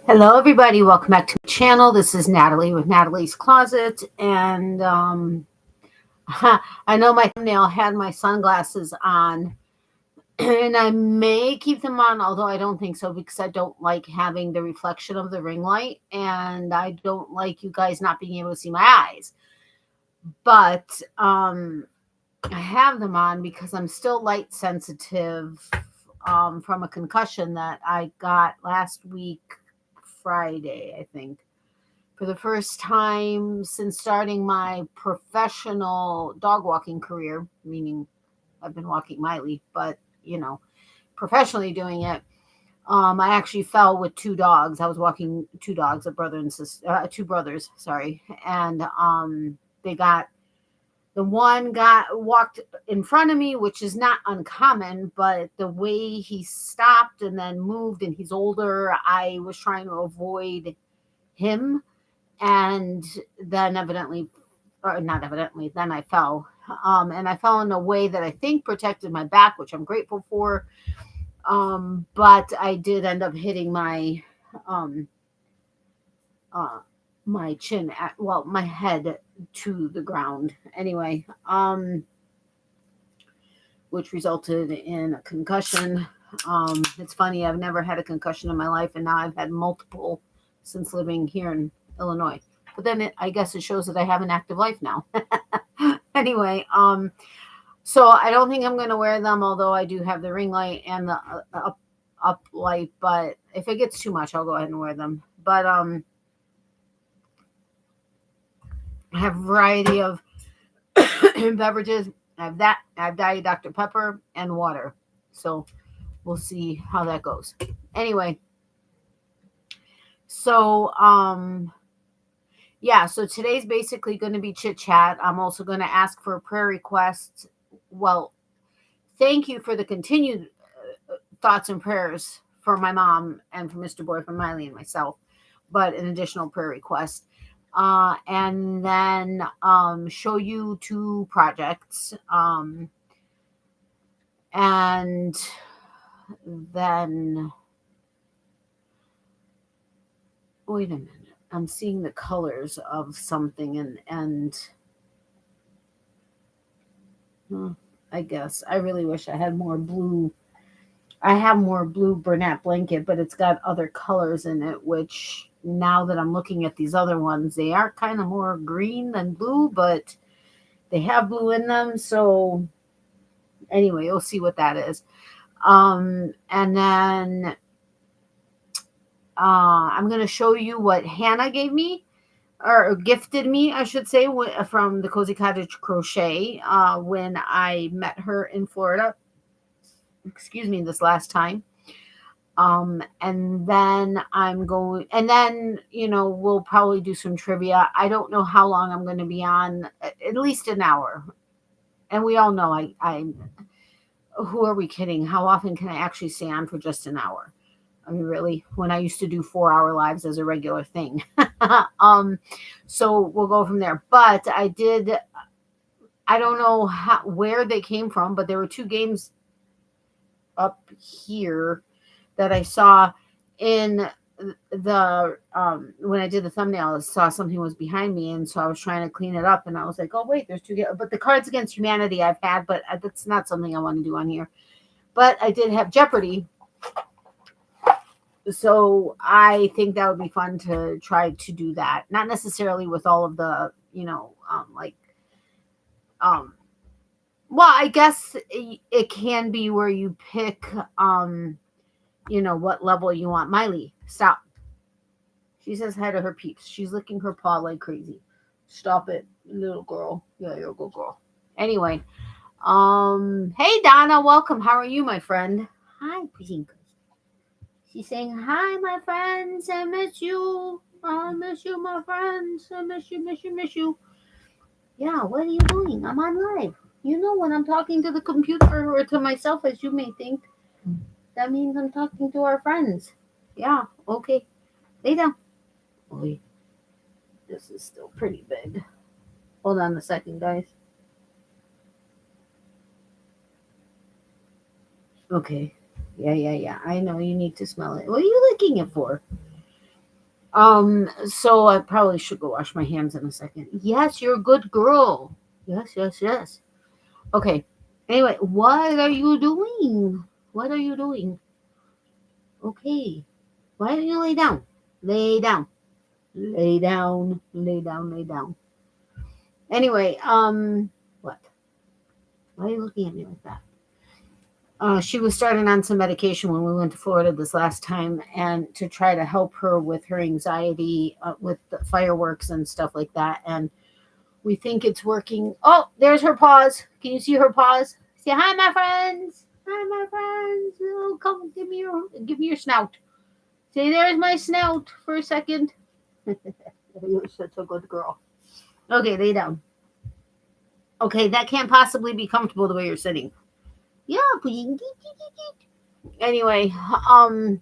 Hello, everybody. Welcome back to my channel. This is Natalie with Natalie's Closet. And I know my thumbnail had my sunglasses on, and I may keep them on, although I don't think so because I don't like having the reflection of the ring light, and I don't like you guys not being able to see my eyes. But I have them on because I'm still light sensitive from a concussion that I got last week, Friday, I think. For the first time since starting my professional dog walking career, meaning I've been walking Miley, but professionally doing it, I actually fell with two dogs. I was walking two dogs, a brother and sister, two brothers, sorry, and the one got walked in front of me, which is not uncommon, but the way he stopped and then moved, and he's older, I was trying to avoid him. And then then I fell. And I fell in a way that I think protected my back, which I'm grateful for. But I did end up hitting my my chin my head to the ground anyway, which resulted in a concussion. It's funny, I've never had a concussion in my life, and now I've had multiple since living here in Illinois. But then I guess it shows that I have an active life now. Anyway, so I don't think I'm going to wear them, although I do have the ring light and the up light. But if it gets too much, I'll go ahead and wear them. But I have a variety of beverages. I have Diet Dr. Pepper and water. So we'll see how that goes. Anyway, so so today's basically going to be chit chat. I'm also going to ask for prayer requests. Well, thank you for the continued thoughts and prayers for my mom and for Mr. Boyfriend Miley and myself, but an additional prayer request. And then show you two projects. And then, wait a minute. I'm seeing the colors of something, and I guess I really wish I had more blue. I have more blue Bernat blanket, but it's got other colors in it, which now that I'm looking at these other ones, they are kind of more green than blue, but they have blue in them. So anyway, you'll see what that is. And then I'm going to show you what Hannah gave me, or gifted me, I should say, from the Cozy Cottage Crochet when I met her in Florida. Excuse me, this last time. And then we'll probably do some trivia. I don't know how long I'm going to be on, at least an hour. And we all know who are we kidding? How often can I actually stay on for just an hour? I mean, really, when I used to do 4-hour lives as a regular thing. So we'll go from there. But I don't know where they came from, but there were two games up here that I saw in the when I did the thumbnail. I saw something was behind me, and so I was trying to clean it up, and I was like, oh wait, there's two. But the Cards Against Humanity I've had, but that's not something I want to do on here. But I did have Jeopardy, so I think that would be fun to try to do that. Not necessarily with all of the well, I guess it can be where you pick what level you want. Miley, stop. She says hi to her peeps. She's licking her paw like crazy. Stop it, little girl. Yeah, you're a good girl. Anyway, hey Donna, welcome. How are you, my friend? Hi, Pink. She's saying hi, my friends. I miss you. I miss you, my friends. I miss you. Yeah, what are you doing? I'm on live. When I'm talking to the computer or to myself, as you may think, that means I'm talking to our friends. Yeah, okay. Lay down. Boy, this is still pretty big. Hold on a second, guys. Okay. Yeah. I know you need to smell it. What are you licking it for? So I probably should go wash my hands in a second. Yes, you're a good girl. Yes, yes, yes. Okay. Anyway, what are you doing? What are you doing? Okay. Why don't you lay down? Lay down. Lay down. Lay down. Lay down. Anyway, what? Why are you looking at me like that? She was starting on some medication when we went to Florida this last time, and to try to help her with her anxiety with the fireworks and stuff like that. And we think it's working. Oh, there's her paws. Can you see her paws? Say hi, my friends. Hi, my friends. Oh, come, give me your snout. Say, there's my snout for a second. You're such a good girl. Okay, lay down. Okay, that can't possibly be comfortable the way you're sitting. Yeah, anyway, I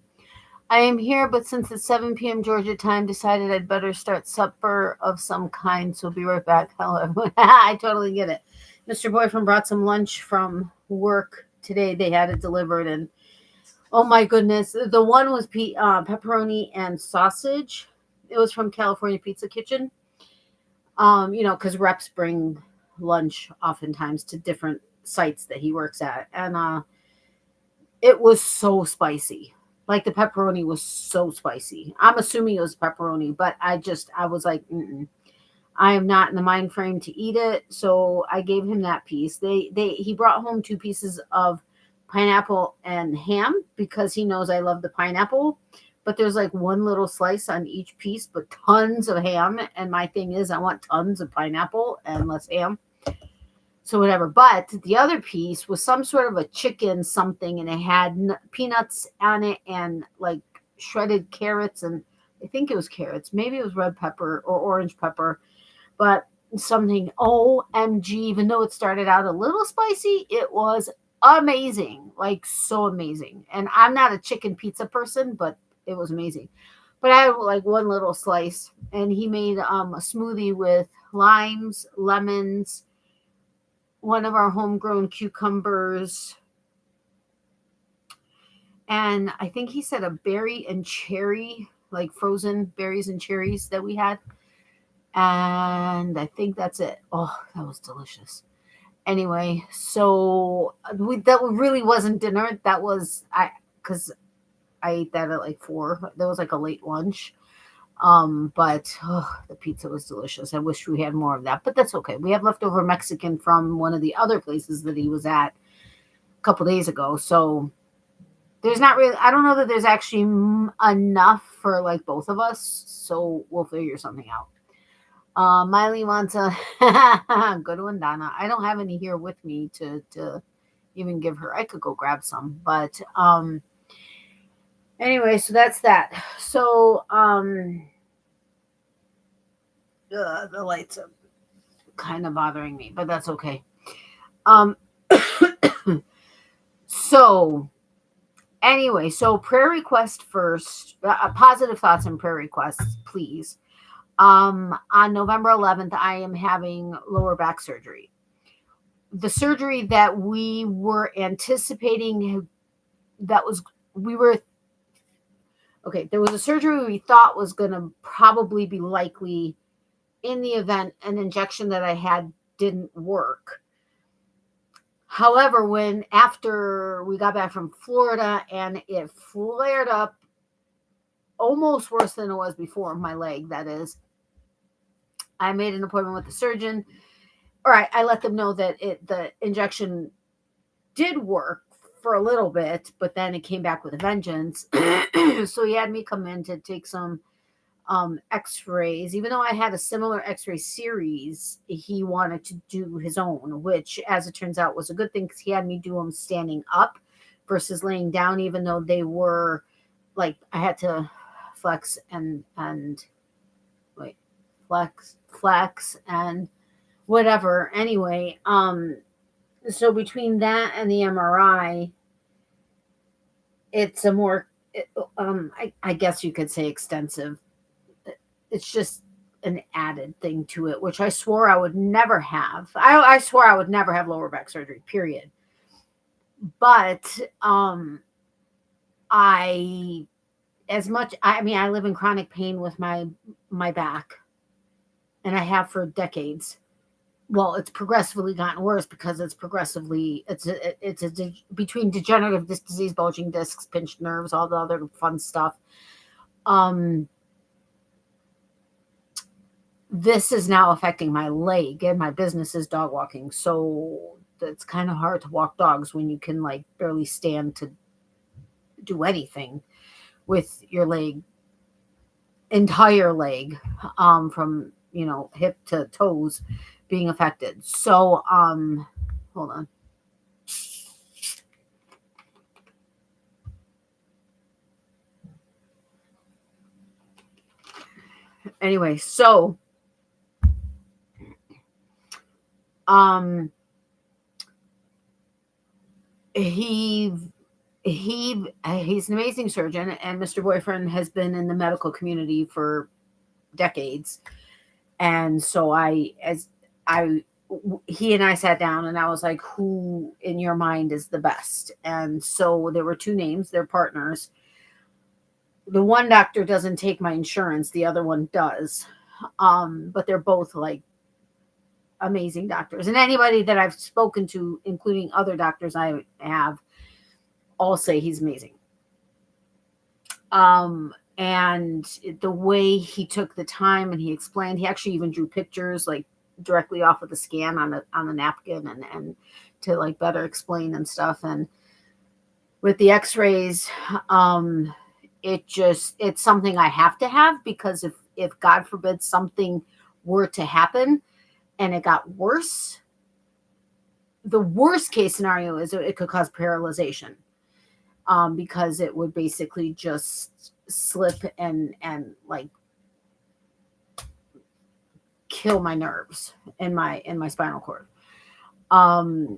am here, but since it's 7 p.m. Georgia time, decided I'd better start supper of some kind. So be right back. Hello, everyone. I totally get it. Mr. Boyfriend brought some lunch from work today. They had it delivered, and oh my goodness, the one was pepperoni and sausage. It was from California Pizza Kitchen. Because reps bring lunch oftentimes to different sites that he works at, and it was so spicy. Like the pepperoni was so spicy. I'm assuming it was pepperoni, but I was like, mm-mm. I am not in the mind frame to eat it. So I gave him that piece. He brought home 2 pieces of pineapple and ham because he knows I love the pineapple. But there's like one little slice on each piece, but tons of ham. And my thing is, I want tons of pineapple and less ham. So whatever. But the other piece was some sort of a chicken something, and it had peanuts on it and like shredded carrots, and I think it was carrots. Maybe it was red pepper or orange pepper, but something OMG, even though it started out a little spicy, it was amazing. Like so amazing. And I'm not a chicken pizza person, but it was amazing. But I had like one little slice, and he made a smoothie with limes, lemons, one of our homegrown cucumbers, and I think he said a berry and cherry, like frozen berries and cherries that we had. And I think that's it. Oh, that was delicious. Anyway, so that really wasn't dinner. That was because I ate that at like 4. That was like a late lunch. But the pizza was delicious. I wish we had more of that, but that's okay. We have leftover Mexican from one of the other places that he was at a couple days ago. So there's not really, I don't know that there's actually enough for like both of us. So we'll figure something out. Miley wants a good one, Donna. I don't have any here with me to even give her. I could go grab some, but anyway, so that's that. So the lights are kind of bothering me, but that's okay. So anyway, so prayer request first. Positive thoughts and prayer requests, please. On November 11th, I am having lower back surgery. The surgery that we were anticipating, there was a surgery we thought was going to probably be likely in the event an injection that I had didn't work. However, after we got back from Florida and it flared up almost worse than it was before, my leg, that is, I made an appointment with the surgeon. All right, I let them know that the injection did work for a little bit, but then it came back with a vengeance. So he had me come in to take some x-rays. Even though I had a similar x-ray series, he wanted to do his own, which as it turns out was a good thing because he had me do them standing up versus laying down, even though they were like, I had to flex and flex and whatever. Anyway, so between that and the MRI, it's a more, I guess you could say extensive. It's just an added thing to it, which I swore I would never have. I swore I would never have lower back surgery, period. But I as much, I mean, I live in chronic pain with my back, and I have for decades. Well, it's progressively gotten worse because between degenerative disc disease, bulging discs, pinched nerves, all the other fun stuff. Um, this is now affecting my leg, and my business is dog walking. So it's kind of hard to walk dogs when you can like barely stand to do anything with your entire leg, from, hip to toes being affected. So, hold on. Anyway, so, he's an amazing surgeon, and Mr. Boyfriend has been in the medical community for decades. And so he and I sat down, and I was like, who in your mind is the best? And so there were two names, they're partners. The one doctor doesn't take my insurance, the other one does. But they're both like amazing doctors. And anybody that I've spoken to, including other doctors I have, all say he's amazing. And the way he took the time and he explained, he actually even drew pictures like directly off of the scan on the napkin, and to like better explain and stuff. And with the x-rays, it's something I have to have, because if God forbid something were to happen and it got worse, the worst case scenario is it could cause paralyzation, because it would basically just slip and like kill my nerves in my spinal cord.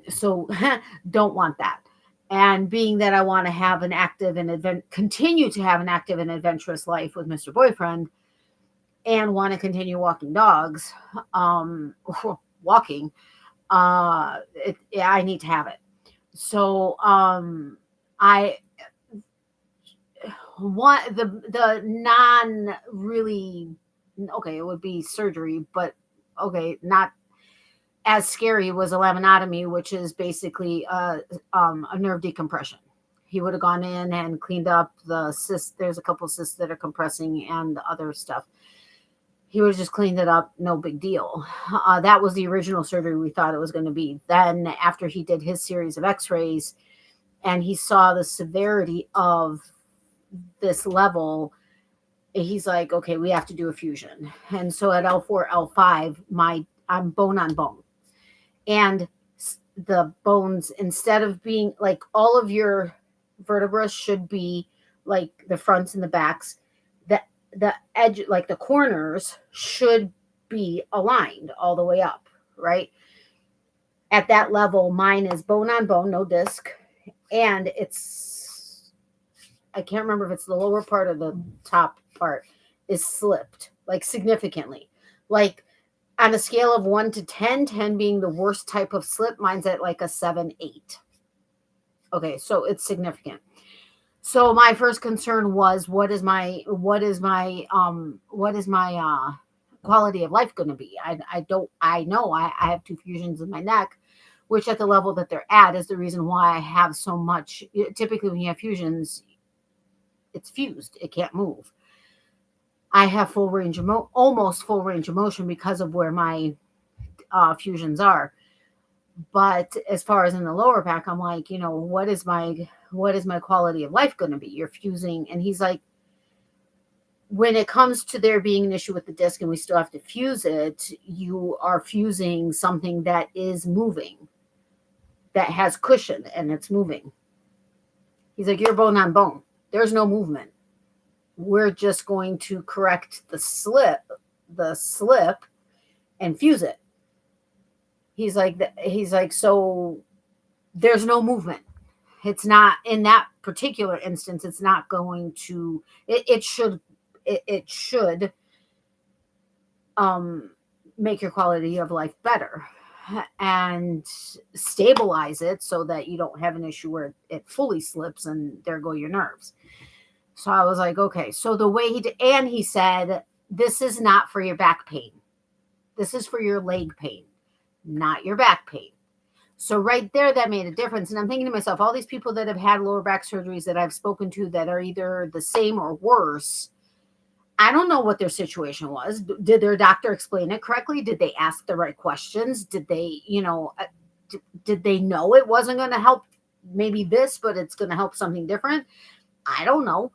So don't want that. And being that I want to have an active and continue to have an active and adventurous life with Mr. Boyfriend, and want to continue walking dogs, walking, I need to have it. So, I want the non really, okay, it would be surgery, but okay, not as scary, was a laminotomy, which is basically a nerve decompression. He would have gone in and cleaned up the cysts. There's a couple cysts that are compressing and other stuff. He would have just cleaned it up, no big deal. That was the original surgery we thought it was going to be. Then after he did his series of x-rays and he saw the severity of this level, he's like, okay, we have to do a fusion. And so at L4, L5, I'm bone on bone. And the bones, instead of being like, all of your vertebrae should be like the fronts and the backs, the edge, like the corners, should be aligned all the way up, right? At that level, mine is bone on bone, no disc. And I can't remember if it's the lower part or the top part is slipped, like significantly. Like on a scale of 1 to 10, 10 being the worst type of slip, mine's at like a 7, 8. Okay, so it's significant. So my first concern was, what is my quality of life going to be? I know I have 2 fusions in my neck, which at the level that they're at is the reason why I have so much. Typically when you have fusions, it's fused. It can't move. I have almost full range of motion because of where my fusions are. But as far as in the lower back, I'm like, what is my quality of life going to be? You're fusing. And he's like, when it comes to there being an issue with the disc and we still have to fuse it, you are fusing something that is moving, that has cushion and it's moving. He's like, you're bone on bone. There's no movement. We're just going to correct the slip and fuse it. He's like, so there's no movement. It's not, in that particular instance, it's not going to, it should make your quality of life better and stabilize it so that you don't have an issue where it fully slips and there go your nerves. So I was like, okay. So the way he did, and he said, this is not for your back pain. This is for your leg pain, not your back pain. So right there, that made a difference. And I'm thinking to myself, all these people that have had lower back surgeries that I've spoken to that are either the same or worse, I don't know what their situation was. Did their doctor explain it correctly? Did they ask the right questions? Did they, did they know it wasn't going to help maybe this, but it's going to help something different? I don't know.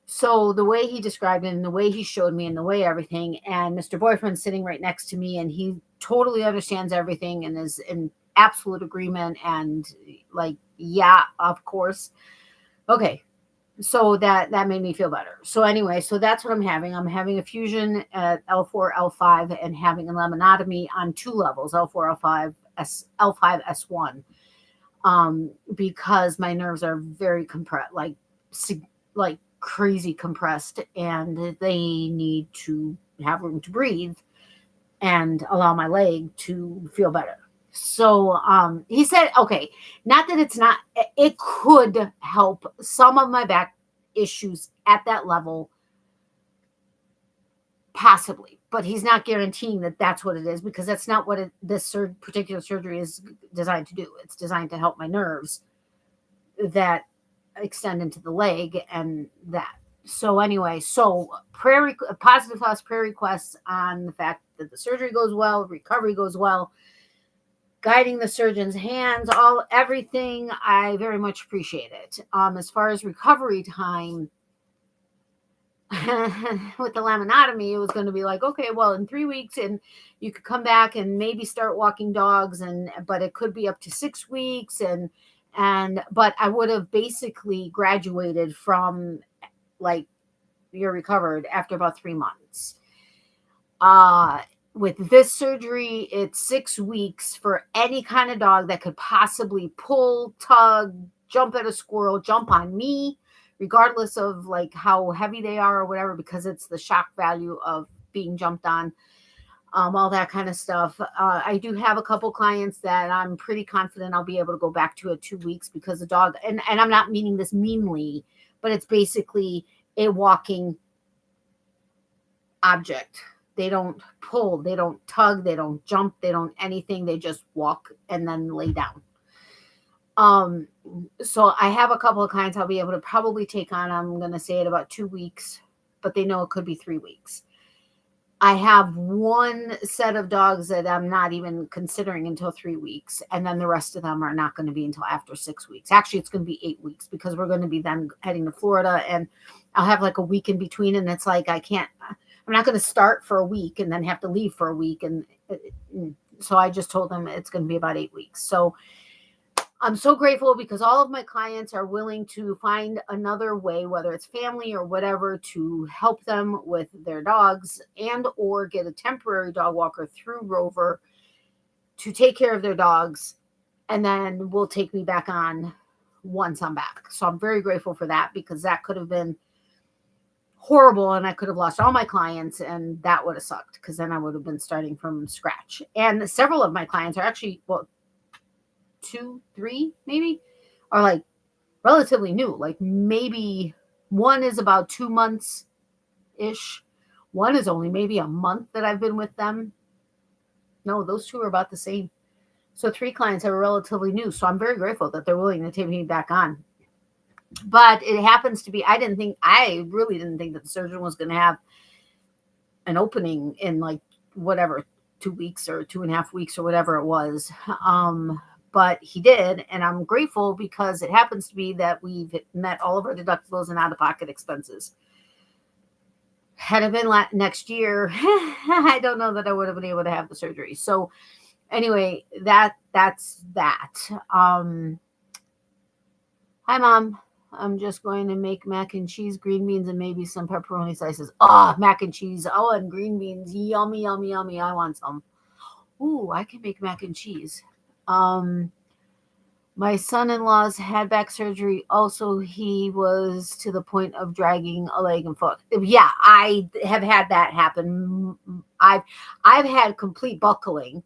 So the way he described it and the way he showed me and the way everything, and Mr. Boyfriend's sitting right next to me and he totally understands everything and is in absolute agreement and like, yeah, of course. Okay. So that made me feel better. So anyway, so that's what I'm having. I'm having a fusion at L4, L5 and having a lemanotomy on 2 levels, L4, L5, L5, S1. Because my nerves are very compressed, like crazy compressed, and they need to have room to breathe and allow my leg to feel better. So he said, okay, not that it's not, it could help some of my back issues at that level, possibly, but he's not guaranteeing that that's what it is, because that's not what this particular surgery is designed to do. It's designed to help my nerves that extend into the leg and that. So anyway, so positive thoughts, prayer requests on the fact that the surgery goes well, recovery goes well, guiding the surgeon's hands, everything. I very much appreciate it. As far as recovery time, with the laminotomy, it was going to be like, okay, well, in 3 weeks, and you could come back and maybe start walking dogs, but it could be up to 6 weeks, but I would have basically graduated from like you're recovered after about 3 months. With this surgery, it's 6 weeks for any kind of dog that could possibly pull, tug, jump at a squirrel, jump on me, regardless of like how heavy they are or whatever, because it's the shock value of being jumped on, all that kind of stuff. I do have a couple clients that I'm pretty confident I'll be able to go back to at 2 weeks, because the dog, and I'm not meaning this meanly, but it's basically a walking object. They don't pull, they don't tug, they don't jump, they don't anything. They just walk and then lay down. So I have a couple of clients I'll be able to probably take on. I'm going to say it about 2 weeks, but they know it could be 3 weeks. I have one set of dogs that I'm not even considering until 3 weeks. And then the rest of them are not going to be until after 6 weeks. Actually, it's going to be 8 weeks, because we're going to be then heading to Florida, and I'll have like a week in between. And it's like, I'm not going to start for a week and then have to leave for a week. And so I just told them it's going to be about 8 weeks. So I'm so grateful, because all of my clients are willing to find another way, whether it's family or whatever, to help them with their dogs, and or get a temporary dog walker through Rover to take care of their dogs, and then will take me back on once I'm back. So I'm very grateful for that, because that could have been horrible and I could have lost all my clients, and that would have sucked, because then I would have been starting from scratch. And several of my clients are actually, 2, 3 maybe, are like relatively new. Like maybe one is about 2 months ish. One is only maybe a month that I've been with them. No, those 2 are about the same. So 3 clients are relatively new. So I'm very grateful that they're willing to take me back on. But it happens to be, I really didn't think that the surgeon was going to have an opening in like whatever, 2 weeks or 2.5 weeks or whatever it was. But he did, and I'm grateful, because it happens to be that we've met all of our deductibles and out-of-pocket expenses. Had it been next year, I don't know that I would have been able to have the surgery. So anyway, that's that. Hi, Mom. I'm just going to make mac and cheese, green beans, and maybe some pepperoni slices. Mac and cheese. And green beans. Yummy, yummy, yummy. I want some. Ooh, I can make mac and cheese. My son-in-law's had back surgery. Also, he was to the point of dragging a leg and foot. Yeah, I have had that happen. I've had complete buckling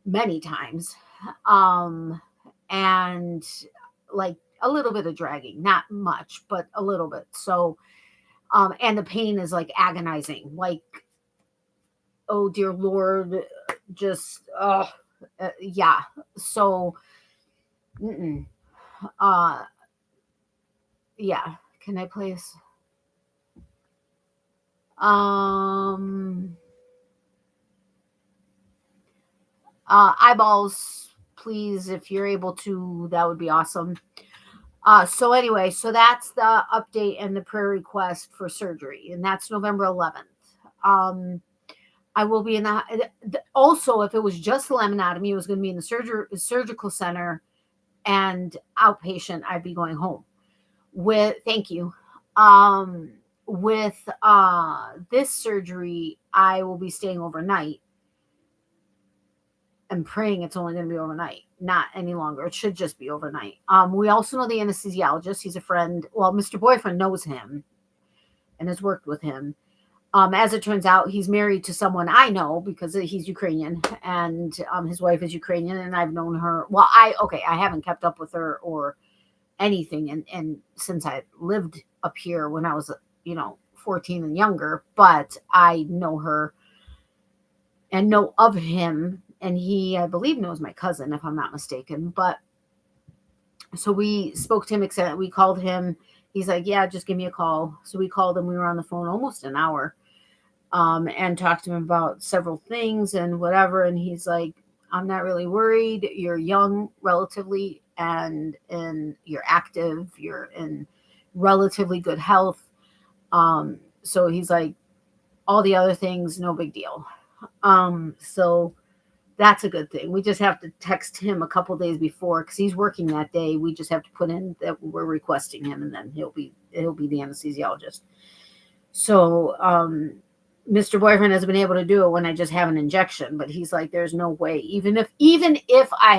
many times. And like a little bit of dragging, not much, but a little bit. So, and the pain is like agonizing, like, oh dear Lord, just, yeah. So, mm-mm. uh, yeah. Can I place, um, eyeballs, please, if you're able to, that would be awesome. So anyway, so that's the update and the prayer request for surgery, and that's November 11th. I will be in also, if it was just laminotomy, it was going to be in the surgical center and outpatient, I'd be going home thank you. With this surgery, I will be staying overnight and praying it's only going to be overnight, not any longer. It should just be overnight. We also know the anesthesiologist. He's a friend. Well, Mr. Boyfriend knows him and has worked with him. As it turns out, he's married to someone I know because he's Ukrainian, and his wife is Ukrainian, and I've known her. Well, I haven't kept up with her or anything, and since I lived up here when I was 14 and younger, but I know her and know of him, and he, I believe, knows my cousin, if I'm not mistaken. But so we spoke to him, we called him. He's like, yeah, just give me a call. So we called him. We were on the phone almost an hour, and talked to him about several things and whatever. And he's like, I'm not really worried. You're young, relatively, and you're active. You're in relatively good health. So he's like, all the other things, no big deal. So that's a good thing. We just have to text him a couple days before because he's working that day. We just have to put in that we're requesting him, and then it'll be the anesthesiologist. So, Mr. Boyfriend has been able to do it when I just have an injection, but he's like, there's no way. Even if I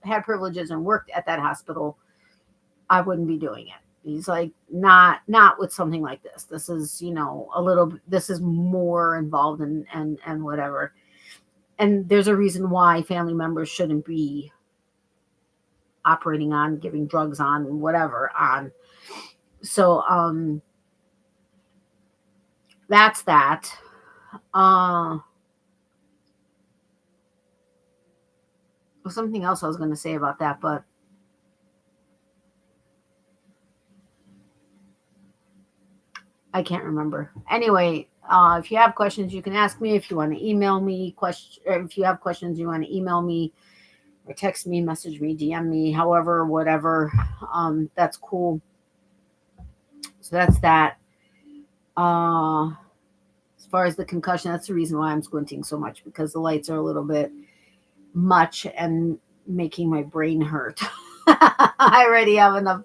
had privileges and worked at that hospital, I wouldn't be doing it. He's like, not with something like this. This is, this is more involved and whatever. And there's a reason why family members shouldn't be operating on, giving drugs on, whatever on. So, that's that. Something else I was going to say about that, but I can't remember. Anyway, if you have questions, you can ask me. If you want to email me if you have questions, you want to email me or text me, message me, DM me, however, whatever. That's cool. So that's that. As far as the concussion, that's the reason why I'm squinting so much, because the lights are a little bit much and making my brain hurt. I already have enough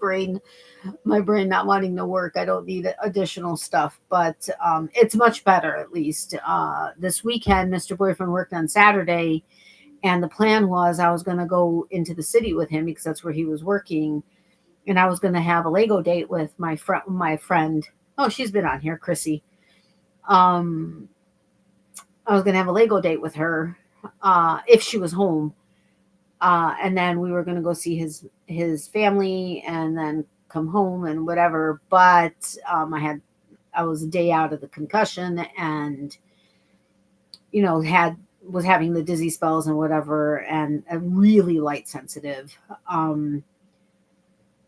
my brain not wanting to work. I don't need additional stuff, but it's much better, at least. This weekend, Mr. Boyfriend worked on Saturday, and the plan was I was going to go into the city with him because that's where he was working, and I was going to have a Lego date with my friend. Oh, she's been on here, Chrissy. I was going to have a Lego date with her if she was home. And then we were going to go see his family and then come home and whatever. But I was a day out of the concussion and, was having the dizzy spells and whatever, and a really light sensitive.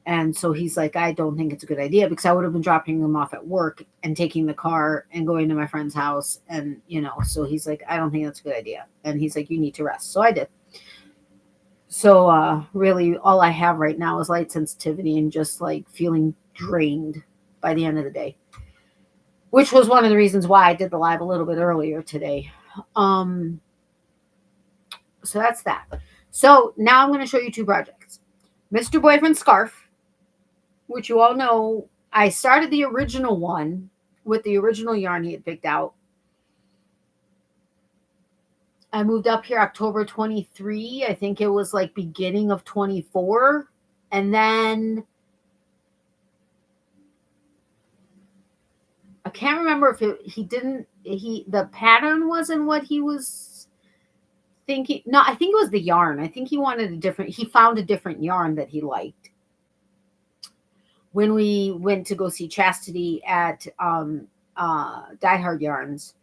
And so he's like, I don't think it's a good idea, because I would have been dropping him off at work and taking the car and going to my friend's house. And, so he's like, I don't think that's a good idea. And he's like, you need to rest. So I did. So really all I have right now is light sensitivity and just like feeling drained by the end of the day, which was one of the reasons why I did the live a little bit earlier today. So that's that. So now I'm going to show you two projects. Mr. Boyfriend's scarf, which you all know, I started the original one with the original yarn he had picked out. I moved up here October 23. I think it was like beginning of 24. And then I can't remember if the pattern wasn't what he was think I think it was the yarn. I think he wanted he found a different yarn that he liked. When we went to go see Chastity at Die Hard Yarns.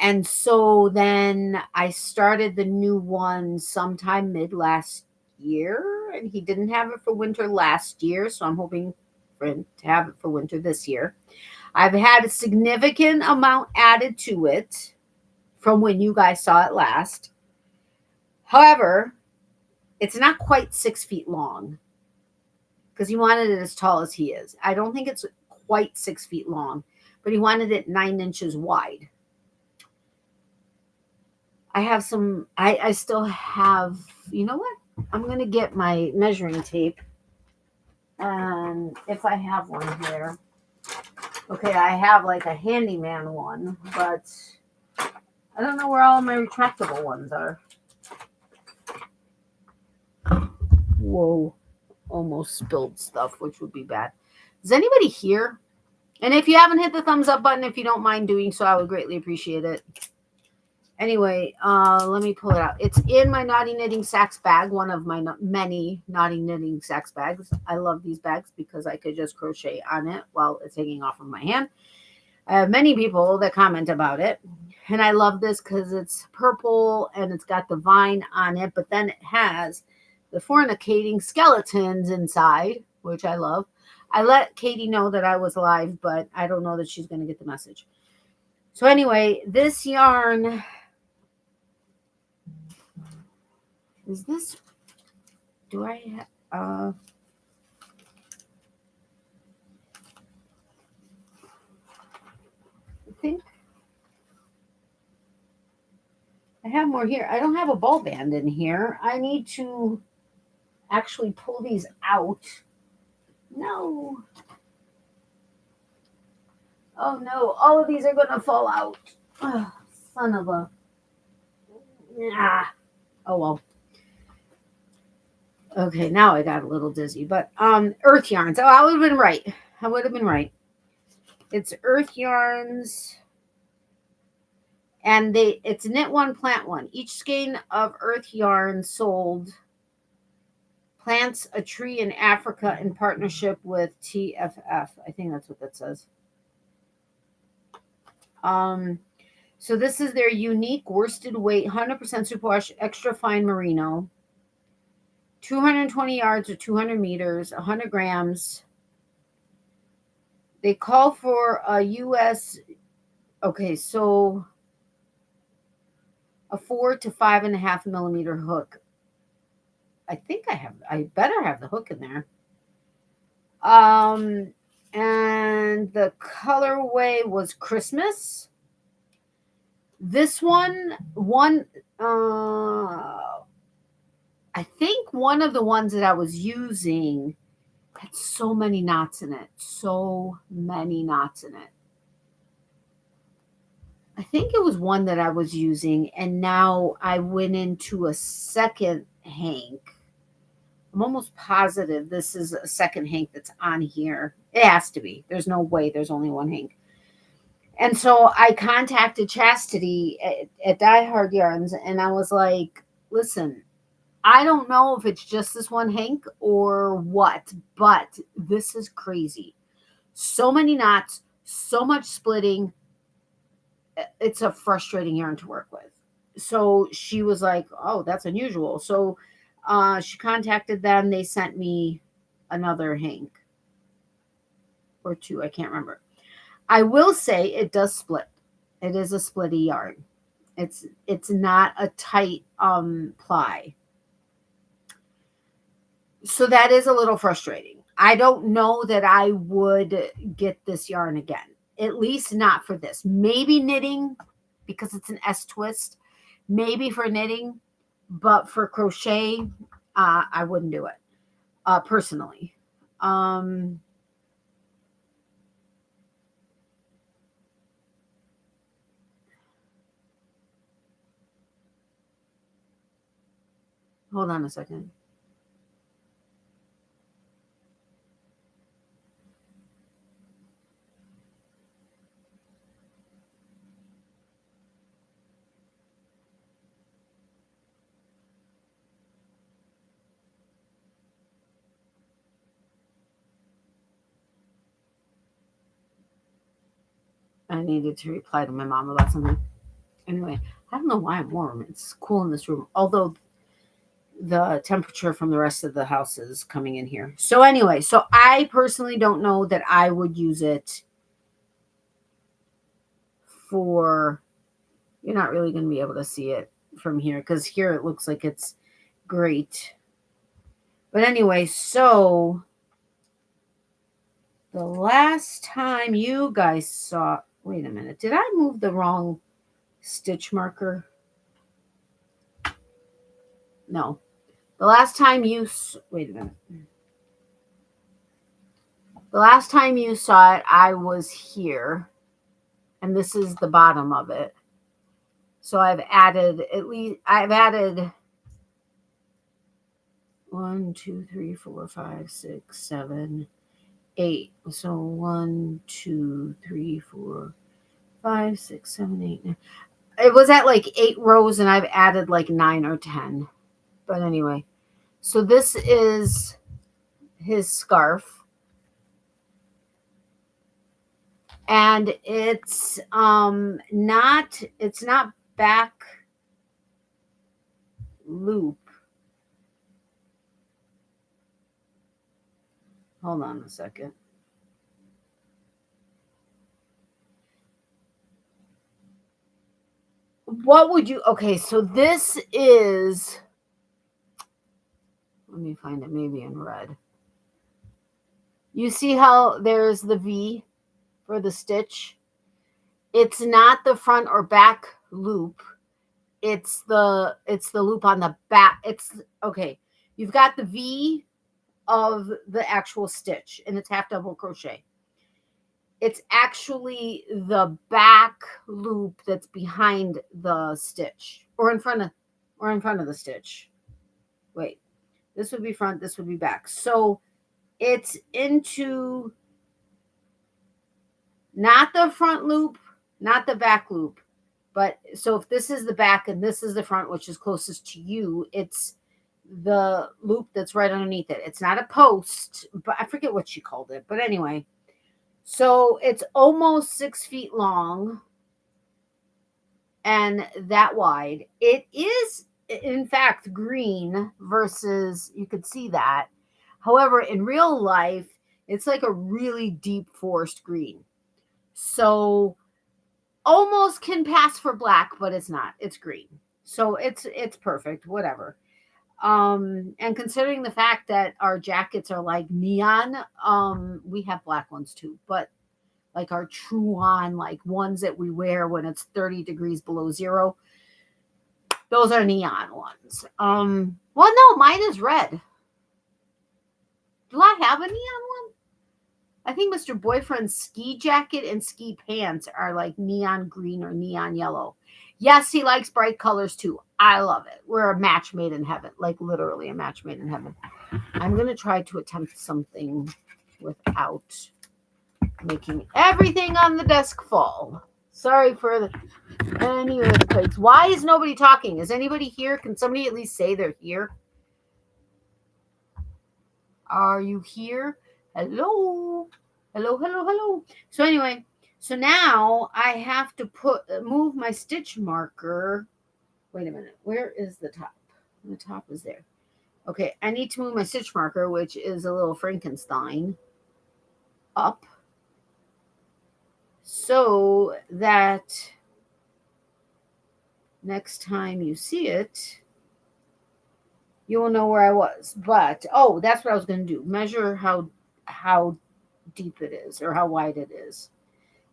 And so then I started the new one sometime mid last year, and he didn't have it for winter last year, so I'm hoping for him to have it for winter this year. I've had a significant amount added to it from when you guys saw it last. However, it's not quite 6 feet long because he wanted it as tall as he is. I don't think it's quite 6 feet long, but he wanted it 9 inches wide. I have some, I still have, you know what? I'm going to get my measuring tape. And if I have one here. Okay, I have like a handyman one, but I don't know where all my retractable ones are. Whoa, almost spilled stuff, which would be bad. Is anybody here? And if you haven't hit the thumbs up button, if you don't mind doing so, I would greatly appreciate it. Anyway, let me pull it out. It's in my Naughty Knitting Sacks bag, one of my many Naughty Knitting Sacks bags. I love these bags because I could just crochet on it while it's hanging off of my hand. I have many people that comment about it. And I love this because it's purple and it's got the vine on it, but then it has the fornicating skeletons inside, which I love. I let Katie know that I was live, but I don't know that she's going to get the message. So anyway, this yarn... Is this, do I have, I think I have more here. I don't have a ball band in here. I need to actually pull these out. No. Oh no, all of these are going to fall out. Oh, son of a, oh well. Okay, now I got a little dizzy, but earth yarns. Oh, I would have been right. I would have been right. It's earth yarns, and it's knit one, plant one. Each skein of earth yarn sold plants a tree in Africa in partnership with TFF. I think that's what that says. So this is their unique worsted weight, 100% superwash, extra fine merino. 220 yards or 200 meters, 100 grams. They call for a U.S. Okay, so a 4 to 5.5 millimeter hook. I think I better have the hook in there. And the colorway was Christmas. This one, I think one of the ones that I was using had so many knots in it. So many knots in it. I think it was one that I was using, and now I went into a second hank. I'm almost positive this is a second hank that's on here. It has to be. There's no way there's only one hank. And so I contacted Chastity at Die Hard Yarns, and I was like, listen, I don't know if it's just this one hank or what, but this is crazy. So many knots, so much splitting. It's a frustrating yarn to work with. So she was like, oh, that's unusual. So she contacted them. They sent me another hank or two. I can't remember. I will say it does split. It is a splitty yarn. It's not a tight ply. So that is a little frustrating. I don't know that I would get this yarn again. At least not for this. Maybe knitting because it's an S twist. Maybe for knitting, but for crochet, I wouldn't do it personally. Hold on a second. I needed to reply to my mom about something. Anyway, I don't know why I'm warm. It's cool in this room. Although the temperature from the rest of the house is coming in here. So anyway, so I personally don't know that I would use it for, you're not really going to be able to see it from here because here it looks like it's great. But anyway, so the last time you guys saw, wait a minute, did I move the wrong stitch marker? No. The last time you, wait a minute. The last time you saw it, I was here. And this is the bottom of it. So I've added 1, 2, 3, 4, 5, 6, 7, 8. So 1, 2, 3, 4, 5, 6, 7, 8, 9. It was at like 8 rows and I've added like 9 or 10. But anyway, so this is his scarf. And it's not back loop. Hold on a second. What would you, okay, so this is, let me find it maybe in red. You see how there's the V for the stitch? It's not the front or back loop. It's the loop on the back. It's okay. You've got the V of the actual stitch and it's half double crochet. It's actually the back loop that's behind the stitch or in front of the stitch. Wait, this would be front, this would be back. So it's into not the front loop, not the back loop, but so if this is the back and this is the front, which is closest to you, it's the loop that's right underneath it. It's not a post, but I forget what she called it. But anyway, so it's almost 6 feet long and that wide. It is, in fact, green versus, you could see that. However, in real life, it's like a really deep forest green. So almost can pass for black, but it's not. It's green. So it's perfect, whatever. And considering the fact that our jackets are like neon, we have black ones too, but like our true on, like ones that we wear when it's 30 degrees below zero, those are neon ones. Well, no, mine is red. Do I have a neon one? I think Mr. Boyfriend's ski jacket and ski pants are like neon green or neon yellow. Yes, he likes bright colors too. I love it. We're a match made in heaven, like literally a match made in heaven. I'm going to try to attempt something without making everything on the desk fall. Sorry for any earthquakes. Why is nobody talking? Is anybody here? Can somebody at least say they're here? Are you here? Hello? Hello, hello, hello. So anyway, so now I have to move my stitch marker. Wait a minute. Where is the top? The top is there. Okay, I need to move my stitch marker, which is a little Frankenstein, up so that next time you see it, you will know where I was. But, oh, that's what I was going to do. Measure how deep it is or how wide it is.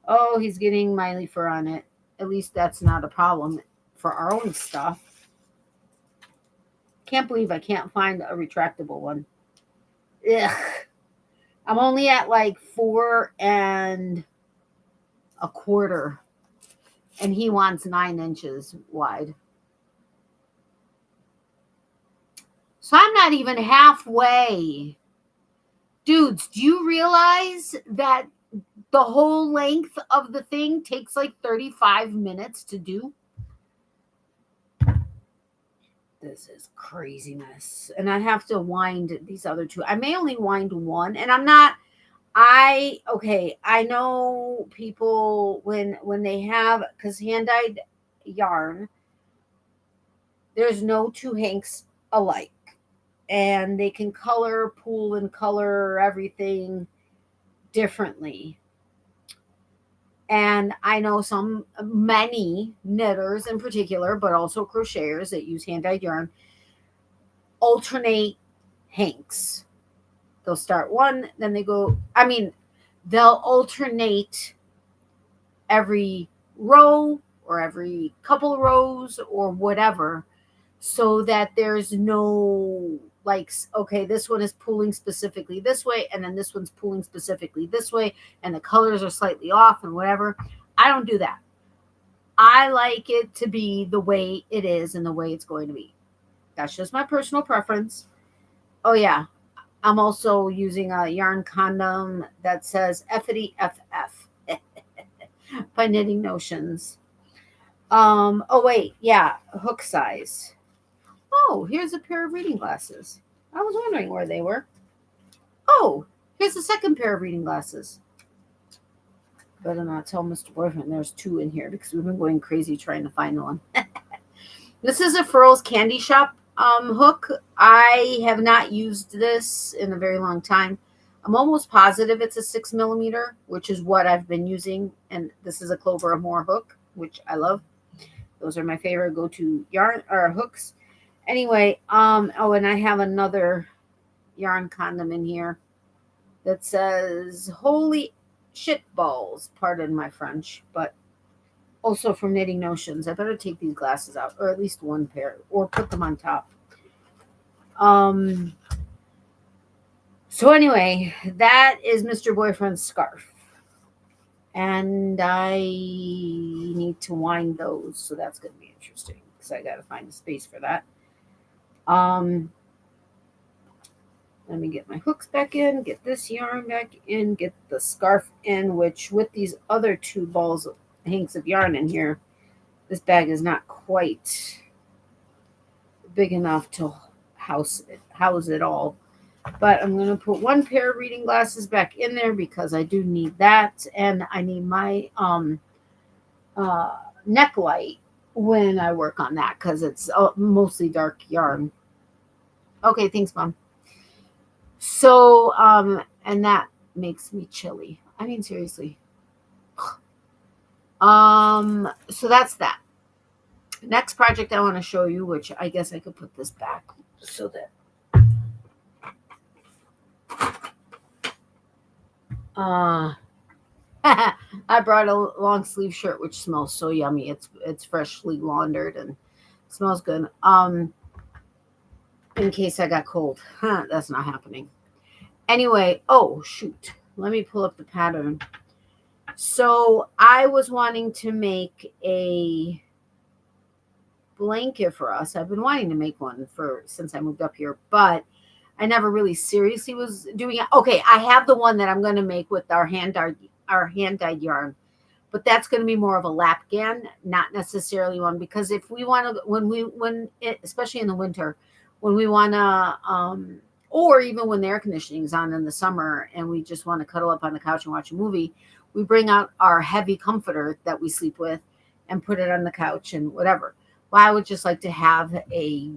Oh, he's getting Miley fur on it. At least that's not a problem for our own stuff. Can't believe I can't find a retractable one. Ugh. I'm only at like 4 1/4. And he wants 9 inches wide. So I'm not even halfway. Dudes, do you realize that the whole length of the thing takes like 35 minutes to do? This is craziness. And I have to wind these other two. I may only wind one. And I'm not I know people when they have, because hand dyed yarn, there's no two hanks alike, and they can color pool and color everything differently. And I know many knitters in particular, but also crocheters that use hand dyed yarn, alternate hanks. They'll start one, then they go, I mean, they'll alternate every row or every couple rows or whatever, so that there's no, like, okay, this one is pulling specifically this way and then this one's pulling specifically this way and the colors are slightly off and whatever. I don't do that. I like it to be the way it is and the way it's going to be. That's just my personal preference. Oh yeah, I'm also using a yarn condom that says Effity FF by Knitting Notions. Oh wait, yeah, hook size. Oh, here's a pair of reading glasses. I was wondering where they were. Oh, here's the second pair of reading glasses. Better not tell Mr. Boyfriend there's two in here because we've been going crazy trying to find one. This is a Purl's Candy Shop hook. I have not used this in a very long time. I'm almost positive it's a 6mm, which is what I've been using. And this is a Clover Amore hook, which I love. Those are my favorite go-to yarn or hooks. Anyway, oh, and I have another yarn condom in here that says "Holy shit balls." Pardon my French, but also from Knitting Notions. I better take these glasses out, or at least one pair, or put them on top. So anyway, that is Mr. Boyfriend's scarf. And I need to wind those, so that's going to be interesting because I got to find a space for that. Let me get my hooks back in, get this yarn back in, get the scarf in, which with these other two balls of hanks of yarn in here, this bag is not quite big enough to house it all. But I'm going to put one pair of reading glasses back in there because I do need that. And I need my neck light when I work on that because it's mostly dark yarn. Okay, thanks, Mom. So, and that makes me chilly. I mean, seriously. So that's that. Next project I want to show you, which I guess I could put this back so that I brought a long sleeve shirt which smells so yummy. It's freshly laundered and smells good. In case I got cold. That's not happening. Anyway, oh shoot. Let me pull up the pattern. So I was wanting to make a blanket for us. I've been wanting to make one since I moved up here, but I never really seriously was doing it. Okay, I have the one that I'm going to make with our hand dyed yarn, but that's going to be more of a lapgan, not necessarily one, because if we want to, especially in the winter, when we want to, or even when the air conditioning is on in the summer and we just want to cuddle up on the couch and watch a movie, we bring out our heavy comforter that we sleep with and put it on the couch and whatever. Well, I would just like to have a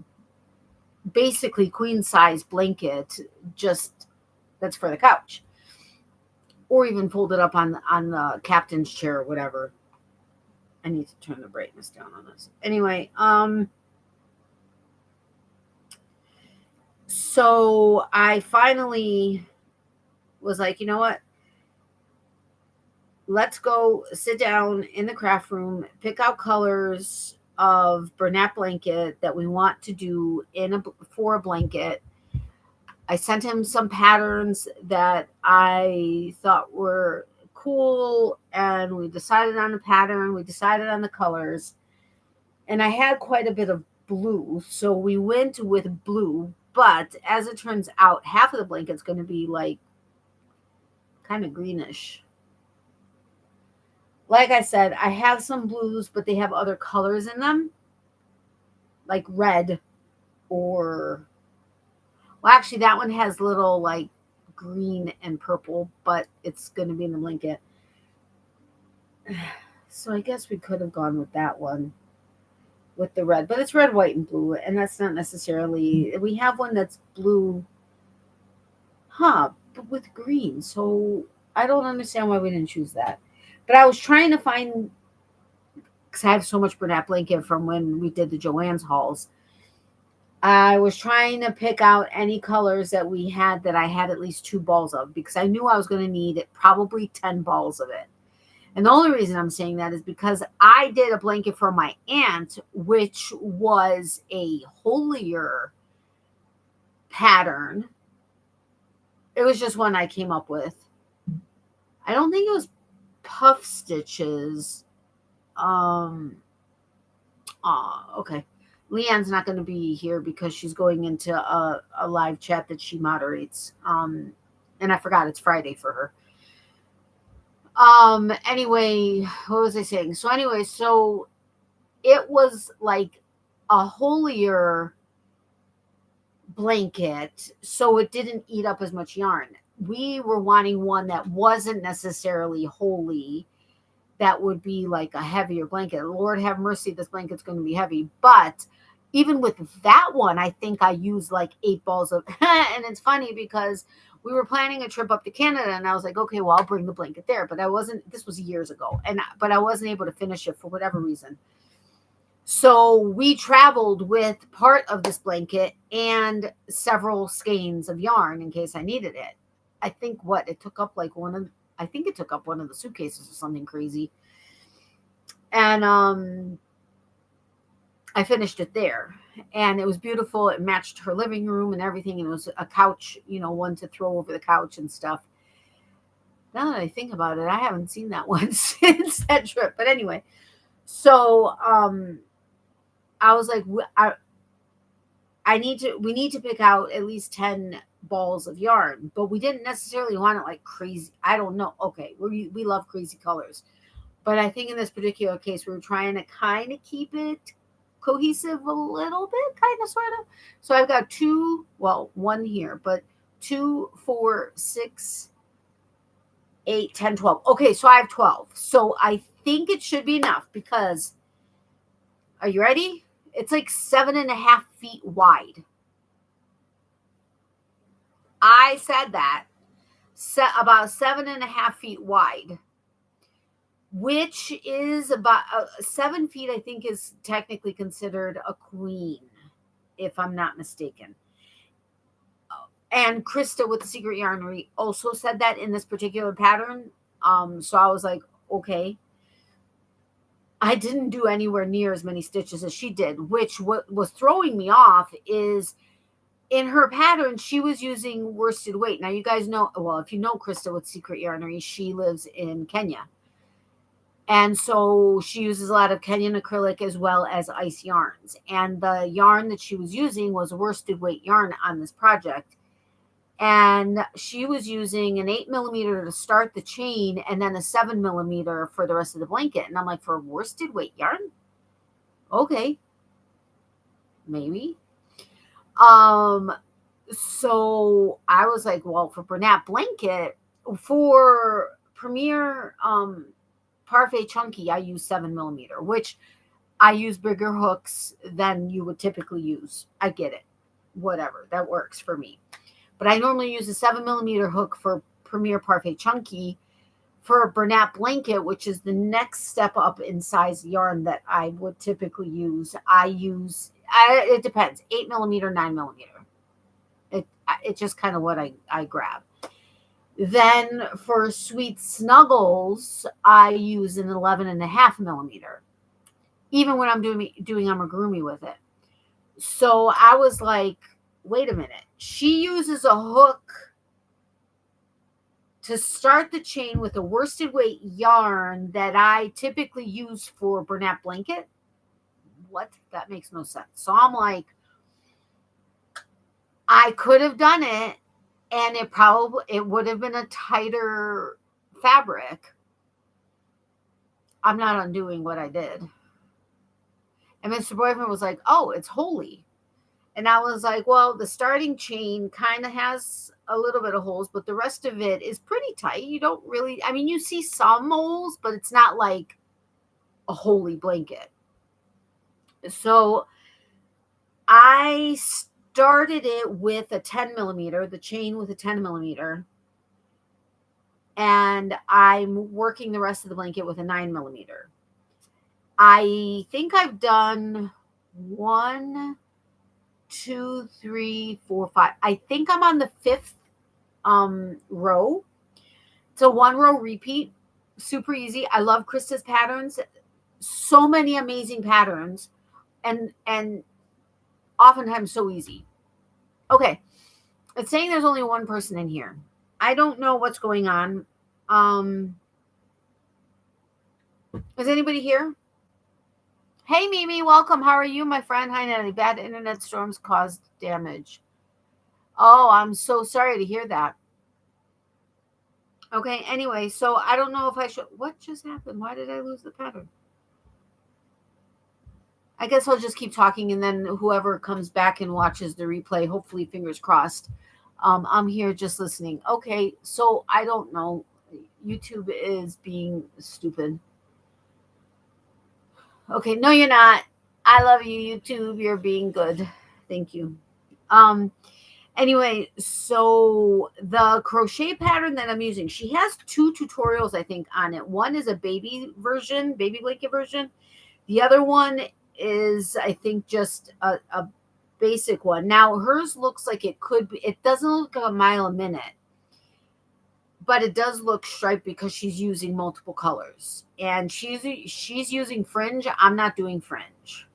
basically queen size blanket just that's for the couch, or even fold it up on the captain's chair or whatever. I need to turn the brightness down on this. Anyway, so I finally was like, you know what? Let's go sit down in the craft room, pick out colors of Bernat blanket that we want to do for a blanket. I sent him some patterns that I thought were cool, and we decided on a pattern. We decided on the colors, and I had quite a bit of blue, so we went with blue. But as it turns out, half of the blanket's going to be like kind of greenish. Like I said, I have some blues, but they have other colors in them, like red, or, well, actually that one has little like green and purple, but it's going to be in the blanket. So I guess we could have gone with that one with the red, but it's red, white, and blue, and that's not necessarily. We have one that's blue, but with green. So I don't understand why we didn't choose that. But I was trying to find, because I have so much Bernat blanket from when we did the Joann's hauls. I was trying to pick out any colors that we had that I had at least 2 balls of, because I knew I was going to need probably 10 balls of it. And the only reason I'm saying that is because I did a blanket for my aunt, which was a holier pattern. It was just one I came up with. I don't think it was puff stitches. Okay. Leanne's not going to be here because she's going into a live chat that she moderates. And I forgot it's Friday for her. Anyway, what was I saying? So it was like a holier blanket, so it didn't eat up as much yarn. We were wanting one that wasn't necessarily holey, that would be like a heavier blanket. Lord have mercy, this blanket's going to be heavy. But even with that one, I think I used like 8 balls of, and it's funny because we were planning a trip up to Canada, and I was like, okay, well, I'll bring the blanket there. But this was years ago, but I wasn't able to finish it for whatever reason. So we traveled with part of this blanket and several skeins of yarn in case I needed it. I think it took up like one of the suitcases or something crazy. And I finished it there, and it was beautiful. It matched her living room and everything. And it was a couch, one to throw over the couch and stuff. Now that I think about it, I haven't seen that one since that trip. But anyway, so I was like, we need to pick out at least 10 balls of yarn, but we didn't necessarily want it like crazy. I don't know. Okay. We love crazy colors, but I think in this particular case, we were trying to kind of keep it cohesive a little bit, kind of, sort of. So I've got one here, but 2, 4, 6, 8, 10, 12. Okay. So I have 12. So I think it should be enough because, are you ready? It's like 7.5 feet wide. I said that. About 7.5 feet wide, which is about 7 feet, I think, is technically considered a queen, if I'm not mistaken. And Krista with the Secret Yarnery also said that in this particular pattern. So I was like, okay. I didn't do anywhere near as many stitches as she did, which what was throwing me off is in her pattern, she was using worsted weight. Now, you guys know, well, if you know Krista with Secret Yarnery, she lives in Kenya. And so she uses a lot of Kenyan acrylic as well as ice yarns. And the yarn that she was using was worsted weight yarn on this project. And she was using an 8mm to start the chain and then a 7mm for the rest of the blanket. And I'm like, for worsted weight yarn? Okay. Maybe. So I was like, well, for Bernat blanket, for Premier Parfait Chunky, I use 7mm, which I use bigger hooks than you would typically use. I get it. Whatever. That works for me. But I normally use a 7mm hook for Premier Parfait Chunky. For a Bernat blanket, which is the next step up in size yarn that I would typically use, it depends, 8mm, 9mm. It's just kind of what I grab. Then for Sweet Snuggles, I use an 11.5mm, even when I'm doing amigurumi with it. So I was like, wait a minute. She uses a hook to start the chain with a worsted weight yarn that I typically use for Bernat blanket. What? That makes no sense. So I'm like, I could have done it, and it would have been a tighter fabric. I'm not undoing what I did. And Mr. Boyfriend was like, oh, it's holy. And I was like, well, the starting chain kind of has a little bit of holes, but the rest of it is pretty tight. You don't really, I mean, you see some holes, but it's not like a holy blanket. So I started it with a 10 millimeter, the chain with a 10 millimeter. And I'm working the rest of the blanket with a 9 millimeter. I think I've done 1, 2, 3, 4, 5. I think I'm on the 5th row. It's a 1-row repeat. Super easy. I love Krista's patterns. So many amazing patterns. And oftentimes so easy. Okay. It's saying there's only one person in here. I don't know what's going on. Is anybody here? Hey, Mimi, welcome. How are you, my friend? Hi, Natalie. Bad internet storms caused damage. Oh, I'm so sorry to hear that. Okay, anyway, so I don't know if I should. What just happened? Why did I lose the pattern? I guess I'll just keep talking, and then whoever comes back and watches the replay, hopefully, fingers crossed. I'm here just listening. Okay, so I don't know. YouTube is being stupid. Okay, no, you're not. I love you, YouTube. You're being good. Thank you. Anyway, so the crochet pattern that I'm using, she has 2 tutorials, I think, on it. One is a baby version, baby blanket version. The other one is, I think, just a basic one. Now, hers looks like it could be, it doesn't look like a mile a minute, but it does look striped because she's using multiple colors. And she's using fringe. I'm not doing fringe.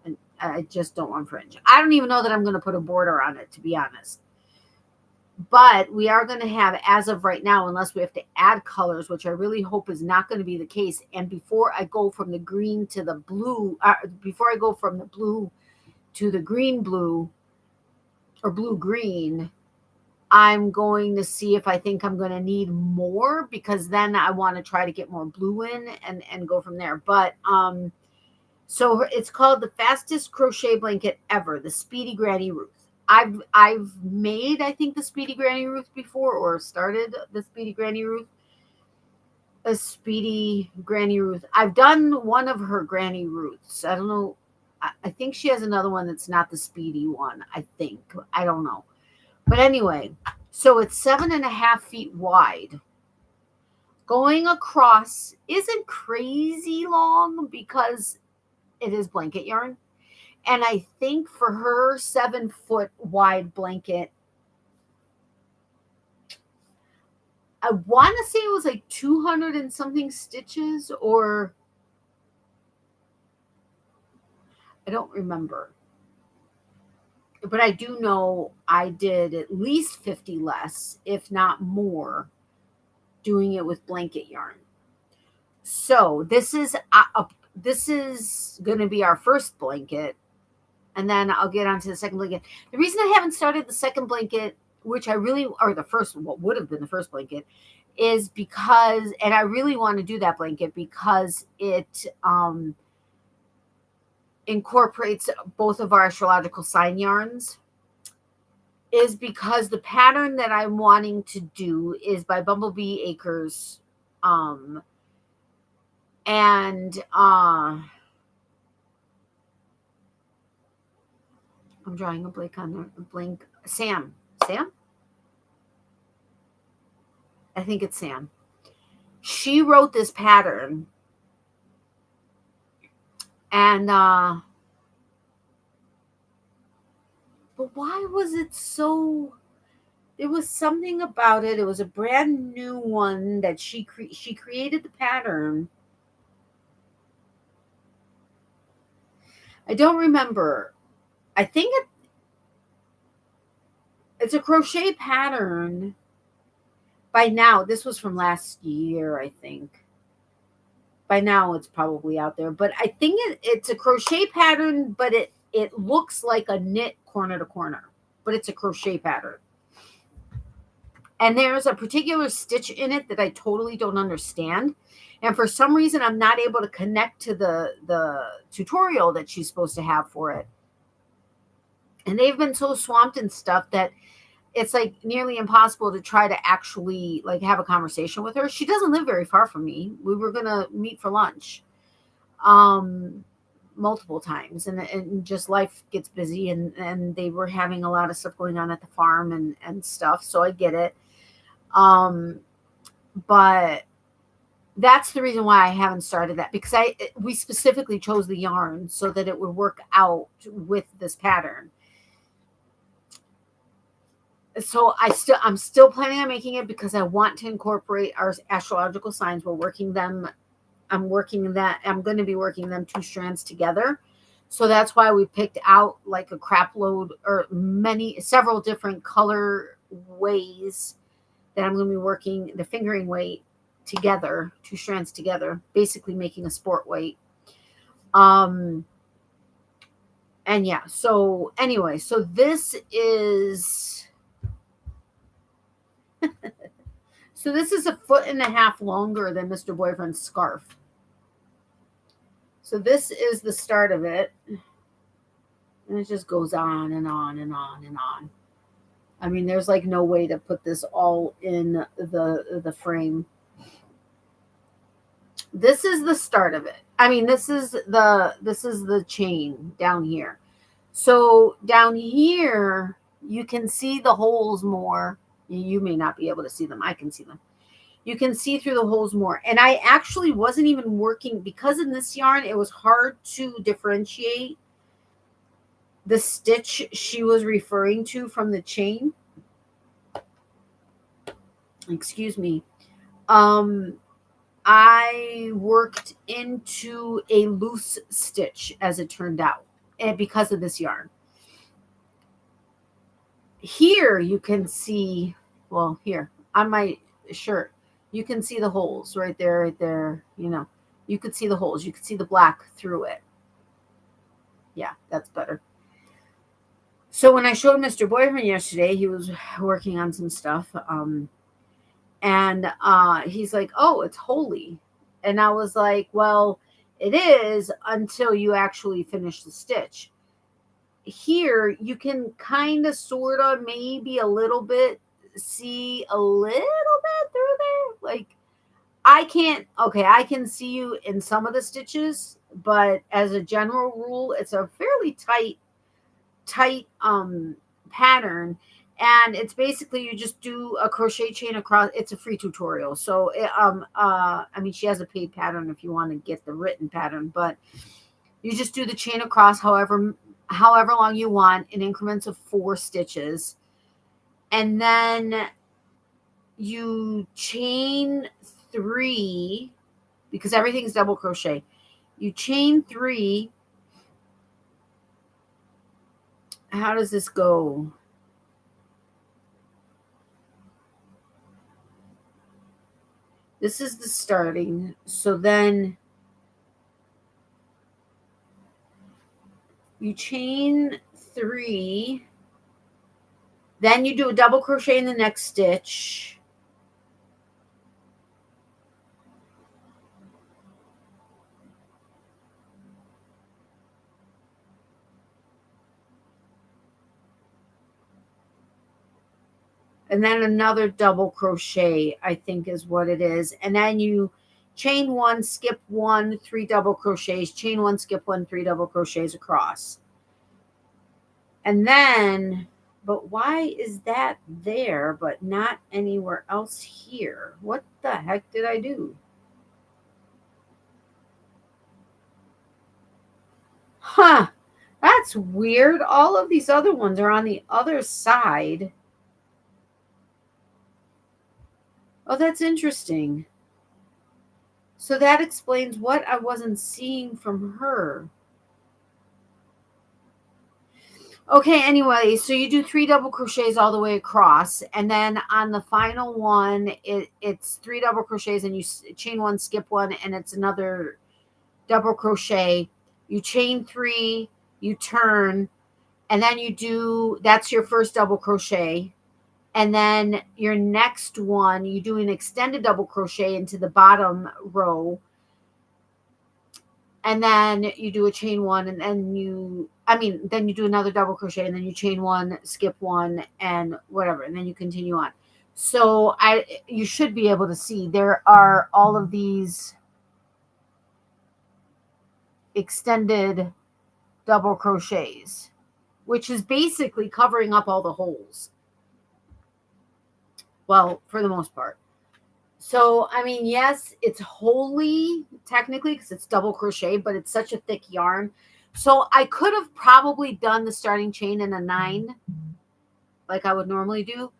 And I just don't want fringe. I don't even know that I'm going to put a border on it, to be honest. But we are going to have, as of right now, unless we have to add colors, which I really hope is not going to be the case. And before I go from the green to the blue, before I go from the blue to the green blue or blue green, I'm going to see if I think I'm going to need more, because then I want to try to get more blue in and go from there. But so it's called the fastest crochet blanket ever, the Speedy Granny Ruth. I've made, I think, the Speedy Granny Ruth before, or started the Speedy Granny Ruth. A Speedy Granny Ruth. I've done one of her Granny Ruths. I don't know. I think she has another one that's not the Speedy one. I think. I don't know. But anyway, so it's 7.5 feet wide. Going across isn't crazy long because it is blanket yarn. And I think for her 7-foot wide blanket, I want to say it was like 200 and something stitches, or I don't remember. But I do know I did at least 50 less, if not more, doing it with blanket yarn. So this is going to be our first blanket, and then I'll get onto the second blanket. The reason I haven't started the second blanket, which I really, or the first, what would have been the first blanket, is because, and I really want to do that blanket because it incorporates both of our astrological sign yarns, is because the pattern that I'm wanting to do is by Bumblebee Acres. And I'm drawing a blank on the blank. Sam. I think it's Sam. She wrote this pattern, and but why was it so? There was something about it. It was a brand new one that she created the pattern. I don't remember. I think it's a crochet pattern. By now, this was from last year, I think. By now, it's probably out there. But I think it's a crochet pattern, but it looks like a knit corner to corner. But it's a crochet pattern. And there's a particular stitch in it that I totally don't understand. And for some reason, I'm not able to connect to the tutorial that she's supposed to have for it. And they've been so swamped in stuff that it's like nearly impossible to try to actually like have a conversation with her. She doesn't live very far from me. We were going to meet for lunch multiple times, and just life gets busy, and they were having a lot of stuff going on at the farm and stuff. So I get it. But that's the reason why I haven't started that, because we specifically chose the yarn so that it would work out with this pattern. So I'm still planning on making it because I want to incorporate our astrological signs. I'm going to be working them 2 strands together. So that's why we picked out like a crap load or several different color ways that I'm going to be working the fingering weight together, 2 strands together, basically making a sport weight. And yeah, so anyway, so this is so this is 1.5 foot longer than Mr. Boyfriend's scarf. So this is the start of it. And it just goes on and on and on and on. I mean, there's like no way to put this all in the frame. This is the start of it. I mean, this is the chain down here. So down here, you can see the holes more. You may not be able to see them. I can see them. You can see through the holes more. And I actually wasn't even working, because in this yarn, it was hard to differentiate the stitch she was referring to from the chain. Excuse me. I worked into a loose stitch, as it turned out, and because of this yarn. Here you can see, well, here on my shirt, you can see the holes right there. You know, you could see the holes. You could see the black through it. Yeah, that's better. So when I showed Mr. Boyfriend yesterday, he was working on some stuff. And he's like, oh, it's holy. And I was like, well, it is until you actually finish the stitch. Here, you can kind of, sort of, maybe a little bit see a little bit through there. Like, I can see you in some of the stitches, but as a general rule, it's a fairly tight pattern. And it's basically, you just do a crochet chain across. It's a free tutorial. So, I mean, she has a paid pattern if you want to get the written pattern, but you just do the chain across however long you want in increments of 4 stitches. And then you chain 3, because everything's double crochet. You chain 3. How does this go? This is the starting. So then you chain 3, then you do a double crochet in the next stitch. And then another double crochet, I think is what it is. And then you chain 1, skip 1, 3 double crochets, chain 1, skip 1, 3 double crochets across. And then, but why is that there, but not anywhere else here? What the heck did I do? Huh, that's weird. All of these other ones are on the other side. Oh, that's interesting. So that explains what I wasn't seeing from her. Okay, anyway, so you do 3 double crochets all the way across, and then on the final one, it's 3 double crochets, and you chain 1, skip 1, and it's another double crochet. You chain 3, you turn, and then you do, that's your first double crochet. And then your next one, you do an extended double crochet into the bottom row. And then you do a chain 1, and then you I mean, then you do another double crochet, and then you chain one, skip one, and whatever, and then you continue on. So you should be able to see there are all of these extended double crochets, which is basically covering up all the holes. Well, for the most part. So, I mean, yes, it's wholly technically because it's double crochet, but it's such a thick yarn. So I could have probably done the starting chain in a 9 like I would normally do,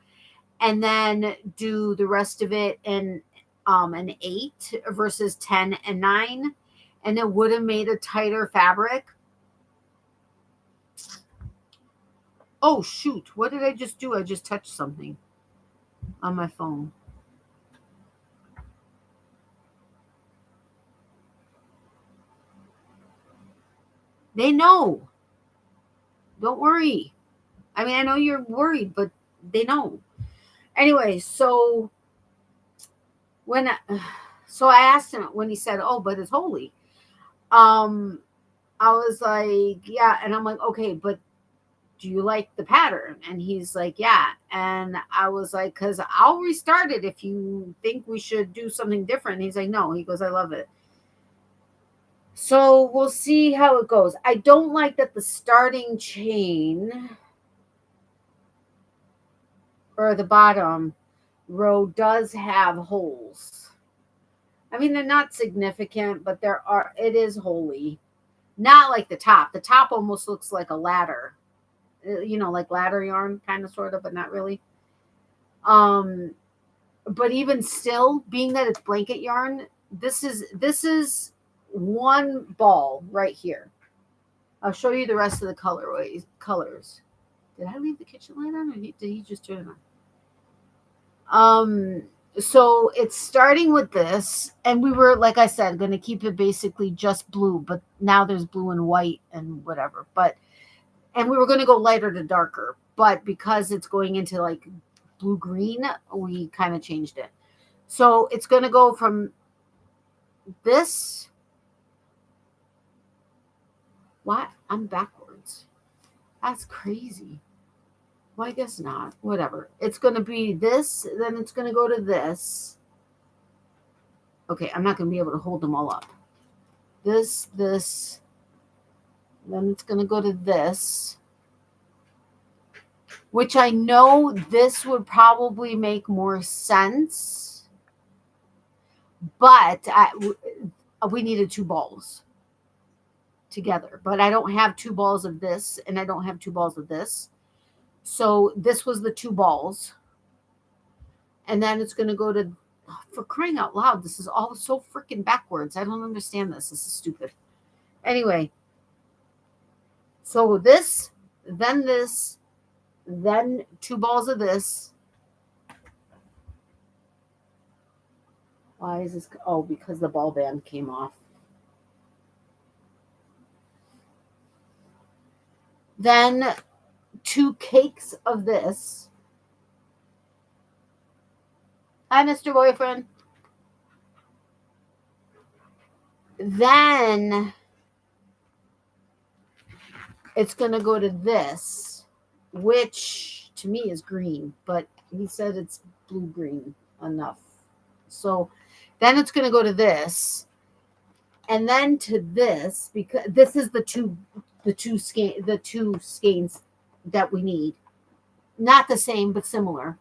and then do the rest of it in an 8 versus 10 and 9, and it would have made a tighter fabric. Oh, shoot. What did I just do? I just touched something on my phone. They know. Don't worry. I mean, I know you're worried, but they know. Anyway, so so I asked him when he said, "Oh, but it's holy." I was like, "Yeah," and I'm like, "Okay, but do you like the pattern?" And he's like, "Yeah." And I was like, "Cause I'll restart it if you think we should do something different." And he's like, "No." He goes, "I love it." So we'll see how it goes. I don't like that the starting chain or the bottom row does have holes. I mean, they're not significant, but it is holy. Not like the top. The top almost looks like a ladder. Like ladder yarn, kind of, sort of, but not really. But even still, being that it's blanket yarn, this is one ball right here. I'll show you the rest of the colors. Did I leave the kitchen light on, or did he just turn it on? So it's starting with this, and we were, like I said, going to keep it basically just blue, but now there's blue and white and whatever. And we were going to go lighter to darker, but because it's going into like blue green, we kind of changed it. So it's going to go from this. What? I'm backwards. That's crazy. Well, I guess not. Whatever. It's going to be this, then it's going to go to this. Okay, I'm not going to be able to hold them all up. This, then it's going to go to this, which I know this would probably make more sense, but we needed 2 balls together, but I don't have 2 balls of this, and I don't have 2 balls of this. So this was the 2 balls, and then it's going to go to, for crying out loud, this is all so freaking backwards. I don't understand this. This is stupid. Anyway, so this, then 2 balls of this. Why is this? Oh, because the ball band came off. Then 2 cakes of this. Hi, Mr. Boyfriend. Then it's going to go to this, which to me is green, but he said it's blue-green enough. So then it's going to go to this, and then to this, because this is the two skeins that we need. Not the same, but similar.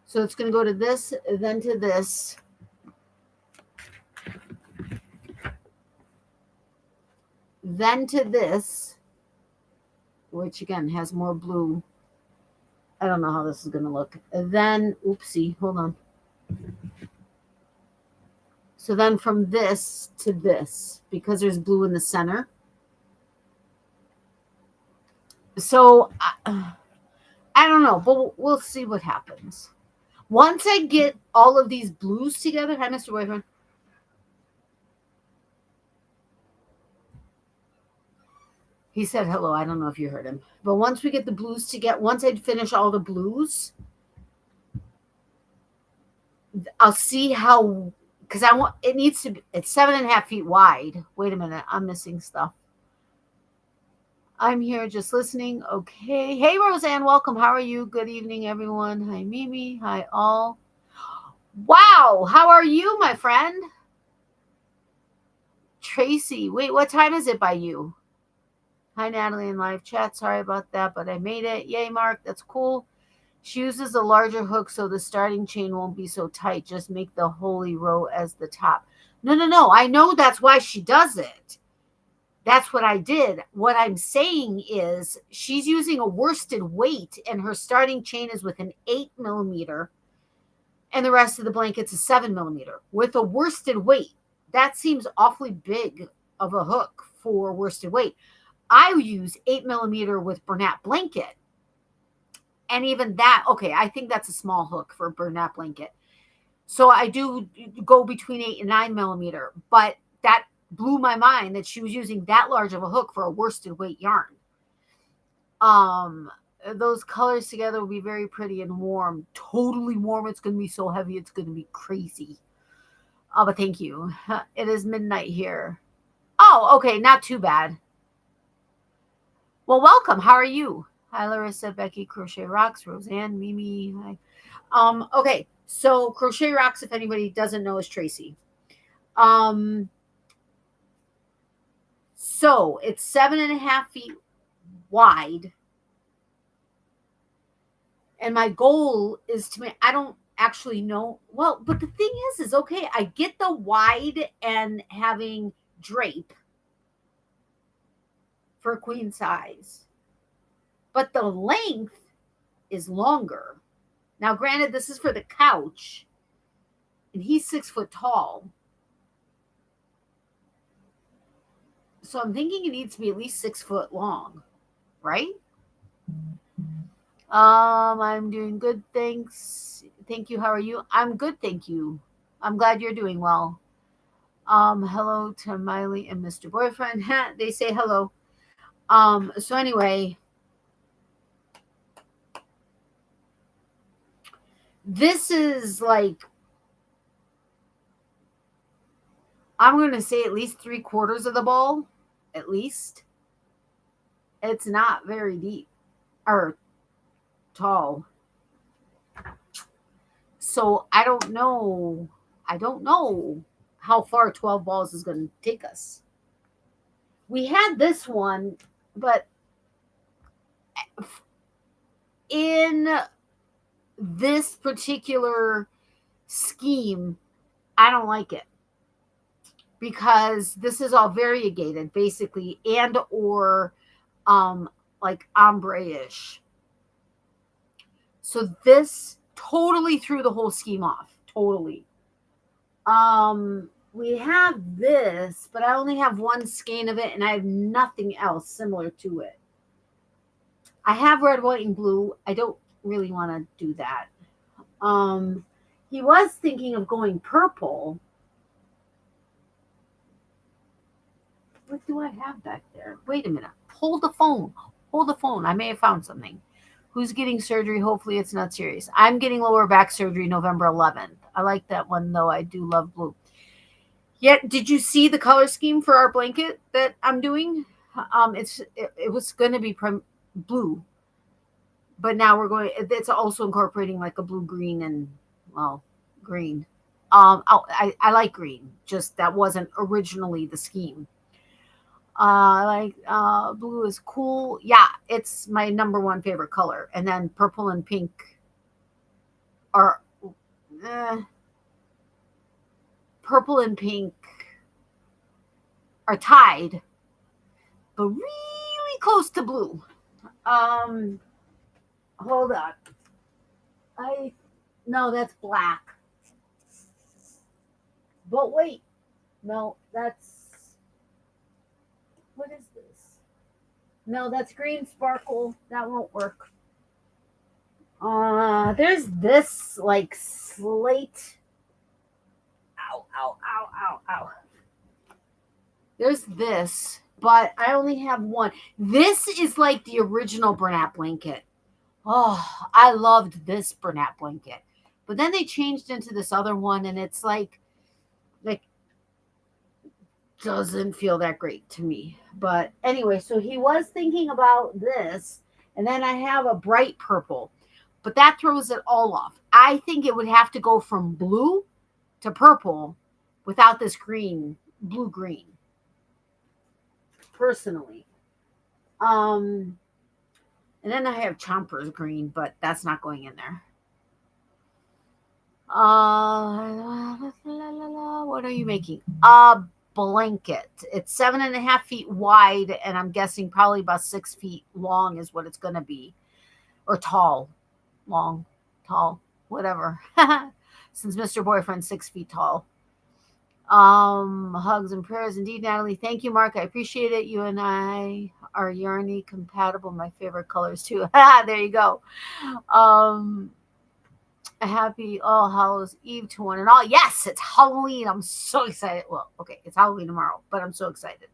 So it's going to go to this, then to this. Then to this, which again has more blue. I don't know how this is going to look. And then, oopsie, hold on. So then from this to this, because there's blue in the center. So I don't know, but we'll see what happens. Once I get all of these blues together, hi, Mr. Boyfriend. He said hello. I don't know if you heard him. But once we get the blues together, once I finish all the blues, I'll see how, because I want, it needs to be, it's 7.5 feet wide. Wait a minute. I'm missing stuff. I'm here just listening. Okay. Hey, Roseanne, welcome. How are you? Good evening, everyone. Hi, Mimi. Hi, all. Wow. How are you, my friend? Tracy. Wait, what time is it by you? Hi, Natalie in live chat. Sorry about that, but I made it. Yay, Mark. That's cool. She uses a larger hook so the starting chain won't be so tight. Just make the holy row as the top. No. I know that's why she does it. That's what I did. What I'm saying is she's using a worsted weight and her starting chain is with an 8mm and the rest of the blanket's a 7mm with a worsted weight. That seems awfully big of a hook for worsted weight. I use 8mm with Bernat blanket. And even that, okay, I think that's a small hook for a Bernat blanket. So I do go between 8 and 9mm, but that blew my mind that she was using that large of a hook for a worsted weight yarn. Those colors together will be very pretty and warm. Totally warm. It's going to be so heavy. It's going to be crazy. Oh, but thank you. It is midnight here. Oh, okay. Not too bad. Well, welcome. How are you? Hi, Larissa, Becky, Crochet Rocks, Roseanne, Mimi. Hi. Okay. So Crochet Rocks, if anybody doesn't know, is Tracy. So it's 7.5 feet wide. And my goal is to make, I don't actually know. Well, but the thing is okay, I get the wide and having drape for queen size, but the length is longer. Now, granted, this is for the couch, and he's 6 foot tall. So I'm thinking it needs to be at least 6 foot long, right? I'm doing good, thanks. Thank you. How are you? I'm good, thank you. I'm glad you're doing well. Hello to Miley and Mr. Boyfriend. They say hello. So anyway, this is like, I'm going to say at least 3/4 of the ball, at least. It's not very deep or tall. So I don't know how far 12 balls is going to take us. We had this one, but in this particular scheme, I don't like it because this is all variegated basically, and or like ombre-ish. So this totally threw the whole scheme off. Totally. We have this, but I only have one skein of it and I have nothing else similar to it. I have red, white, and blue. I don't really want to do that. He was thinking of going purple. What do I have back there? Wait a minute. Hold the phone. Hold the phone. I may have found something. Who's getting surgery? Hopefully it's not serious. I'm getting lower back surgery November 11th. I like that one, though. I do love blue. Yet, did you see the color scheme for our blanket that I'm doing? It was going to be blue, but now we're going. It's also incorporating like a blue, green, and green. I like green. Just that wasn't originally the scheme. Blue is cool. Yeah, it's my number one favorite color. And then purple and pink are tied, but really close to blue. Hold on. No, that's black. But wait, no, that's, what is this? No, that's green sparkle. That won't work. There's this like slate. Ow. There's this, but I only have one. This is like the original Bernat blanket. Oh, I loved this Bernat blanket. But then they changed into this other one, and it's like doesn't feel that great to me. But anyway, so he was thinking about this. And then I have a bright purple, but that throws it all off. I think it would have to go from blue to purple without this green, blue green, personally. Um, and then I have Chomper's green, but that's not going in there. What are you making? A blanket. It's 7.5 feet wide, and I'm guessing probably about 6 feet long is what it's going to be, or tall, long, tall, whatever. Since Mr. Boyfriend's 6 feet tall. Hugs and prayers indeed, Natalie. Thank you, Mark. I appreciate it. You and I are yarny compatible. My favorite colors too. There you go. A happy All Hallows Eve to one and all. Yes, it's Halloween. I'm so excited. Well, okay, it's Halloween tomorrow, but I'm so excited.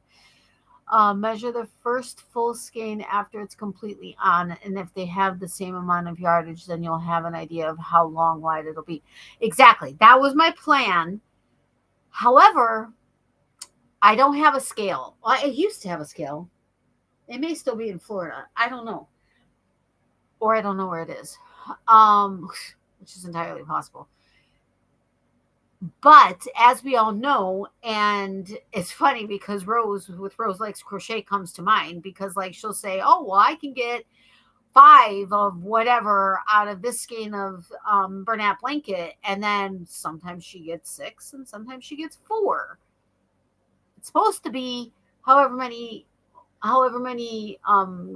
Measure the first full skein after it's completely on, and if they have the same amount of yardage, then you'll have an idea of how long wide it'll be. Exactly. That was my plan. However, I don't have a scale. I used to have a scale. It may still be in Florida. I don't know. Or I don't know where it is. Which is entirely possible. But as we all know, and it's funny because Rose Likes Crochet comes to mind, because like she'll say, oh, well, I can get 5 of whatever out of this skein of Bernat blanket, and then sometimes she gets 6 and sometimes she gets 4. It's supposed to be however many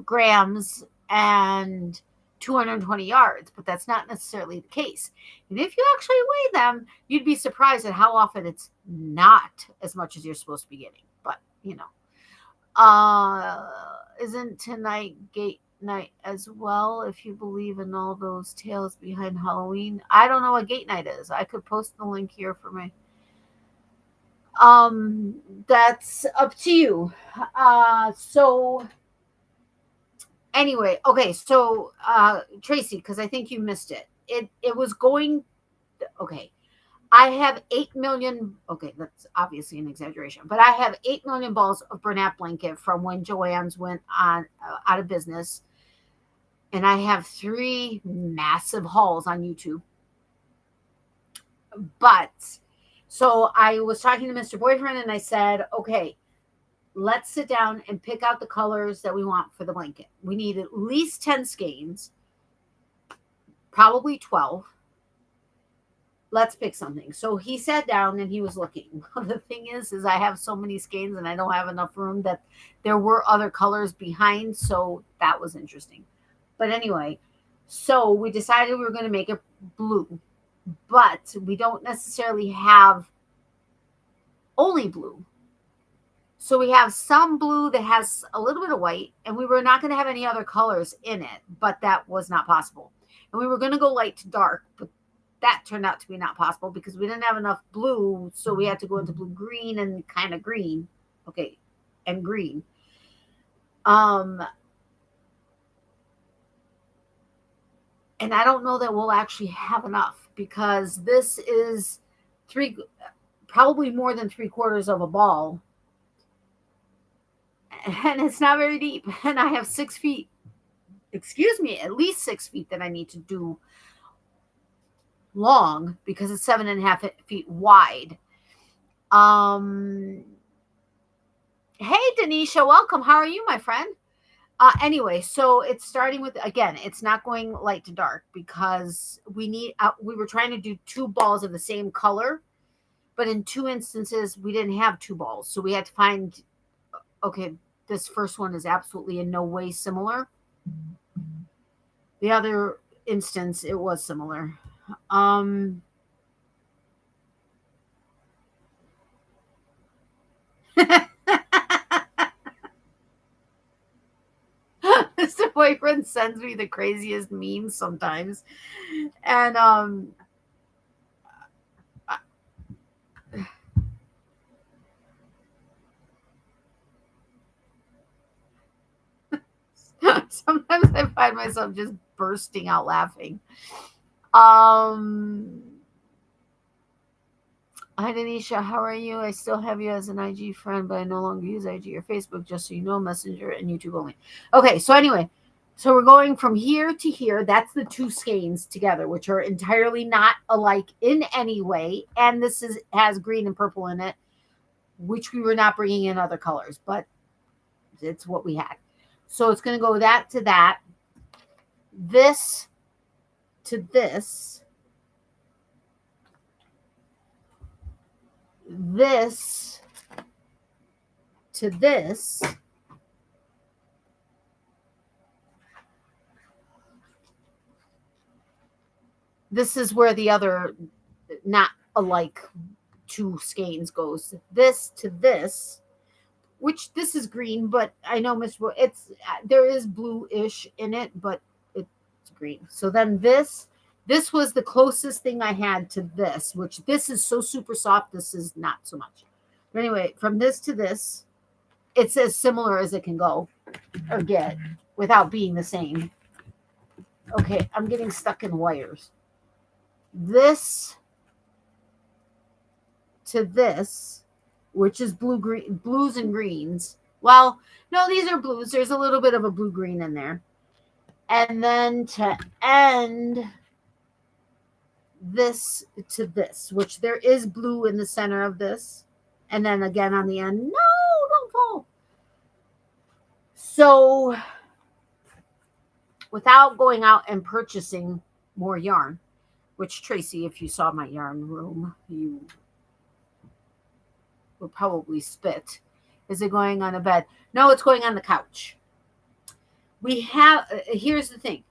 grams and 220 yards, but that's not necessarily the case. And if you actually weigh them, you'd be surprised at how often it's not as much as you're supposed to be getting. But isn't tonight gate night as well, if you believe in all those tales behind Halloween? I don't know what gate night is. I could post the link here for my that's up to you. So anyway, okay, so Tracy, because I think you missed it. It was going okay. I have 8 million. Okay, that's obviously an exaggeration, but I have 8 million balls of Bernat blanket from when Joann's went on out of business, and I have 3 massive hauls on YouTube. But so I was talking to Mr. Boyfriend, and I said, okay, let's sit down and pick out the colors that we want for the blanket. We need at least 10 skeins, probably 12. Let's pick something. So he sat down and he was looking. The thing is I have so many skeins and I don't have enough room, that there were other colors behind. So that was interesting. But anyway, so we decided we were going to make it blue, but we don't necessarily have only blue. So we have some blue that has a little bit of white, and we were not going to have any other colors in it, but that was not possible. And we were going to go light to dark, but that turned out to be not possible because we didn't have enough blue. So we had to go into blue green and kind of green. Okay. And green. And I don't know that we'll actually have enough, because this is probably more than 3/4 of a ball. And it's not very deep. And I have 6 feet, at least 6 feet that I need to do long, because it's 7.5 feet wide. Hey, Denisha, welcome. How are you, my friend? Anyway, so it's starting with, again, it's not going light to dark, because we were trying to do 2 balls of the same color, but in 2 instances we didn't have 2 balls. So we had to find, okay, this first one is absolutely in no way similar. The other instance, it was similar. Mr. Boyfriend sends me the craziest memes sometimes. And sometimes I find myself just bursting out laughing. Hi, Denisha. How are you? I still have you as an IG friend, but I no longer use IG or Facebook, just so you know, Messenger and YouTube only. Okay, so anyway, so we're going from here to here. That's the two skeins together, which are entirely not alike in any way. And this has green and purple in it, which we were not bringing in other colors, but it's what we had. So it's going to go that to that, this to this, this to this, this is where the other not alike two skeins goes. This to this, which this is green, but I know Miss it's there is blue-ish in it, but it's green. So then this was the closest thing I had to this, which this is so super soft. This is not so much. But anyway, from this to this, it's as similar as it can go or get without being the same. Okay, I'm getting stuck in wires. This to this, which is blues and greens. Well, no, these are blues. There's a little bit of a blue green in there. And then to end this to this, which there is blue in the center of this. And then again on the end, no, don't fall. So without going out and purchasing more yarn, which Tracy, if you saw my yarn room, you would probably spit. Is it going on a bed? No, it's going on the couch. We have, here's the thing.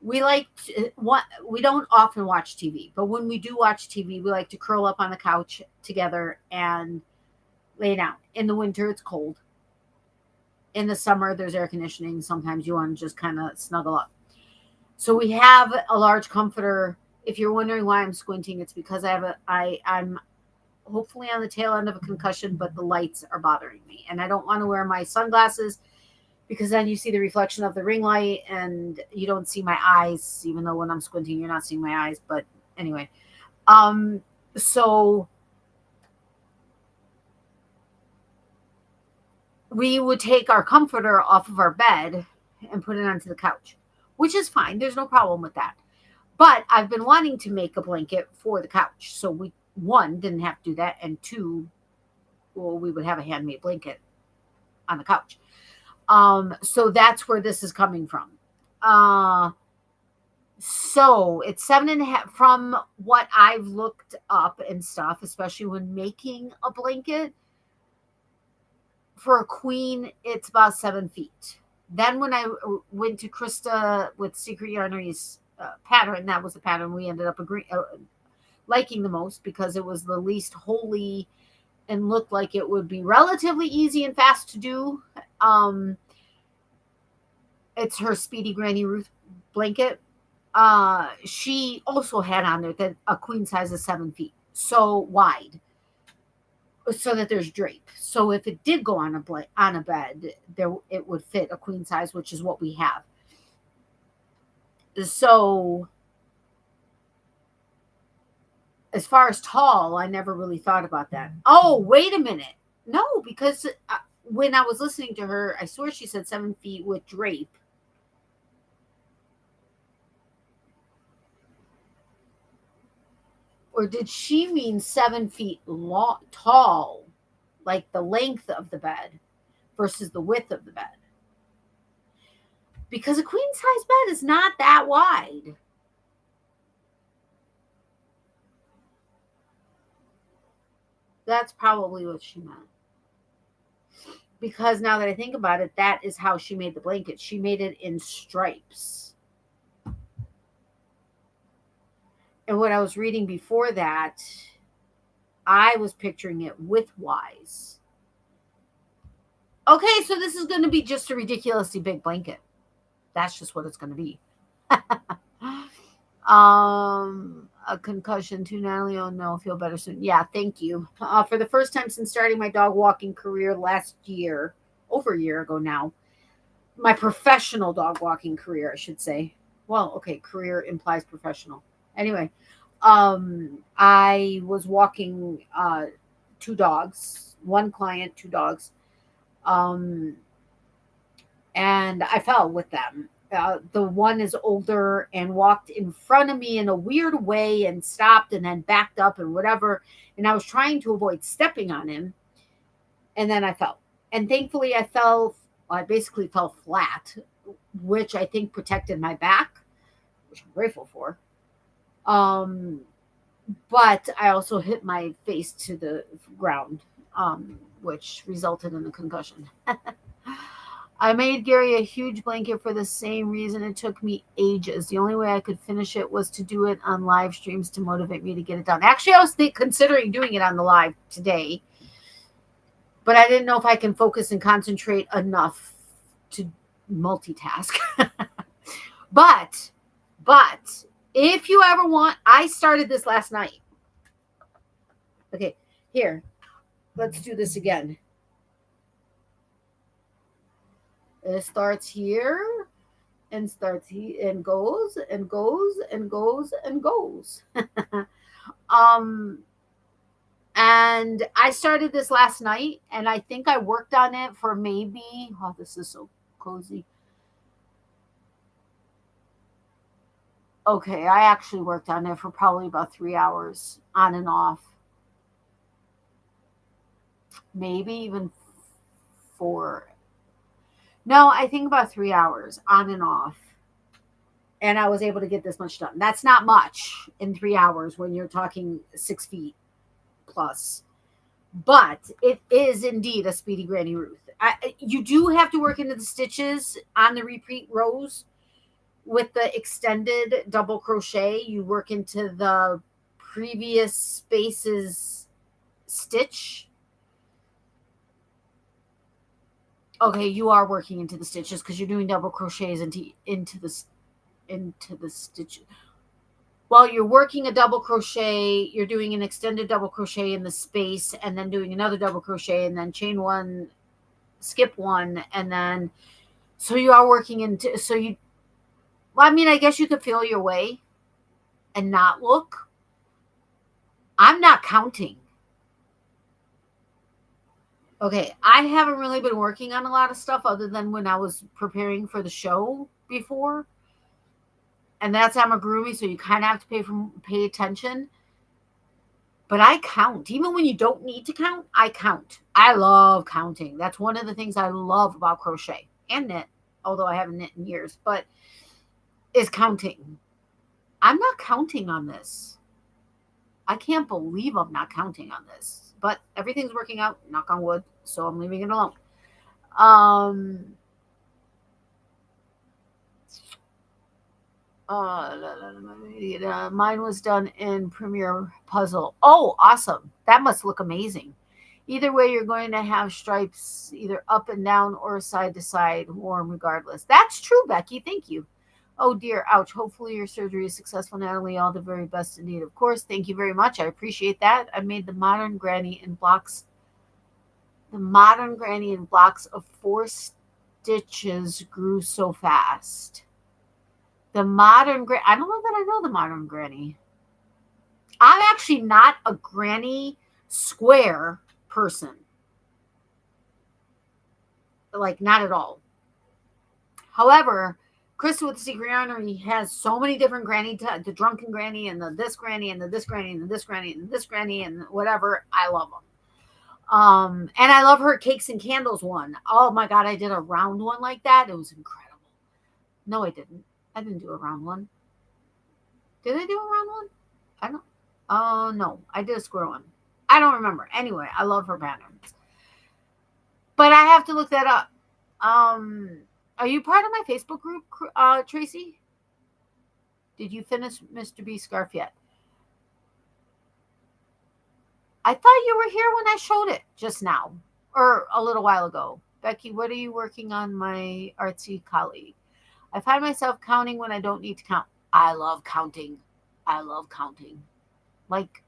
We don't often watch TV, but when we do watch TV, we like to curl up on the couch together and lay down. In the winter, it's cold. In the summer, there's air conditioning. Sometimes you want to just kind of snuggle up. So we have a large comforter. If you're wondering why I'm squinting, it's because I'm hopefully on the tail end of a concussion, but the lights are bothering me. And I don't want to wear my sunglasses because then you see the reflection of the ring light and you don't see my eyes, even though when I'm squinting, you're not seeing my eyes. But anyway, so we would take our comforter off of our bed and put it onto the couch, which is fine. There's no problem with that. But I've been wanting to make a blanket for the couch. So we, one, didn't have to do that. And two, well, we would have a handmade blanket on the couch. So that's where this is coming from. So it's 7.5 from what I've looked up and stuff, especially when making a blanket. For a queen, it's about 7 feet. Then when I went to Krista with Secret Yarnery's pattern, that was the pattern we ended up liking the most because it was the least holey and looked like it would be relatively easy and fast to do. It's her Speedy Granny Ruth blanket. She also had on there that a queen size is 7 feet, so wide, so that there's drape. So if it did go on a bed, it would fit a queen size, which is what we have. So as far as tall, I never really thought about that. Oh, wait a minute. No, because when I was listening to her, I swear she said 7 feet with drape. Or did she mean 7 feet tall, like the length of the bed versus the width of the bed? Because a queen size bed is not that wide. That's probably what she meant. Because now that I think about it, that is how she made the blanket. She made it in stripes. And what I was reading before that, I was picturing it widthwise. Okay, so this is going to be just a ridiculously big blanket. That's just what it's going to be. A concussion too, Natalie. Oh no, feel better soon. Yeah, thank you. For the first time since starting my dog walking career last year, over a year ago now, my professional dog walking career, I should say. Well, okay, career implies professional. Anyway, I was walking two dogs, one client, two dogs, um, and I fell with them. The one is older and walked in front of me in a weird way and stopped and then backed up and whatever. And I was trying to avoid stepping on him, and then I fell. And thankfully, I basically fell flat, which I think protected my back, which I'm grateful for. Um, but I also hit my face to the ground, which resulted in a concussion. I made Gary a huge blanket for the same reason it took me ages. The only way I could finish it was to do it on live streams to motivate me to get it done. Actually, I was considering doing it on the live today, but I didn't know if I can focus and concentrate enough to multitask. but if you ever want, I started this last night. Okay, here, let's do this again. It starts here and starts here and goes and goes and goes and goes. And I started this last night, and I think I worked on it for maybe, oh, this is so cozy. Okay, I actually worked on it for probably about 3 hours on and off. Maybe even 4. No, I think about 3 hours on and off. And I was able to get this much done. That's not much in 3 hours when you're talking 6 feet plus. But it is indeed a speedy Granny Ruth. You do have to work into the stitches on the repeat rows with the extended double crochet. You work into the previous spaces stitch. Okay, you are working into the stitches because you're doing double crochets into the stitches. While you're working a double crochet, you're doing an extended double crochet in the space and then doing another double crochet and then chain one, skip one, and then so you are working into I guess you could feel your way and not look. I'm not counting. Okay, I haven't really been working on a lot of stuff other than when I was preparing for the show before. And that's amigurumi, so you kind of have to pay attention. But I count. Even when you don't need to count, I count. I love counting. That's one of the things I love about crochet and knit, although I haven't knit in years, but is counting. I'm not counting on this. I can't believe I'm not counting on this. But everything's working out, knock on wood, so I'm leaving it alone. Mine was done in Premiere Puzzle. Oh, awesome. That must look amazing. Either way, you're going to have stripes either up and down or side to side, warm regardless. That's true, Becky. Thank you. Oh, dear. Ouch. Hopefully your surgery is successful, Natalie. All the very best indeed. Of course. Thank you very much. I appreciate that. I made the modern granny in blocks. The modern granny in blocks of 4 stitches grew so fast. The modern granny. I don't know that I know the modern granny. I'm actually not a granny square person. Like, not at all. However, Krista with the Secret Yarnery has so many different granny, the drunken granny and the this granny and the this granny and the this granny and this granny and whatever. I love them. And I love her cakes and candles one. Oh my God, I did a round one like that. It was incredible. No, I didn't. I didn't do a round one. Did I do a round one? I don't. Oh no, I did a square one. I don't remember. Anyway, I love her patterns. But I have to look that up. Are you part of my Facebook group, Tracy? Did you finish Mr. B scarf yet? I thought you were here when I showed it just now, or a little while ago. Becky, what are you working on, my artsy colleague? I find myself counting when I don't need to count. I love counting. I love counting. Like,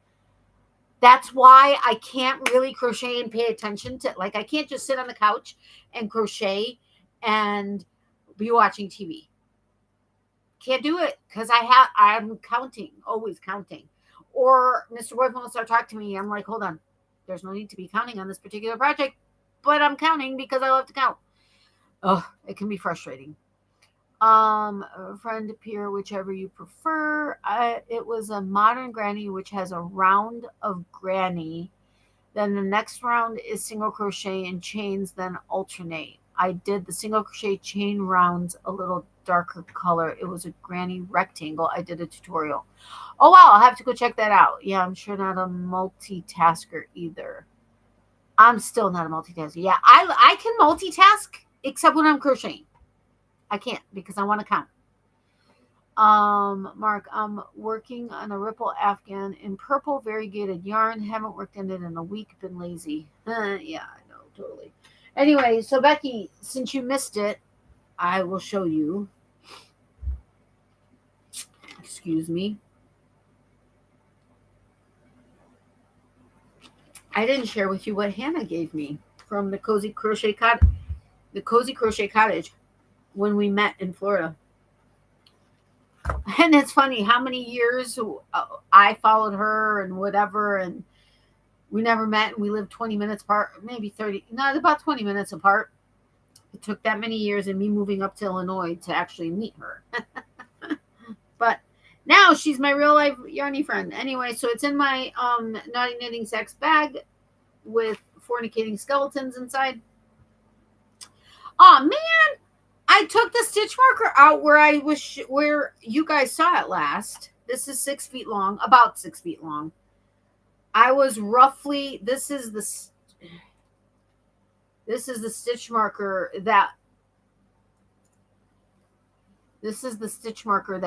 that's why I can't really crochet and pay attention to, like, I can't just sit on the couch and crochet and be watching TV. Can't do it because I'm counting, always counting. or Mr. Boyfriend will start talking to me. I'm like, hold on, there's no need to be counting on this particular project, but I'm counting because I love to count. Oh, it can be frustrating. Friend, peer, whichever you prefer. It was a modern granny, which has a round of granny. Then the next round is single crochet and chains, then alternate. I did the single crochet chain rounds a little darker color. It was a granny rectangle. I did a tutorial. Oh wow, I'll have to go check that out. Yeah, I'm sure not a multitasker either. I'm still not a multitasker. Yeah, I can multitask except when I'm crocheting. I can't because I want to count. Mark, I'm working on a ripple Afghan in purple variegated yarn. Haven't worked in it in a week. Been lazy. Yeah, I know, totally. Anyway, so Becky, since you missed it, I will show you. Excuse me. I didn't share with you what Hannah gave me from the Cozy Crochet Cottage when we met in Florida. And it's funny how many years I followed her and whatever, and we never met, and we lived 20 minutes apart, maybe 30, not about 20 minutes apart. It took that many years and me moving up to Illinois to actually meet her. But now she's my real life yarny friend. Anyway, so it's in my Naughty Knitting Sacks bag with fornicating skeletons inside. Oh man, I took the stitch marker out where you guys saw it last. This is 6 feet long, about 6 feet long. I was roughly, this is the stitch marker that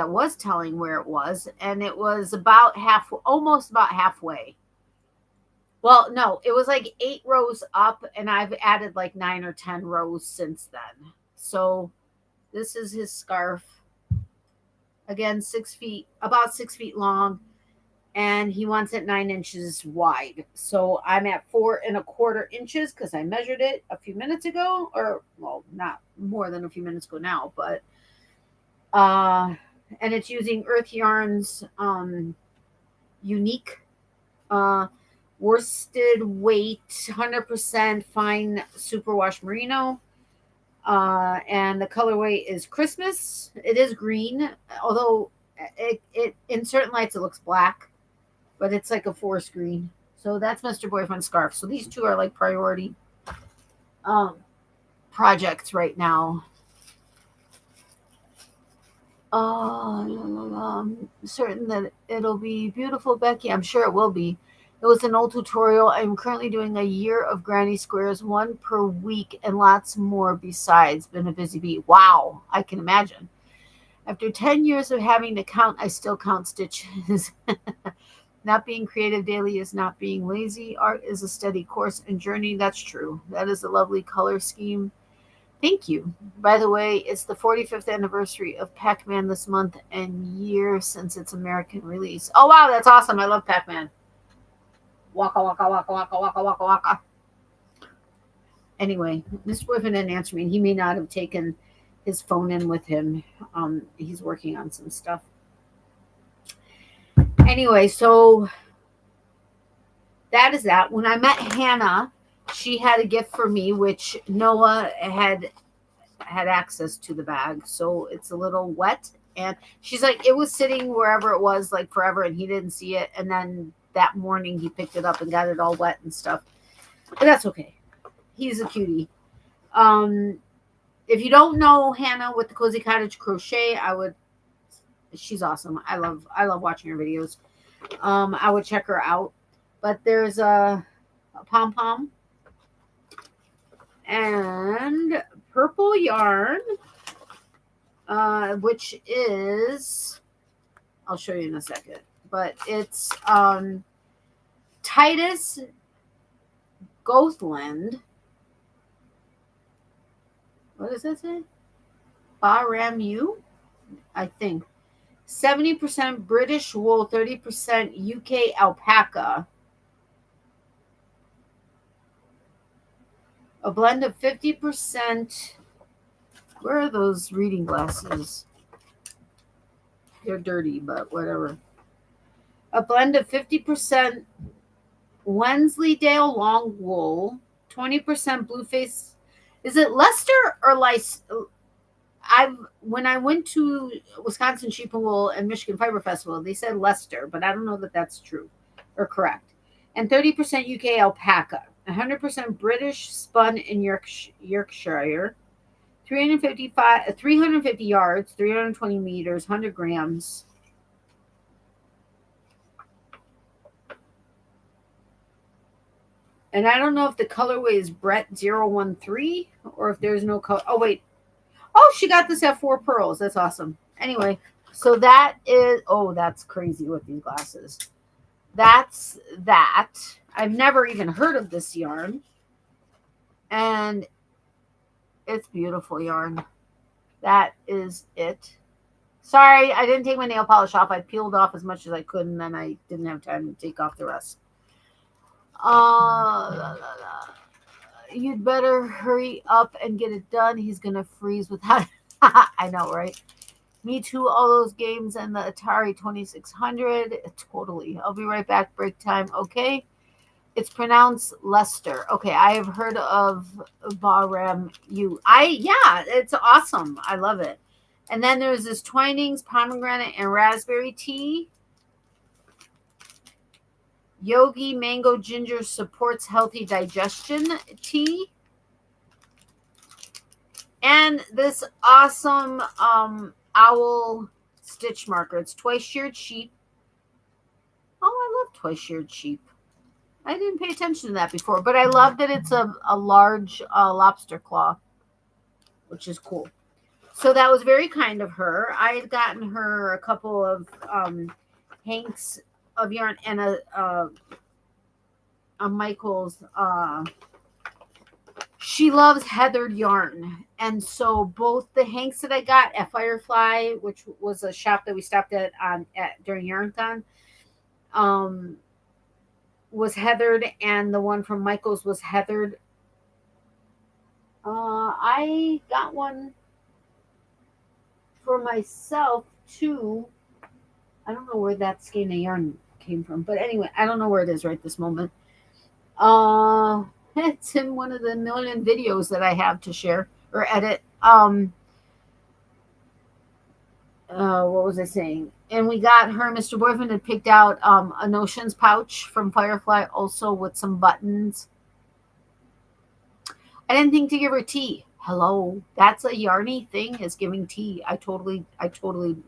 was telling where it was, and it was almost about halfway. Well, no, it was like 8 rows up, and I've added like 9 or 10 rows since then. So this is his scarf. Again, about 6 feet long, and he wants it 9 inches wide. So I'm at 4¼ inches because I measured it a few minutes ago, or well, not more than a few minutes ago now, but and it's using Earth Yarns unique worsted weight 100% fine superwash merino, and the colorway is Christmas. It is green, although it in certain lights it looks black, but it's like a forest green. So that's Mr. Boyfriend's scarf. So these two are like priority projects right now. I'm certain that it'll be beautiful, Becky. I'm sure it will be. It was an old tutorial. I'm currently doing a year of granny squares, 1 per week, and lots more besides. Been a busy bee. Wow, I can imagine. After 10 years of having to count, I still count stitches. Not being creative daily is not being lazy. Art is a steady course and journey. That's true. That is a lovely color scheme. Thank you. By the way, it's the 45th anniversary of Pac-Man this month and year since its American release. Oh, wow, that's awesome. I love Pac-Man. Waka, waka, waka, waka, waka, waka, waka. Anyway, Mr. Boyfriend didn't answer me, and he may not have taken his phone in with him. He's working on some stuff. Anyway, so that is that. When I met Hannah, she had a gift for me, which Noah had access to the bag. So it's a little wet. And she's like, it was sitting wherever it was like forever, and he didn't see it. And then that morning he picked it up and got it all wet and stuff. But that's okay. He's a cutie. If you don't know Hannah with the Cozy Cottage Crochet, she's awesome. I love watching her videos. I would check her out. But there's a pom-pom and purple yarn, which is, I'll show you in a second, but it's Titus Gothland. What does that say? Baramu, I think. 70% British wool, 30% UK alpaca. A blend of 50%. Where are those reading glasses? They're dirty, but whatever. A blend of 50% Wensleydale long wool, 20% blueface. Is it Leicester or Lice? When I went to Wisconsin Sheep and Wool and Michigan Fiber Festival, they said Leicester, but I don't know that that's true or correct. And 30% UK alpaca, 100% British spun in Yorkshire, 350 yards, 320 meters, 100 grams. And I don't know if the colorway is Brett 013 or if there's no color. Oh, wait. Oh, she got this at 4 pearls. That's awesome. Anyway, so that is, oh, that's crazy with these glasses. That's that. I've never even heard of this yarn. And it's beautiful yarn. That is it. Sorry, I didn't take my nail polish off. I peeled off as much as I could, and then I didn't have time to take off the rest. You'd better hurry up and get it done. He's going to freeze without I know, right? Me too, all those games and the Atari 2600. Totally. I'll be right back. Break time. Okay. It's pronounced Leicester. Okay, I have heard of Bahram U. Yeah, it's awesome. I love it. And then there's this Twinings, pomegranate, and raspberry tea. Yogi mango ginger supports healthy digestion tea. And this awesome owl stitch marker. It's twice sheared sheep. Oh, I love twice sheared sheep. I didn't pay attention to that before, but I love that it's a large lobster claw, which is cool. So that was very kind of her. I had gotten her a couple of hanks of yarn and a Michael's. She loves heathered yarn. And so both the hanks that I got at Firefly, which was a shop that we stopped at during YarnCon, was heathered, and the one from Michael's was heathered. I got one for myself too. I don't know where that skein of yarn came from, but anyway, I don't know where it is right this moment. It's in one of the million videos that I have to share or edit. What was I saying? And we got her, Mr. Boyfriend had picked out a Notions pouch from Firefly, also with some buttons. I didn't think to give her tea. Hello, that's a yarny thing, is giving tea. I totally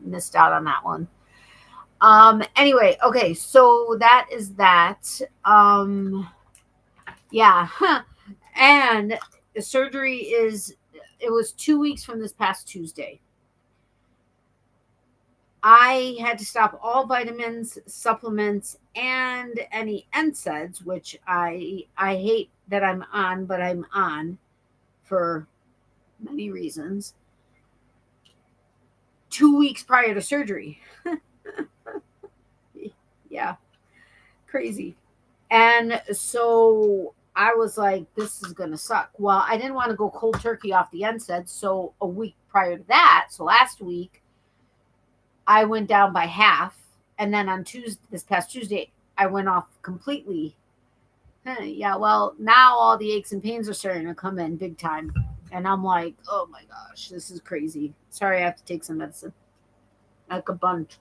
missed out on that one. Anyway, okay, so that is that. Yeah. And the surgery it was 2 weeks from this past Tuesday. I had to stop all vitamins, supplements, and any NSAIDs, which I hate that I'm on, but I'm on for many reasons. 2 weeks prior to surgery. Yeah. Crazy. And so I was like, this is going to suck. Well, I didn't want to go cold turkey off the NSAIDs. So a week prior to that, so last week, I went down by half. And then on this past Tuesday, I went off completely. Yeah, well, now all the aches and pains are starting to come in big time. And I'm like, oh my gosh, this is crazy. Sorry, I have to take some medicine. Like a bunch.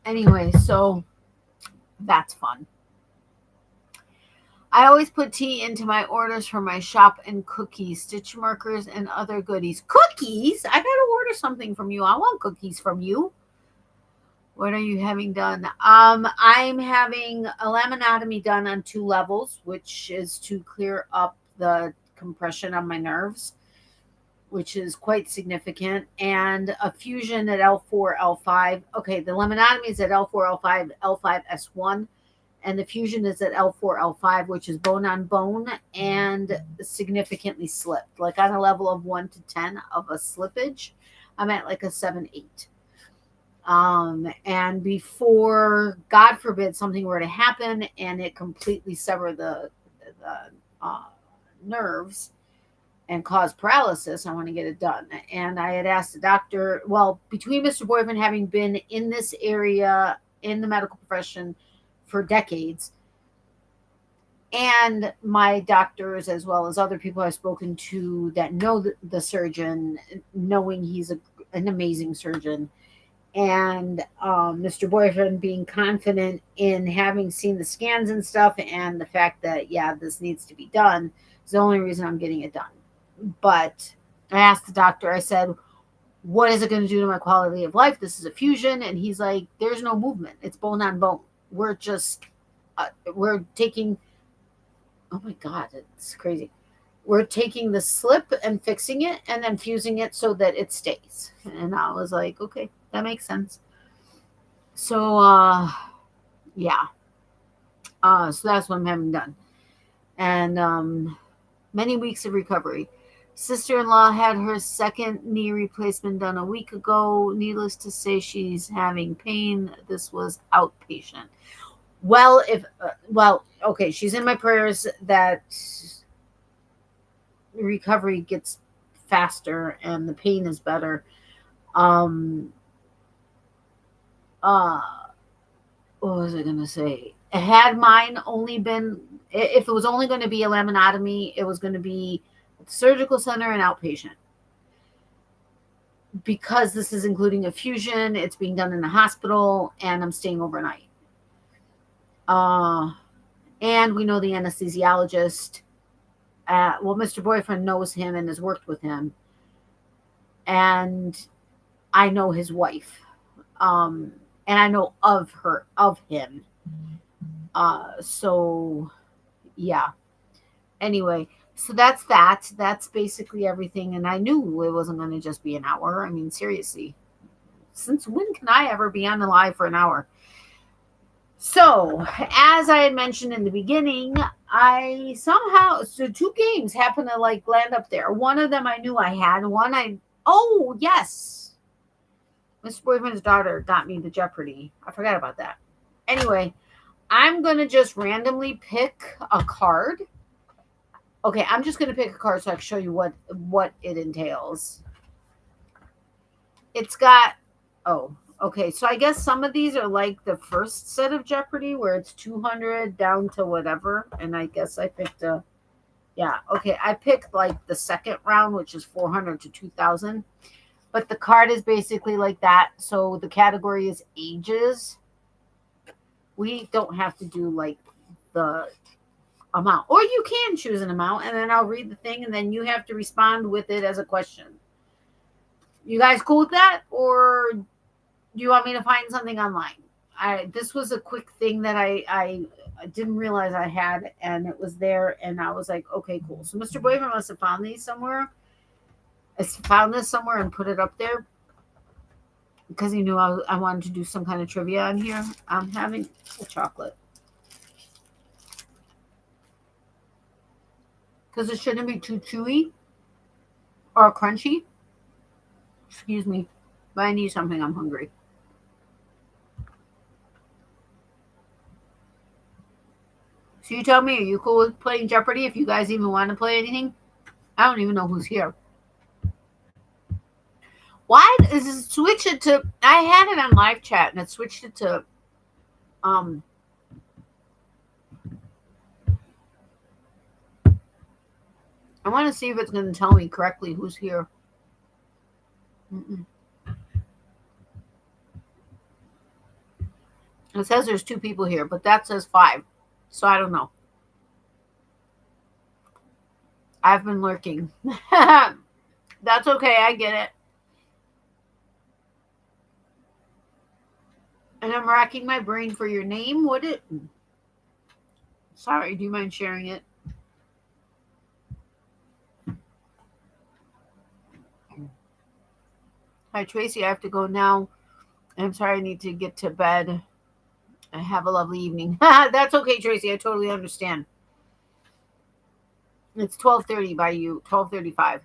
Anyway, so that's fun. I always put tea into my orders for my shop and cookies, stitch markers, and other goodies. Cookies? I gotta order something from you. I want cookies from you. What are you having done? I'm having a laminotomy done on 2 levels, which is to clear up the compression on my nerves, which is quite significant, and a fusion at L4, L5. Okay, the laminotomy is at L4, L5, L5, S1. And the fusion is at L4, L5, which is bone on bone and significantly slipped. Like on a level of 1 to 10 of a slippage, I'm at like a 7, 8. And before, God forbid, something were to happen and it completely sever the nerves, and cause paralysis. I want to get it done. And I had asked the doctor, well, between Mr. Boyfriend having been in this area in the medical profession for decades, and my doctors, as well as other people I've spoken to that know the surgeon, knowing he's an amazing surgeon, and Mr. Boyfriend being confident in having seen the scans and stuff, and the fact that, yeah, this needs to be done is the only reason I'm getting it done. But I asked the doctor, I said, what is it going to do to my quality of life? This is a fusion. And he's like, there's no movement. It's bone on bone. We're just, we're taking, oh my God, it's crazy. We're taking the slip and fixing it and then fusing it so that it stays. And I was like, okay, that makes sense. So, yeah. So that's what I'm having done. And many weeks of recovery. Sister-in-law had her second knee replacement done a week ago. Needless to say, she's having pain. This was outpatient. Well, okay, she's in my prayers that recovery gets faster and the pain is better. What was I going to say? Had mine only been, if it was only going to be a laminotomy, it was going to be surgical center and outpatient. Because this is including a fusion, it's being done in a hospital, and I'm staying overnight. And we know the anesthesiologist. Well, Mr. Boyfriend knows him and has worked with him. And I know his wife. And I know of him. So, yeah. Anyway, so that's that. That's basically everything. And I knew it wasn't going to just be an hour. I mean, seriously. Since when can I ever be on the live for an hour? So, as I had mentioned in the beginning, so 2 games happened to land up there. One of them I knew I had. Oh, yes. Mr. Boyfriend's daughter got me the Jeopardy. I forgot about that. Anyway, I'm going to just randomly pick a card. Okay, I'm just going to pick a card so I can show you what it entails. It's got, okay, so I guess some of these are like the first set of Jeopardy where it's 200 down to whatever. And I guess I picked I picked the second round, which is 400 to 2000. But the card is basically like that. So the category is ages. We don't have to do the amount. Or you can choose an amount and then I'll read the thing and then you have to respond with it as a question. You guys cool with that? Or do you want me to find something online? This was a quick thing that I didn't realize I had, and it was there, and I was like, okay, cool. So Mr. Boyfriend must have found these somewhere. I found this somewhere and put it up there because he knew I wanted to do some kind of trivia on here. I'm having a chocolate. Because it shouldn't be too chewy or crunchy. Excuse me. But I need something. I'm hungry. So you tell me, are you cool with playing Jeopardy if you guys even want to play anything? I don't even know who's here. Why is it switch it to, I had it on live chat and it switched it to I want to see if it's going to tell me correctly who's here. It says there's 2 people here, but that says 5. So I don't know. I've been lurking. That's okay. I get it. And I'm racking my brain for your name. Sorry, do you mind sharing it? Hi, Tracy. I have to go now. I'm sorry. I need to get to bed. Have a lovely evening. That's okay, Tracy. I totally understand. It's 12:30 by you. 12:35.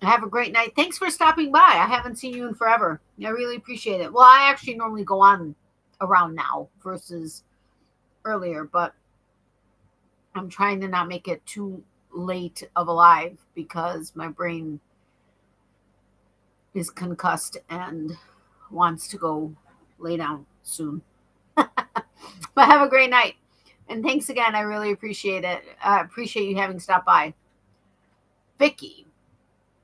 Have a great night. Thanks for stopping by. I haven't seen you in forever. I really appreciate it. Well, I actually normally go on around now versus earlier, but I'm trying to not make it too late of alive because my brain is concussed and wants to go lay down soon. But have a great night. And thanks again. I really appreciate it. I appreciate you having stopped by. Vicky.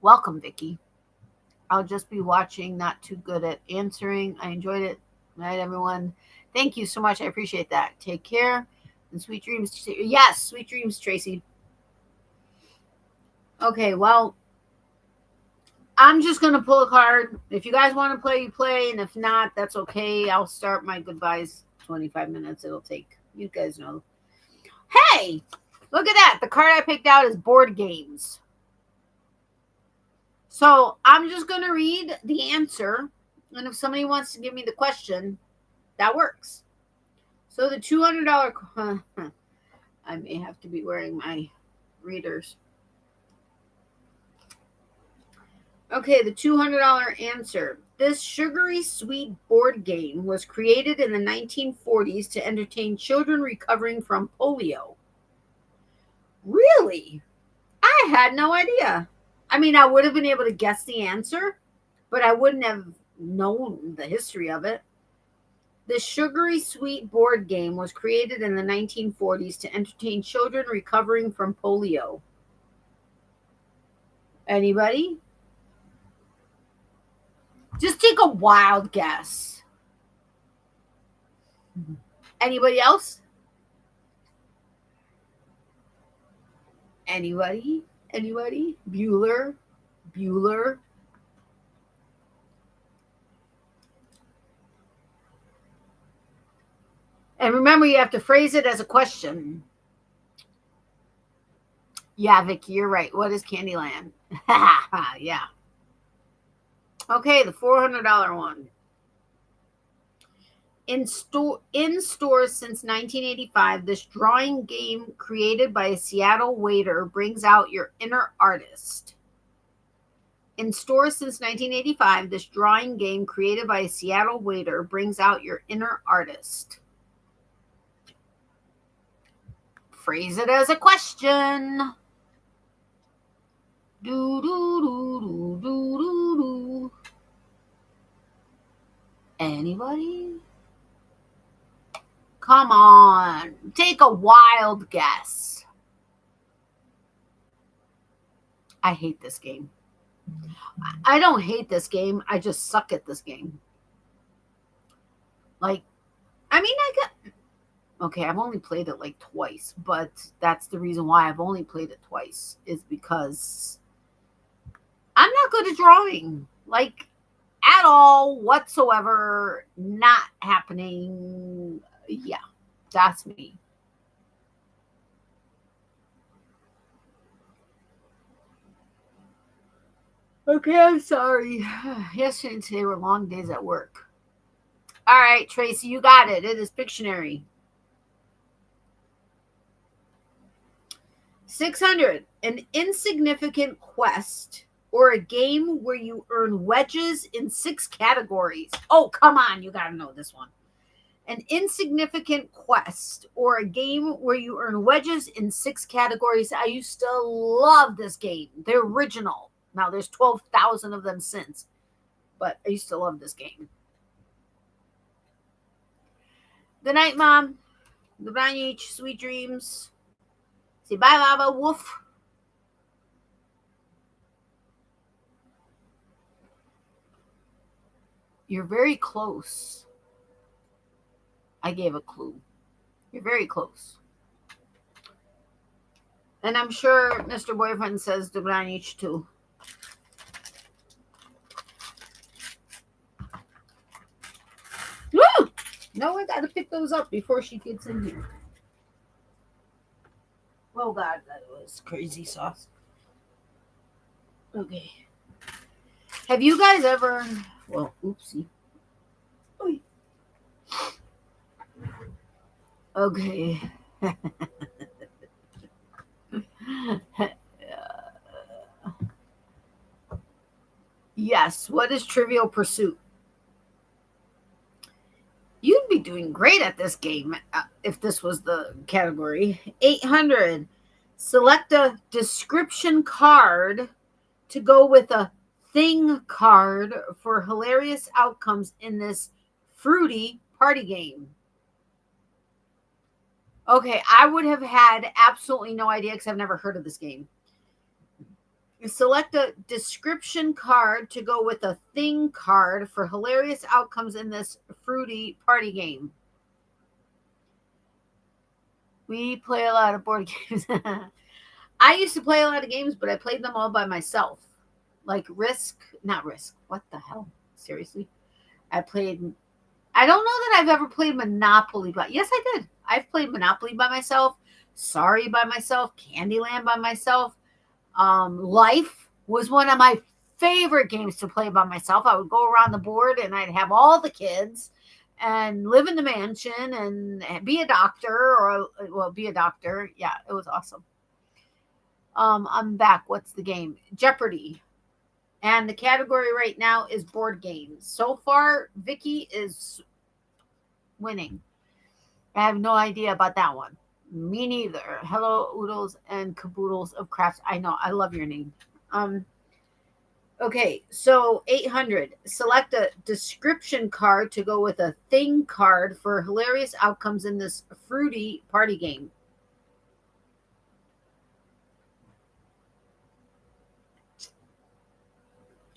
Welcome, Vicky. I'll just be watching, not too good at answering. I enjoyed it. Good night, everyone. Thank you so much. I appreciate that. Take care. And sweet dreams. Yes, sweet dreams, Tracy. Okay, well, I'm just going to pull a card. If you guys want to play, you play. And if not, that's okay. I'll start my goodbyes 25 minutes. It'll take. You guys know. Hey, look at that. The card I picked out is board games. So I'm just going to read the answer. And if somebody wants to give me the question, that works. So the $200, I may have to be wearing my readers. Okay, the $200 answer. This sugary sweet board game was created in the 1940s to entertain children recovering from polio. Really? I had no idea. I mean, I would have been able to guess the answer, but I wouldn't have known the history of it. The sugary sweet board game was created in the 1940s to entertain children recovering from polio. Anybody? Just take a wild guess. Anybody else? Anybody? Anybody? Bueller? Bueller? And remember, you have to phrase it as a question. Yeah, Vicky, you're right. What is Candyland? Yeah. Okay, the $400 one. In stores since 1985, this drawing game created by a Seattle waiter brings out your inner artist. In stores since 1985, this drawing game created by a Seattle waiter brings out your inner artist. Phrase it as a question. Do, do, do, do, do, do, do. Anybody? Come on. Take a wild guess. I hate this game. I don't hate this game. I just suck at this game. Like, I mean, okay, I've only played it like twice, but that's the reason why I've only played it twice is because I'm not good at drawing. Like, at all, whatsoever, not happening. Yeah, that's me. Okay, I'm sorry. Yesterday and today were long days at work. All right, Tracy, you got it. It is Pictionary. 600, an insignificant quest or a game where you earn wedges in 6 categories. Oh, come on. You got to know this one. An insignificant quest or a game where you earn wedges in 6 categories. I used to love this game. The original. Now, there's 12,000 of them since. But I used to love this game. Good night, Mom. Goodbye, each. Sweet dreams. Say bye, Baba. Woof. You're very close. I gave a clue. You're very close. And I'm sure Mr. Boyfriend says Dublanich too. Woo! No, I got to pick those up before she gets in here. Oh, God, that was crazy sauce. Okay. Have you guys ever... Well, oopsie. Okay. Yes. What is Trivial Pursuit? You'd be doing great at this game if this was the category. 800. Select a description card to go with a thing card for hilarious outcomes in this fruity party game. Okay, I would have had absolutely no idea because I've never heard of this game. Select a description card to go with a thing card for hilarious outcomes in this fruity party game. We play a lot of board games. I used to play a lot of games, but I played them all by myself. Like not Risk. What the hell? Seriously? I don't know that I've ever played Monopoly, but yes, I did. I've played Monopoly by myself, Sorry by myself, Candyland by myself. Life was one of my favorite games to play by myself. I would go around the board and I'd have all the kids and live in the mansion and be a doctor be a doctor. Yeah, it was awesome. I'm back. What's the game? Jeopardy. And the category right now is board games. So far, Vicky is winning. I have no idea about that one. Me neither. Hello, oodles and caboodles of crafts. I know. I love your name. Okay, so 800. Select a description card to go with a thing card for hilarious outcomes in this fruity party game.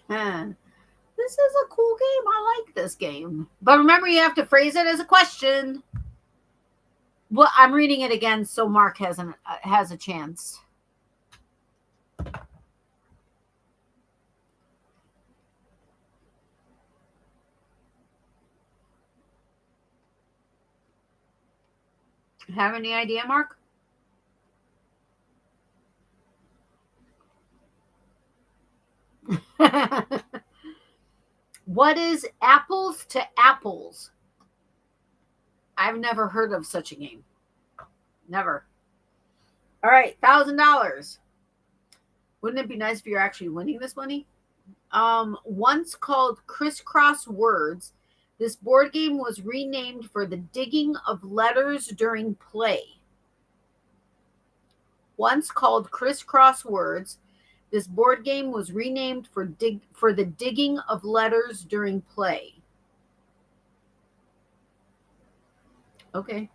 This is a cool game. I like this game. But remember, you have to phrase it as a question. Well, I'm reading it again so Mark has a chance. Have any idea, Mark? What is apples to apples? I've never heard of such a game. Never. All right, $1,000. Wouldn't it be nice if you're actually winning this money? Once called Crisscross Words, this board game was renamed for the digging of letters during play. Once called Crisscross Words, this board game was renamed for the digging of letters during play. Okay.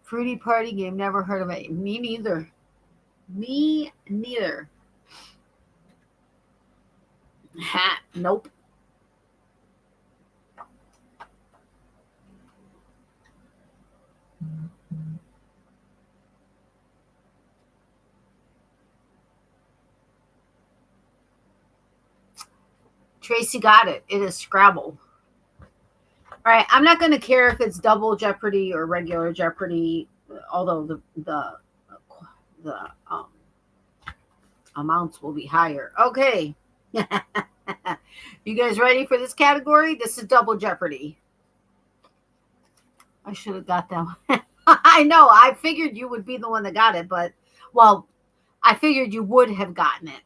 Fruity party game. Never heard of it. Me neither. Me neither. Ha. Nope. Tracy got it. It is Scrabble. All right, I'm not going to care if it's double Jeopardy or regular Jeopardy, although the amounts will be higher. Okay. You guys ready for this category? This is double Jeopardy. I should have got that one. I know. I figured you would be the one that got it, but, well, I figured you would have gotten it.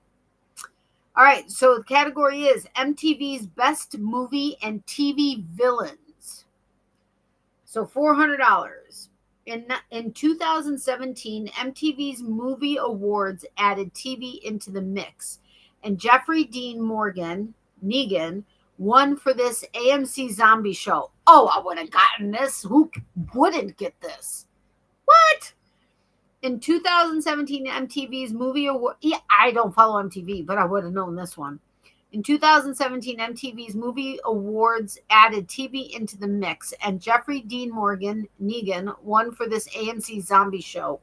All right, so the category is MTV's Best Movie and TV Villains. So $400. In 2017, MTV's Movie Awards added TV into the mix, and Jeffrey Dean Negan won for this AMC zombie show. Oh, I would have gotten this. Who wouldn't get this? What? In 2017, MTV's Movie Award. Yeah, I don't follow MTV, but I would have known this one. In 2017, MTV's Movie Awards added TV into the mix, and Jeffrey Dean Negan won for this AMC zombie show.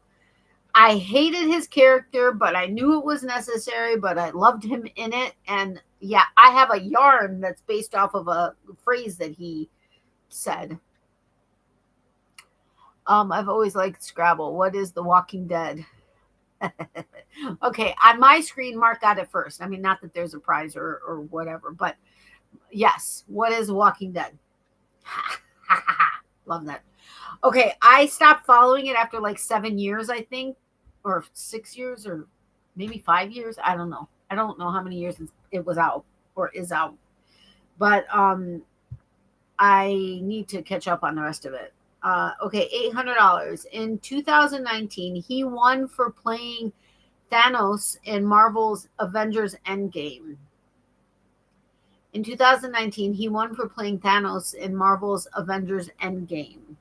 I hated his character, but I knew it was necessary, but I loved him in it. And yeah, I have a yarn that's based off of a phrase that he said. I've always liked Scrabble. What is The Walking Dead? Okay, on my screen, Mark got it first. I mean, not that there's a prize or whatever, but yes, what is Walking Dead? Love that. Okay, I stopped following it after like 7 years, I think, or 6 years, or maybe 5 years. I don't know. I don't know how many years it was out or is out, but I need to catch up on the rest of it. Okay, $800. In 2019, he won for playing Thanos in Marvel's Avengers Endgame. In 2019, he won for playing Thanos in Marvel's Avengers Endgame.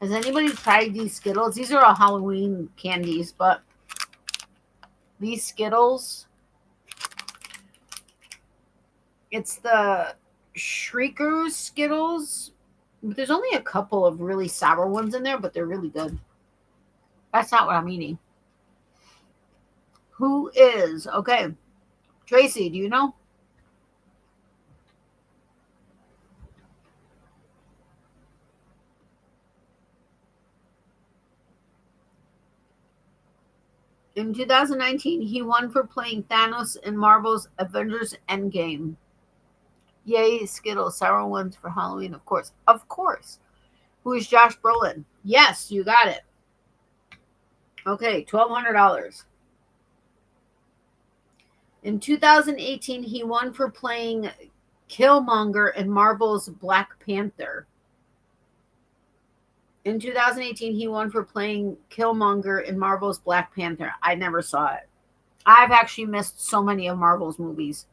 Has anybody tried these Skittles? These are all Halloween candies, but these Skittles, it's the Shriekers Skittles. There's only a couple of really sour ones in there, but they're really good. That's not what I'm eating. Who is? Okay. Tracy, do you know? In 2019, he won for playing Thanos in Marvel's Avengers Endgame. Yay, Skittles, sour ones for Halloween, of course. Of course. Who is Josh Brolin? Yes, you got it. Okay, $1,200. In 2018, he won for playing Killmonger in Marvel's Black Panther. In 2018, he won for playing Killmonger in Marvel's Black Panther. I never saw it. I've actually missed so many of Marvel's movies.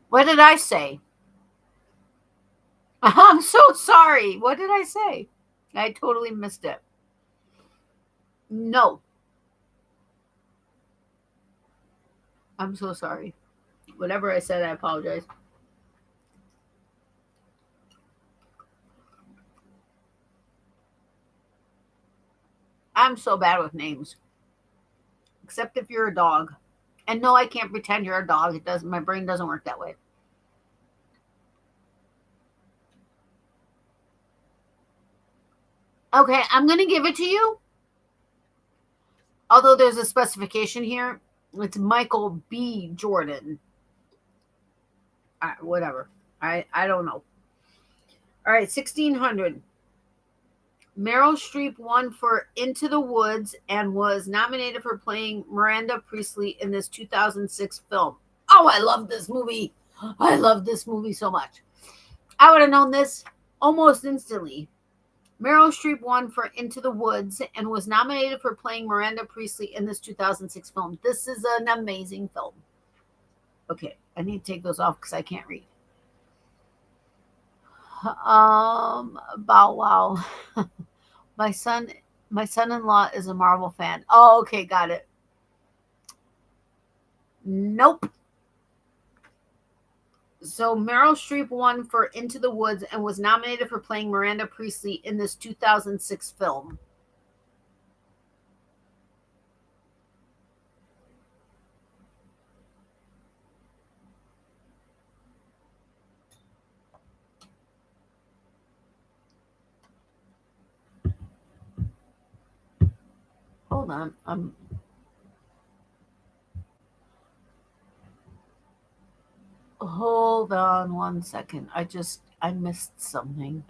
What did I say? I'm so sorry. What did I say? I totally missed it. No. I'm so sorry. Whatever I said, I apologize. I'm so bad with names. Except if you're a dog. And no, I can't pretend you're a dog. It doesn't. My brain doesn't work that way. Okay, I'm going to give it to you. Although there's a specification here. It's Michael B. Jordan. Whatever. I don't know. All right, 1600. Meryl Streep won for Into the Woods and was nominated for playing Miranda Priestley in this 2006 film. Oh, I love this movie. I love this movie so much. I would have known this almost instantly. Meryl Streep won for Into the Woods and was nominated for playing Miranda Priestley in this 2006 film. This is an amazing film. Okay, I need to take those off because I can't read. Bow wow. My son-in-law is a Marvel fan. Oh, okay, got it. Nope. So Meryl Streep won for Into the Woods and was nominated for playing Miranda Priestley in this 2006 film. Hold on. Hold on 1 second. I missed something.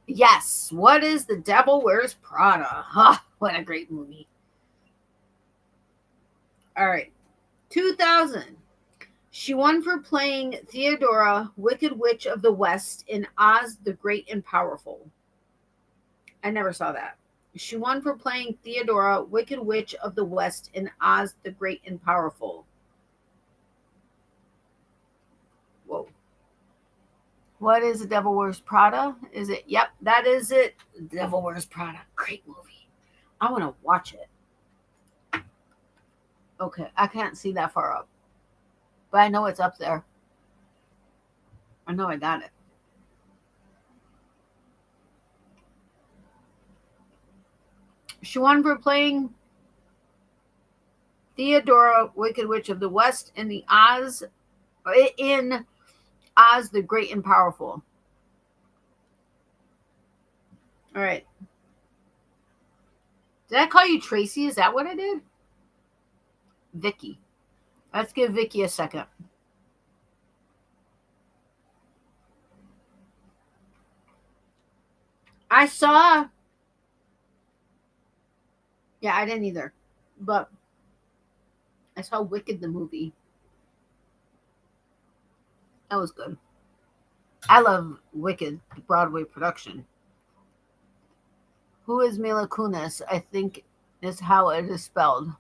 Yes. What is The Devil Wears Prada? Huh, what a great movie. All right. 2000. She won for playing Theodora, Wicked Witch of the West in Oz the Great and Powerful. I never saw that. She won for playing Theodora, Wicked Witch of the West in Oz the Great and Powerful. Whoa. What is The Devil Wears Prada? Is it? Yep, that is it. The Devil Wears Prada. Great movie. I want to watch it. Okay, I can't see that far up. But I know it's up there. I know I got it. She won for playing Theodora, Wicked Witch of the West in Oz the Great and Powerful. All right. Did I call you Tracy? Is that what I did? Vicky. Let's give Vicky a second. I saw Yeah, I didn't either. But I saw Wicked the movie. That was good. I love Wicked, the Broadway production. Who is Mila Kunis? I think is how it is spelled.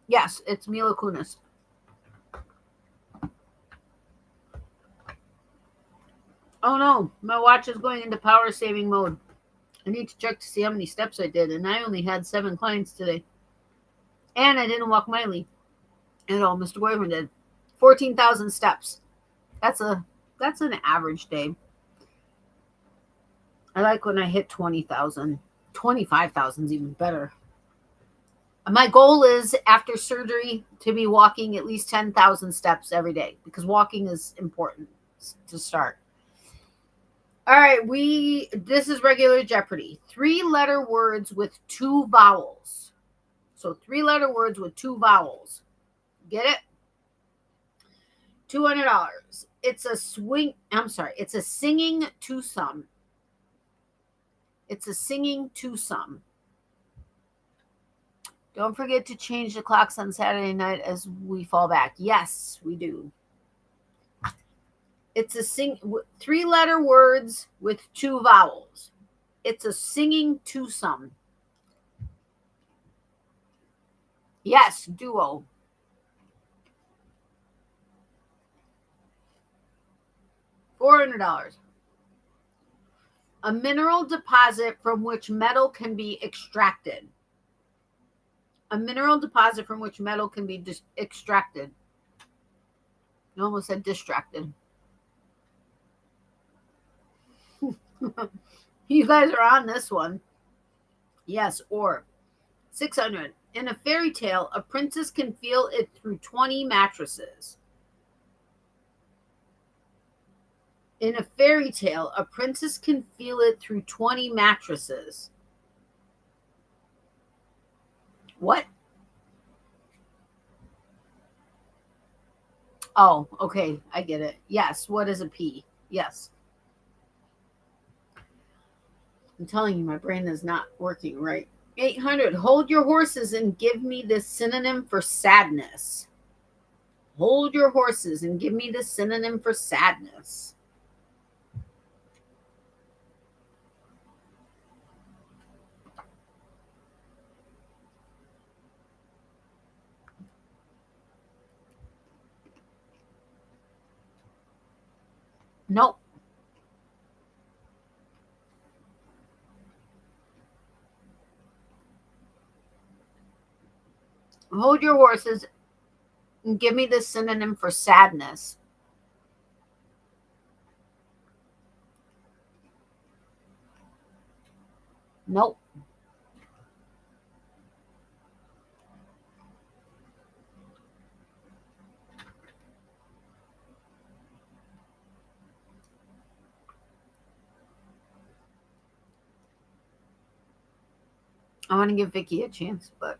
Yes, it's Mila Kunis. Oh no, my watch is going into power saving mode. I need to check to see how many steps I did, and I only had 7 clients today. And I didn't walk Miley at all. Mr. Boyman did 14,000 steps. That's an average day. I like when I hit 20,000. 25,000 is even better. My goal is after surgery to be walking at least 10,000 steps every day because walking is important to start. All right, this is regular Jeopardy. 3-letter words with 2 vowels. So 3-letter words with 2 vowels. Get it? $200. It's a singing twosome. It's a singing twosome. Don't forget to change the clocks on Saturday night as we fall back. Yes, we do. It's a 3-letter words with 2 vowels. It's a singing twosome. Yes, duo. $400. A mineral deposit from which metal can be extracted. A mineral deposit from which metal can be extracted. I almost said distracted. You guys are on this one. Yes, or 600. In a fairy tale, a princess can feel it through 20 mattresses. In a fairy tale, a princess can feel it through 20 mattresses. What? Oh, okay. I get it. Yes. What is a P? Yes. I'm telling you, my brain is not working right. 800. Hold your horses and give me the synonym for sadness. Hold your horses and give me the synonym for sadness. Nope. Hold your horses and give me the synonym for sadness. Nope. I want to give Vicky a chance, but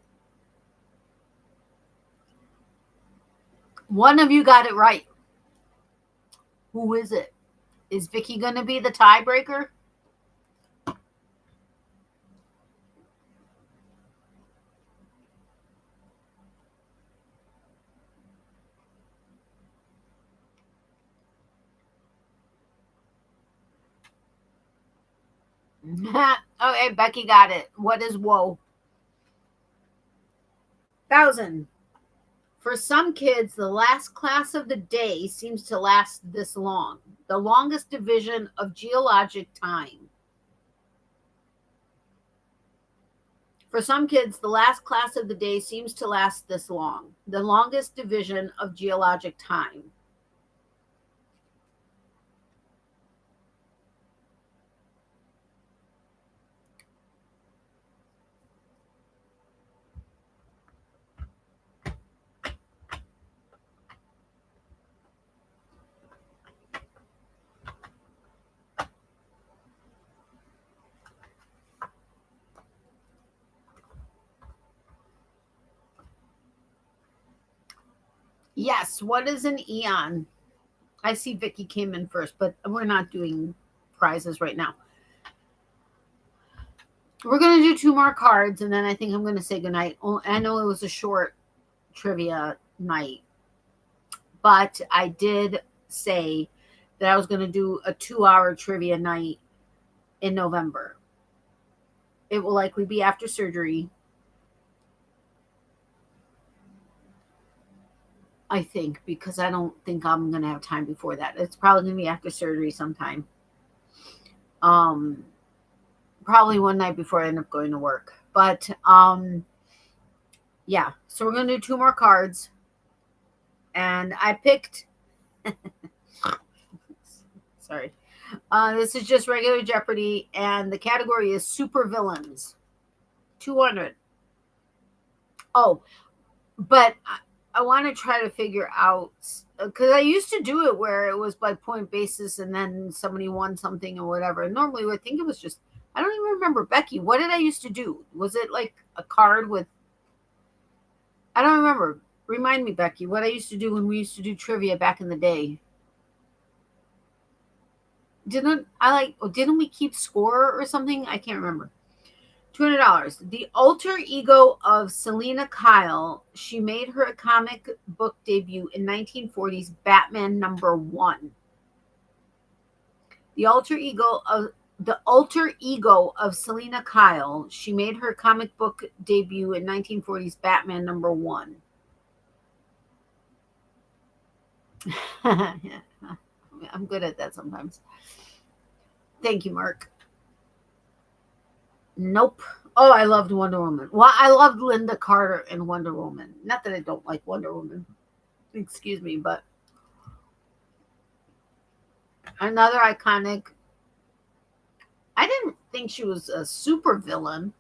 one of you got it right. Who is it? Is Vicky going to be the tiebreaker? Okay, Becky got it. What is woe? 1,000. For some kids, the last class of the day seems to last this long. The longest division of geologic time. For some kids, the last class of the day seems to last this long. The longest division of geologic time. Yes, what is an eon? I see Vicky came in first, but we're not doing prizes right now. We're going to do 2 more cards, and then I think I'm going to say goodnight. Oh, I know it was a short trivia night, but I did say that I was going to do a 2-hour trivia night in November. It will likely be after surgery, I think, because I don't think I'm going to have time before that. It's probably going to be after surgery sometime. Probably one night before I end up going to work. But yeah, so we're going to do 2 more cards. And I picked sorry. This is just regular Jeopardy, and the category is super villains. 200. Oh, but I want to try to figure out, because I used to do it where it was by point basis and then somebody won something or whatever. And normally I think it was just, I don't even remember. Becky, what did I used to do? Was it like a card with, I don't remember. Remind me, Becky, what I used to do when we used to do trivia back in the day. Didn't we keep score or something? I can't remember. $200. The alter ego of Selina Kyle. She made her comic book debut in 1940's Batman #1. The alter ego of Selina Kyle. She made her comic book debut in 1940's Batman #1. Yeah, I'm good at that sometimes. Thank you, Mark. Nope. Oh, I loved Wonder Woman. Well, I loved Linda Carter in Wonder Woman. Not that I don't like Wonder Woman. Excuse me, but another iconic. I didn't think she was a super villain.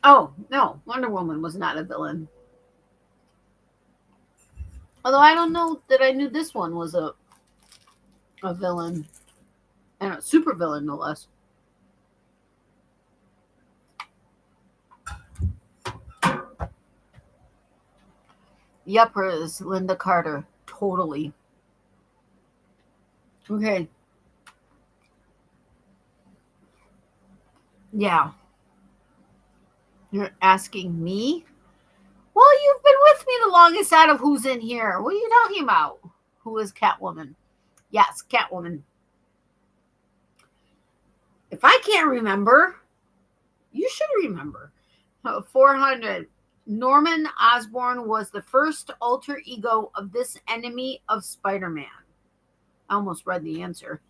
Oh, no. Wonder Woman was not a villain. Although I don't know that I knew this one was a villain. And a super villain, no less. Yep, her is Linda Carter. Totally. Okay. Yeah. You're asking me? Well, you've been with me the longest out of who's in here. What are you talking about? Who is Catwoman? Yes, Catwoman. If I can't remember, you should remember. 400. Norman Osborn was the first alter ego of this enemy of Spider-Man. I almost read the answer.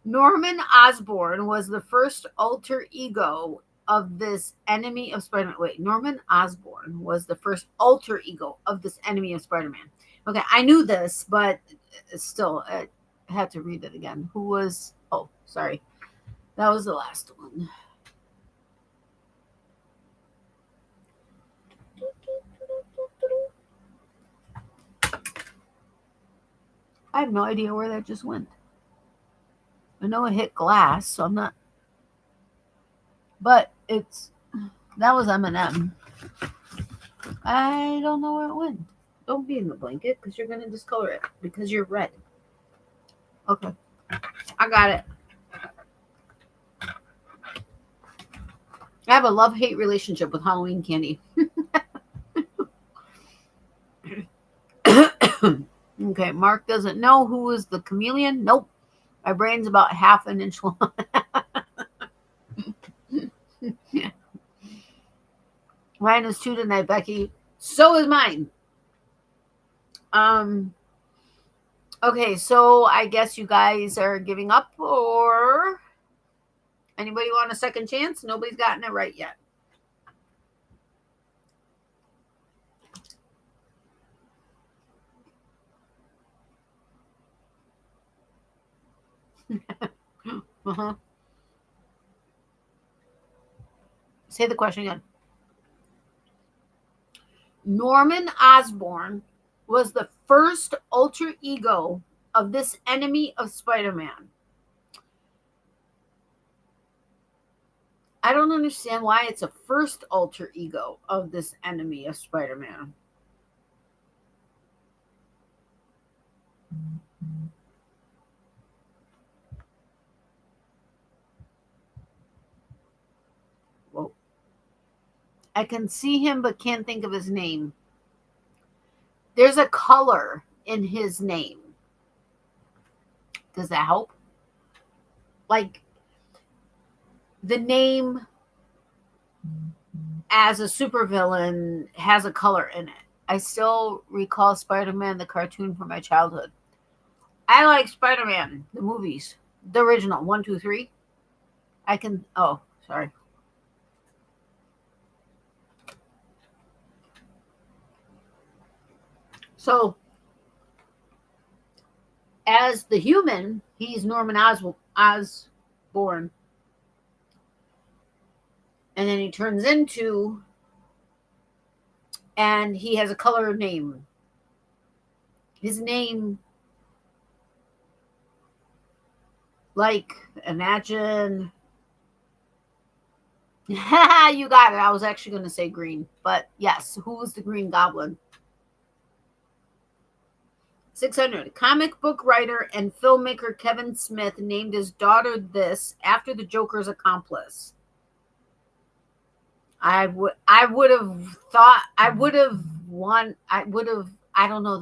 Norman Osborn was the first alter ego of this enemy of Spider-Man. Wait, Norman Osborn was the first alter ego of this enemy of Spider-Man. Okay, I knew this, but still, I had to read it again. Who was, oh, sorry. That was the last one. I have no idea where that just went. I know it hit glass, so I'm not. But that was M&M. I don't know where it went. Don't be in the blanket because you're going to discolor it because you're red. Okay. I got it. I have a love-hate relationship with Halloween candy. Okay, Mark doesn't know who is the chameleon. Nope. My brain's about half an inch long. Yeah. Mine is 2 tonight, Becky. So is mine. Okay, so I guess you guys are giving up, or anybody want a second chance? Nobody's gotten it right yet. Uh-huh. Say the question again. Norman Osborn was the first alter ego of this enemy of Spider-Man. I don't understand why it's a first alter ego of this enemy of Spider-Man. I can see him, but can't think of his name. There's a color in his name. Does that help? Like the name as a supervillain has a color in it. I still recall Spider-Man, the cartoon from my childhood. I like Spider-Man, the movies, the original 1, 2, 3. I can. Oh, sorry. So, as the human, he's Norman Osborn. And then he turns into, and he has a color name. His name, like, imagine. You got it. I was actually going to say green. But yes, who was the Green Goblin? 600. Comic book writer and filmmaker Kevin Smith named his daughter this after the Joker's accomplice. I don't know that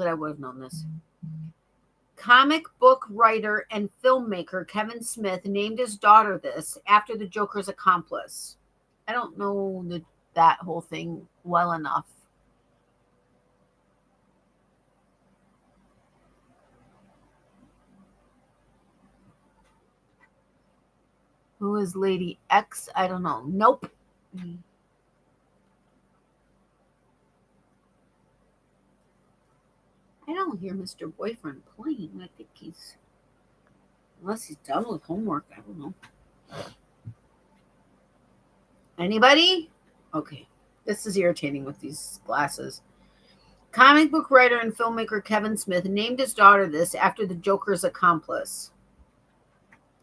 I would have known this. Comic book writer and filmmaker Kevin Smith named his daughter this after the Joker's accomplice. I don't know that whole thing well enough. Who is Lady X? I don't know. Nope. I don't hear Mr. Boyfriend playing. I think he's, unless he's done with homework, I don't know. Anybody? Okay. This is irritating with these glasses. Comic book writer and filmmaker Kevin Smith named his daughter this after the Joker's accomplice.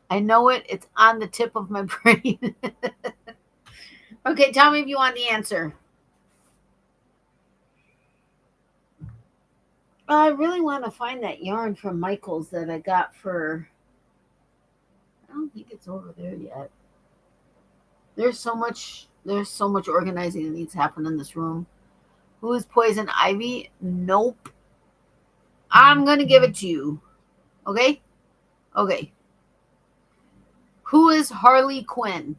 I know it. It's on the tip of my brain. Okay, tell me if you want the answer. I really want to find that yarn from Michael's that I got for... I don't think it's over there yet. There's so much organizing that needs to happen in this room. Who is Poison Ivy? Nope. I'm going to give it to you. Okay? Okay. Who is Harley Quinn?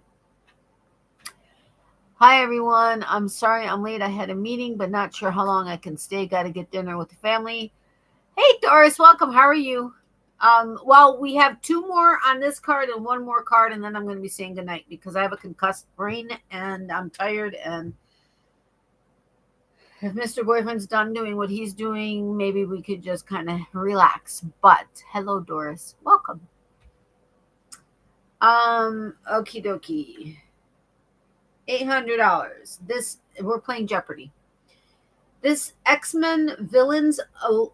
Hi, everyone. I'm sorry I'm late. I had a meeting, but not sure how long I can stay. Got to get dinner with the family. Hey, Doris. Welcome. How are you? Well, we have 2 more on this card and 1 more card, and then I'm going to be saying goodnight because I have a concussed brain and I'm tired. And if Mr. Boyfriend's done doing what he's doing, maybe we could just kind of relax. But hello, Doris. Welcome. Okie dokie. $800. This, we're playing Jeopardy. This X-Men villains. I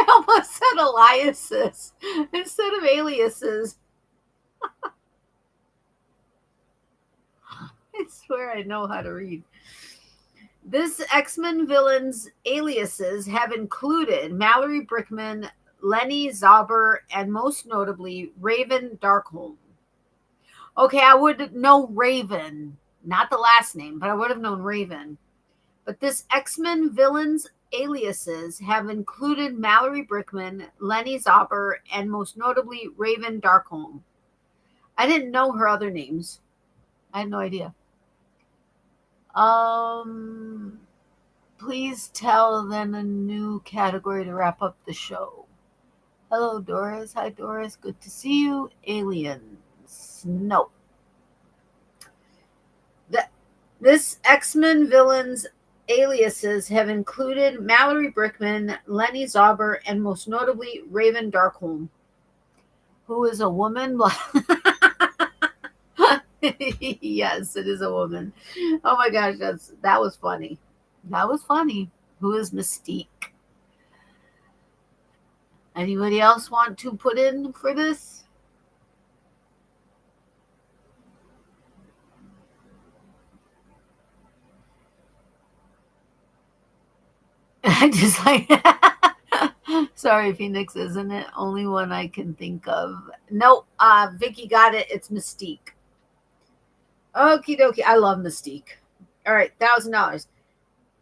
almost said aliases instead of aliases. I swear I know how to read. This X-Men villains' aliases have included Mallory Brickman, Lenny Zauber, and most notably Raven Darkholm. Okay, I would know Raven, not the last name, but I would have known Raven. But this X-Men villains' aliases have included Mallory Brickman, Lenny Zauber, and most notably Raven Darkholm. I didn't know her other names. I had no idea. Please tell then a new category to wrap up the show. Hello, Doris. Hi, Doris. Good to see you. Aliens. No. This X-Men villains aliases have included Mallory Brickman, Lenny Zauber, and most notably Raven Darkholm, who is a woman. Yes, it is a woman. Oh my gosh, that was funny. That was funny. Who is Mystique? Anybody else want to put in for this? I just like Sorry, Phoenix, isn't it? Only one I can think of. Nope. Vicky got it. It's Mystique. Okie dokie. I love Mystique. All right, $1,000.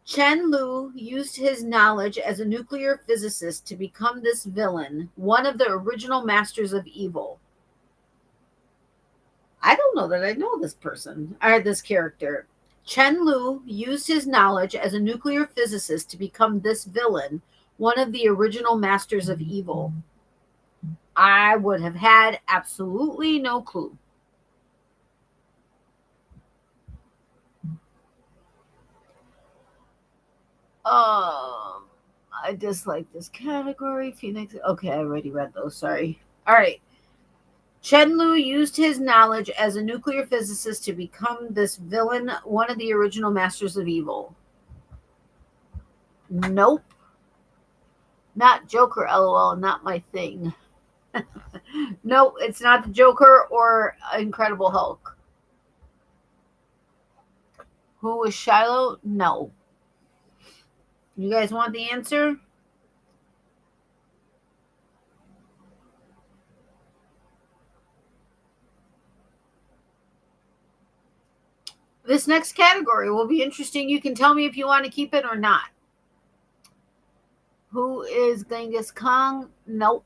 Chen Lu used his knowledge as a nuclear physicist to become this villain, one of the original masters of evil. I don't know that I know this person or this character. Chen Lu used his knowledge as a nuclear physicist to become this villain, one of the original masters of evil. I would have had absolutely no clue. I dislike this category. Phoenix. Okay, I already read those. Sorry. All right. Chen Lu used his knowledge as a nuclear physicist to become this villain, one of the original masters of evil. Nope. Not Joker, lol, not my thing. No, it's not the Joker or Incredible Hulk. Who was Shiloh? No. You guys want the answer? This next category will be interesting. You can tell me if you want to keep it or not. Who is Genghis Khan? Nope.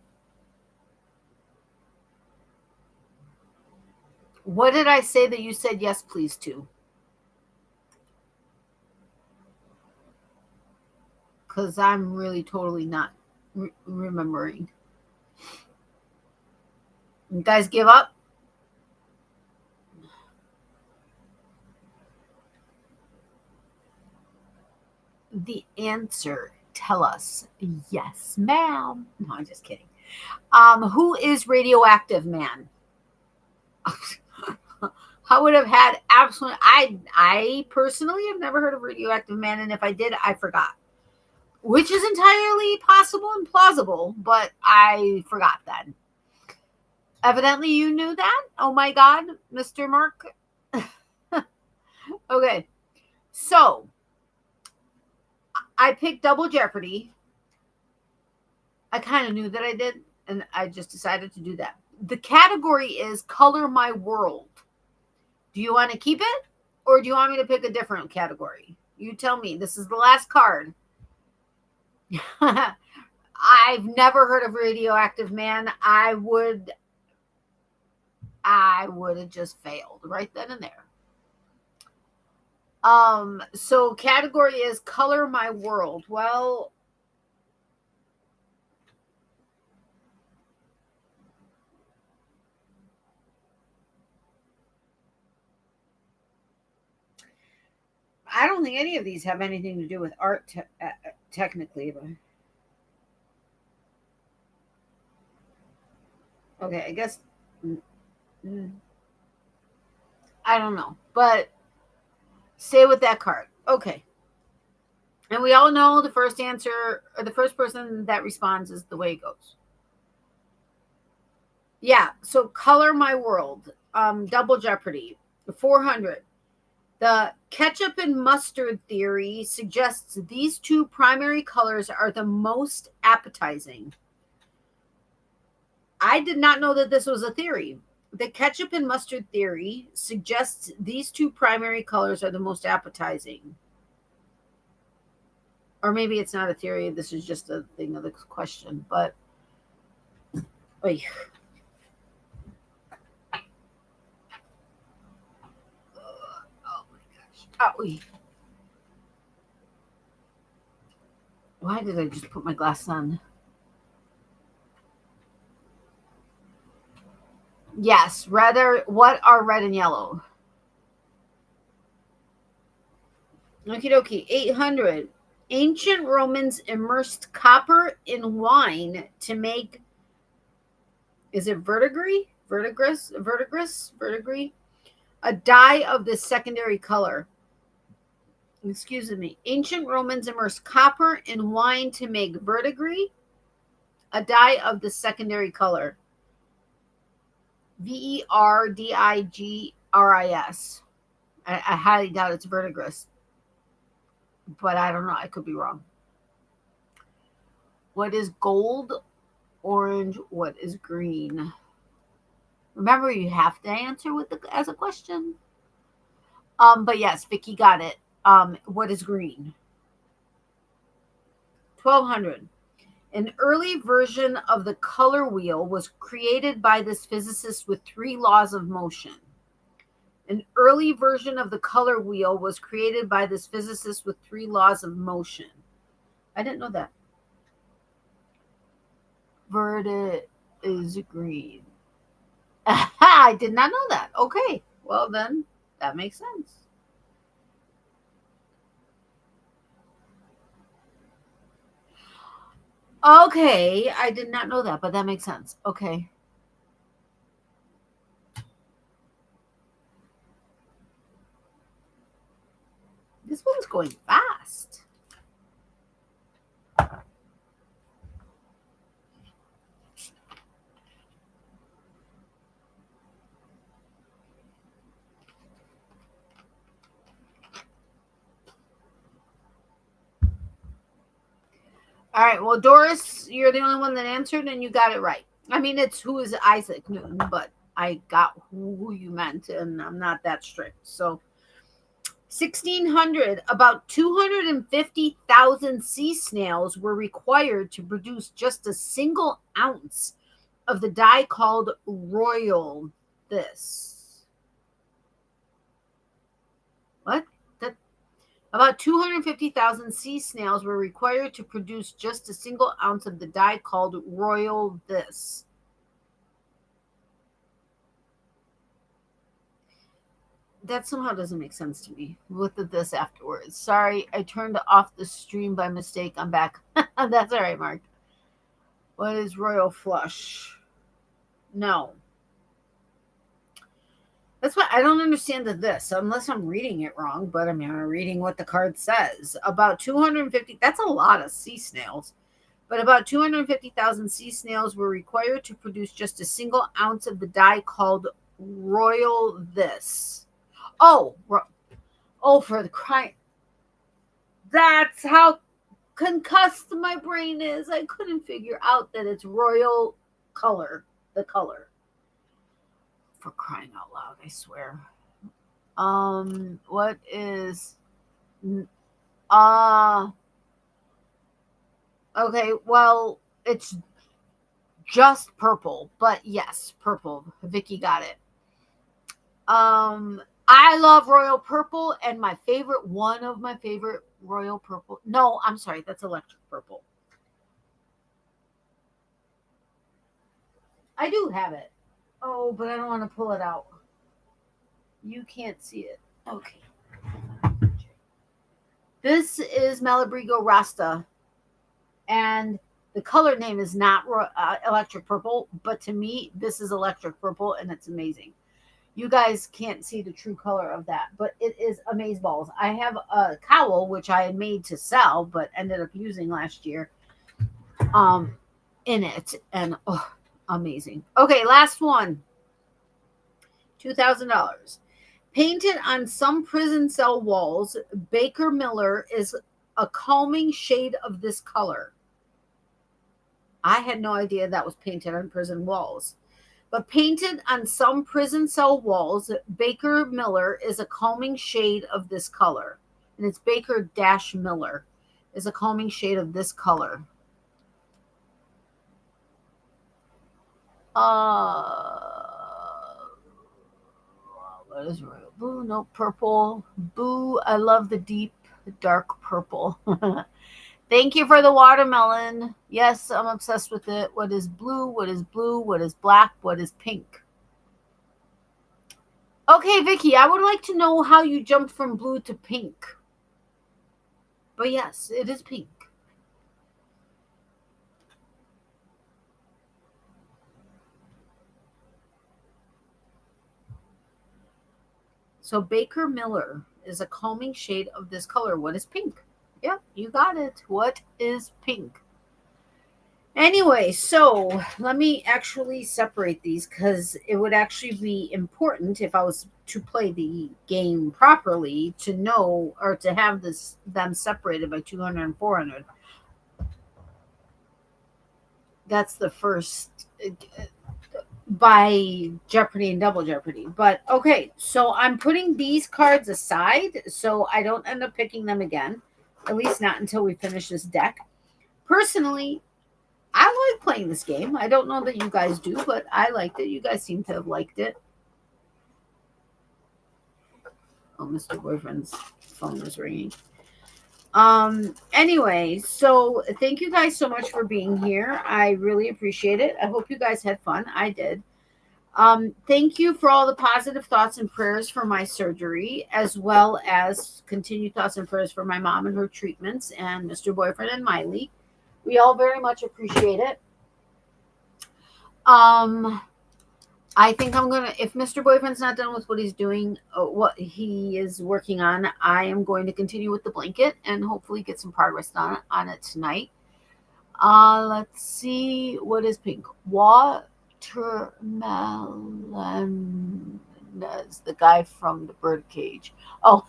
What did I say that you said yes, please to? Because I'm really totally not remembering. You guys give up? The answer, tell us. Yes, ma'am. No, I'm just kidding. Who is Radioactive Man? I would have had absolute. I personally have never heard of Radioactive Man, and if I did, I forgot. Which is entirely possible and plausible, but I forgot that. Evidently, you knew that. Oh my God, Mr. Mark. Okay, so I picked Double Jeopardy. I kind of knew that I did, and I just decided to do that. The category is Color My World. Do you want to keep it, or do you want me to pick a different category? You tell me. This is the last card. I've never heard of Radioactive Man. I would have just failed right then and there. So category is Color My World. Well, I don't think any of these have anything to do with art technically, but okay, I guess I don't know, but stay with that card. Okay. And we all know the first answer or the first person that responds is the way it goes. Yeah, so Color My World, Double Jeopardy, 400. The ketchup and mustard theory suggests these two primary colors are the most appetizing. I did not know that this was a theory. The ketchup and mustard theory suggests these two primary colors are the most appetizing. Or maybe it's not a theory. This is just a thing of the question. But, oy. Oh my gosh. Oy. Why did I just put my glasses on? Yes, what are red and yellow? Okie dokie, 800. Ancient Romans immersed copper in wine to make, is it verdigris? Verdigris? A dye of this secondary color. Excuse me. Ancient Romans immersed copper in wine to make verdigris, a dye of the secondary color. Verdigris. I highly doubt it's verdigris, but I don't know. I could be wrong. What is gold, orange? What is green? Remember, you have to answer with as a question. But yes, Vicky got it. What is green? 1200. An early version of the color wheel was created by this physicist with 3 laws of motion. An early version of the color wheel was created by this physicist with 3 laws of motion. I didn't know that. Verde is green. I did not know that. Okay. Well, then that makes sense. Okay. I did not know that, but that makes sense. Okay. This one's going fast. All right. Well, Doris, you're the only one that answered, and you got it right. I mean, it's who is Isaac Newton, but I got who you meant, and I'm not that strict. So, 1600, about 250,000 sea snails were required to produce just a single ounce of the dye called royal. What? About 250,000 sea snails were required to produce just a single ounce of the dye called royal this. That somehow doesn't make sense to me. We'll look at this afterwards. Sorry, I turned off the stream by mistake. I'm back. That's all right, Mark. What is royal flush? No. That's why I don't understand this, unless I'm reading it wrong, but I mean, I'm reading what the card says. About 250, that's a lot of sea snails. But about 250,000 sea snails were required to produce just a single ounce of the dye called royal this. Oh, for the crying. That's how concussed my brain is. I couldn't figure out that it's royal color, the color. For crying out loud, I swear. What is okay, well, it's just purple, but yes, purple. Vicky got it. I love royal purple, and one of my favorite royal purple. No, I'm sorry, that's electric purple. I do have it. Oh, but I don't want to pull it out. You can't see it. Okay. This is Malabrigo Rasta, and the color name is not electric purple, but to me, this is electric purple, and it's amazing. You guys can't see the true color of that, but it is amazeballs. I have a cowl, which I had made to sell, but ended up using last year in it, and amazing. Okay, last one. $2,000. Painted on some prison cell walls, Baker Miller is a calming shade of this color. I had no idea that was painted on prison walls. But painted on some prison cell walls, Baker Miller is a calming shade of this color. And it's Baker-Miller is a calming shade of this color. What is royal blue? No, purple. Boo, I love the deep, dark purple. Thank you for the watermelon. Yes, I'm obsessed with it. What is blue? What is blue? What is black? What is pink? Okay, Vicky, I would like to know how you jumped from blue to pink. But yes, it is pink. So Baker Miller is a calming shade of this color. What is pink? Yep, you got it. What is pink? Anyway, so let me actually separate these, because it would actually be important if I was to play the game properly to know, or to have them separated by 200 and 400. That's the first by Jeopardy and Double Jeopardy. But okay, so I'm putting these cards aside so I don't end up picking them again. At least not until we finish this deck. Personally, I like playing this game. I don't know that you guys do, but I liked it. You guys seem to have liked it. Oh, Mr. Boyfriend's phone is ringing. Anyway, so thank you guys so much for being here. I really appreciate it. I hope you guys had fun. I did. Thank you for all the positive thoughts and prayers for my surgery, as well as continued thoughts and prayers for my mom and her treatments, and Mr. Boyfriend and Miley. We all very much appreciate it. I think I'm gonna, if Mr. Boyfriend's not done with what he's doing, what he is working on, I am going to continue with the blanket and hopefully get some progress done on it tonight. Let's see, what is pink? Watermelon. That's the guy from the Birdcage. Oh,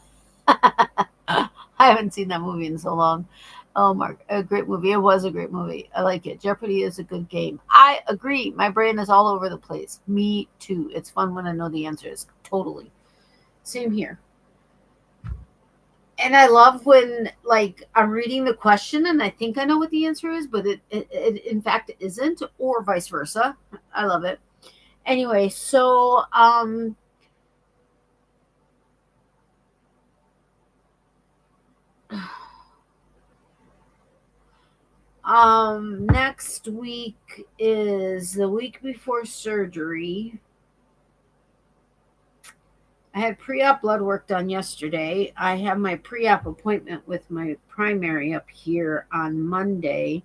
I haven't seen that movie in so long. Oh, Mark, a great movie. It was a great movie. I like it. Jeopardy is a good game. I agree. My brain is all over the place. Me too. It's fun when I know the answers. Totally. Same here. And I love when, like, I'm reading the question and I think I know what the answer is, but it in fact isn't, or vice versa. I love it. Anyway, so next week is the week before surgery. I had pre-op blood work done yesterday. I have my pre-op appointment with my primary up here on Monday.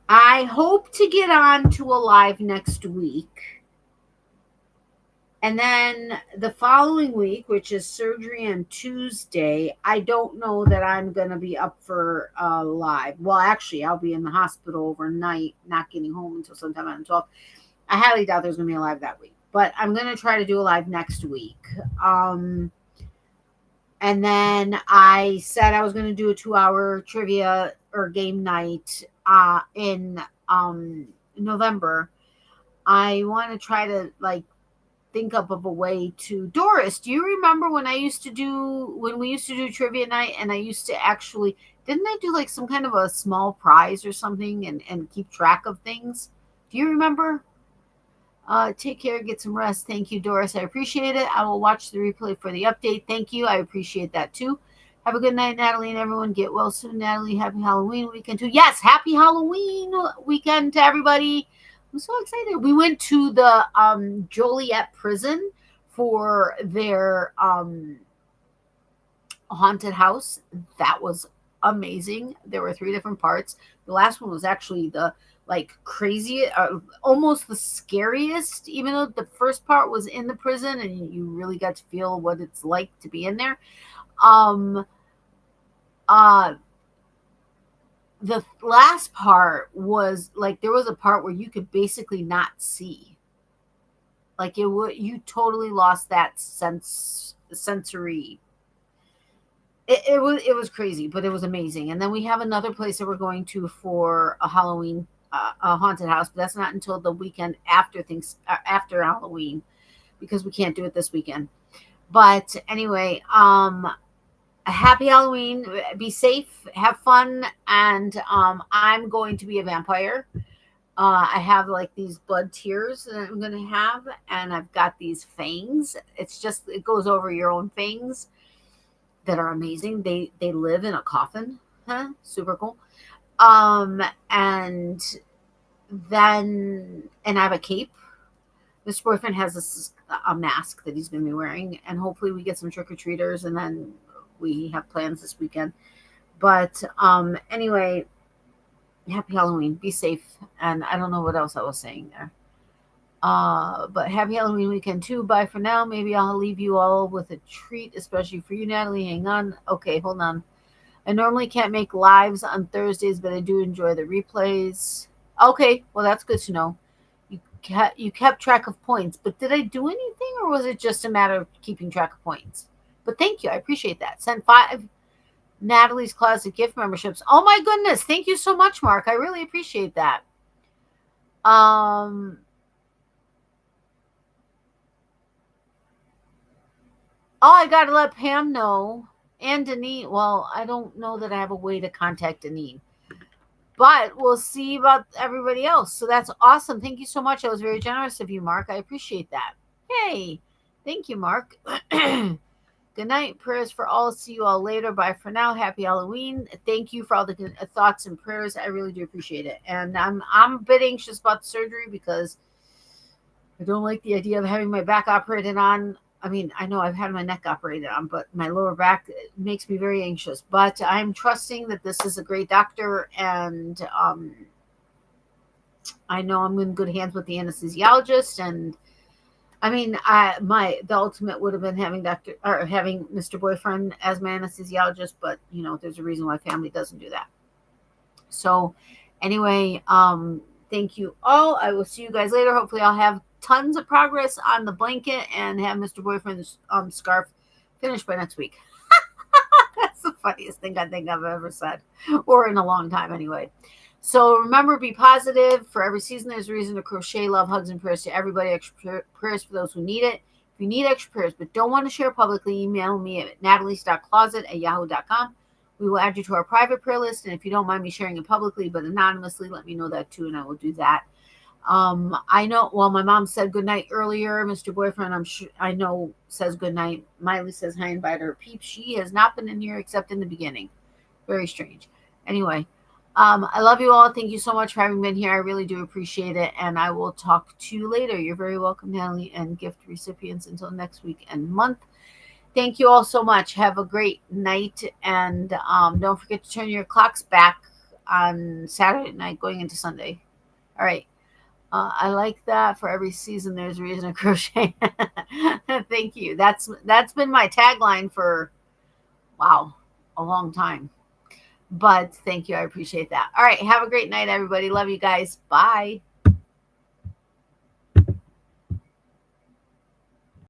I hope to get on to a live next week. And then the following week, which is surgery on Tuesday, I don't know that I'm going to be up for live. Well, actually, I'll be in the hospital overnight, not getting home until sometime on 12. I highly doubt there's going to be a live that week. But I'm going to try to do a live next week. And then I said I was going to do a 2-hour trivia or game night in November. I want to try to, like, think up of a way to. Doris, do you remember when we used to do trivia night, and I used to actually, didn't I do like some kind of a small prize or something and keep track of things? Do you remember? Take care, get some rest. Thank you, Doris. I appreciate it. I will watch the replay for the update. Thank you. I appreciate that too. Have a good night, Natalie, and everyone. Get well soon, Natalie. Happy Halloween weekend too. Yes, happy Halloween weekend to everybody. I'm so excited. We went to the Joliet prison for their haunted house. That was amazing. There were 3 different parts. The last one was actually the crazy, almost the scariest, even though the first part was in the prison and you really got to feel what it's like to be in there. The last part was like, there was a part where you could basically not see. Like you totally lost that sensory. It was crazy, but it was amazing. And then we have another place that we're going to for a Halloween, a haunted house, but that's not until the weekend after after Halloween, because we can't do it this weekend. But anyway, happy Halloween. Be safe, have fun, and I'm going to be a vampire. I have like these blood tears that I'm going to have, and I've got these fangs. It goes over your own fangs that are amazing. They live in a coffin. Huh? Super cool. And I have a cape. This boyfriend has a mask that he's going to be wearing, and hopefully we get some trick-or-treaters, and then we have plans this weekend. But anyway, happy Halloween. Be safe. And I don't know what else I was saying there. But happy Halloween weekend too. Bye for now. Maybe I'll leave you all with a treat, especially for you, Natalie. Hang on. Okay, hold on. I normally can't make lives on Thursdays, but I do enjoy the replays. Okay, well, that's good to know. You kept track of points, but did I do anything, or was it just a matter of keeping track of points? But thank you. I appreciate that. Sent 5 Natalie's Closet gift memberships. Oh my goodness. Thank you so much, Mark. I really appreciate that. Oh, I got to let Pam know. And Deneen. Well, I don't know that I have a way to contact Deneen. But we'll see about everybody else. So that's awesome. Thank you so much. That was very generous of you, Mark. I appreciate that. Hey, thank you, Mark. Good night. Prayers for all. See you all later. Bye for now. Happy Halloween. Thank you for all the thoughts and prayers. I really do appreciate it. And I'm a bit anxious about the surgery because I don't like the idea of having my back operated on. I mean, I know I've had my neck operated on, but my lower back makes me very anxious. But I'm trusting that this is a great doctor, and I know I'm in good hands with the anesthesiologist. And I mean, the ultimate would have been having Mr. Boyfriend as my anesthesiologist, but you know, there's a reason why family doesn't do that. So, anyway, thank you all. I will see you guys later. Hopefully, I'll have tons of progress on the blanket and have Mr. Boyfriend's scarf finished by next week. That's the funniest thing I think I've ever said, or in a long time anyway. So remember, be positive. For every season, there's a reason to crochet. Love, hugs, and prayers to everybody. Extra prayers for those who need it. If you need extra prayers but don't want to share publicly, email me at natalies.closet@yahoo.com. We will add you to our private prayer list. And if you don't mind me sharing it publicly but anonymously, let me know that too, and I will do that. I know, well, my mom said good night earlier. Mr. Boyfriend, I know, says good night. Miley says hi and bye to her peeps. She has not been in here except in the beginning. Very strange. Anyway, I love you all. Thank you so much for having been here. I really do appreciate it. And I will talk to you later. You're very welcome, Natalie, and gift recipients until next week and month. Thank you all so much. Have a great night. And don't forget to turn your clocks back on Saturday night going into Sunday. All right. I like that. For every season, there's a reason to crochet. Thank you. That's been my tagline for, wow, a long time. But thank you. I appreciate that. All right. Have a great night, everybody. Love you guys. Bye.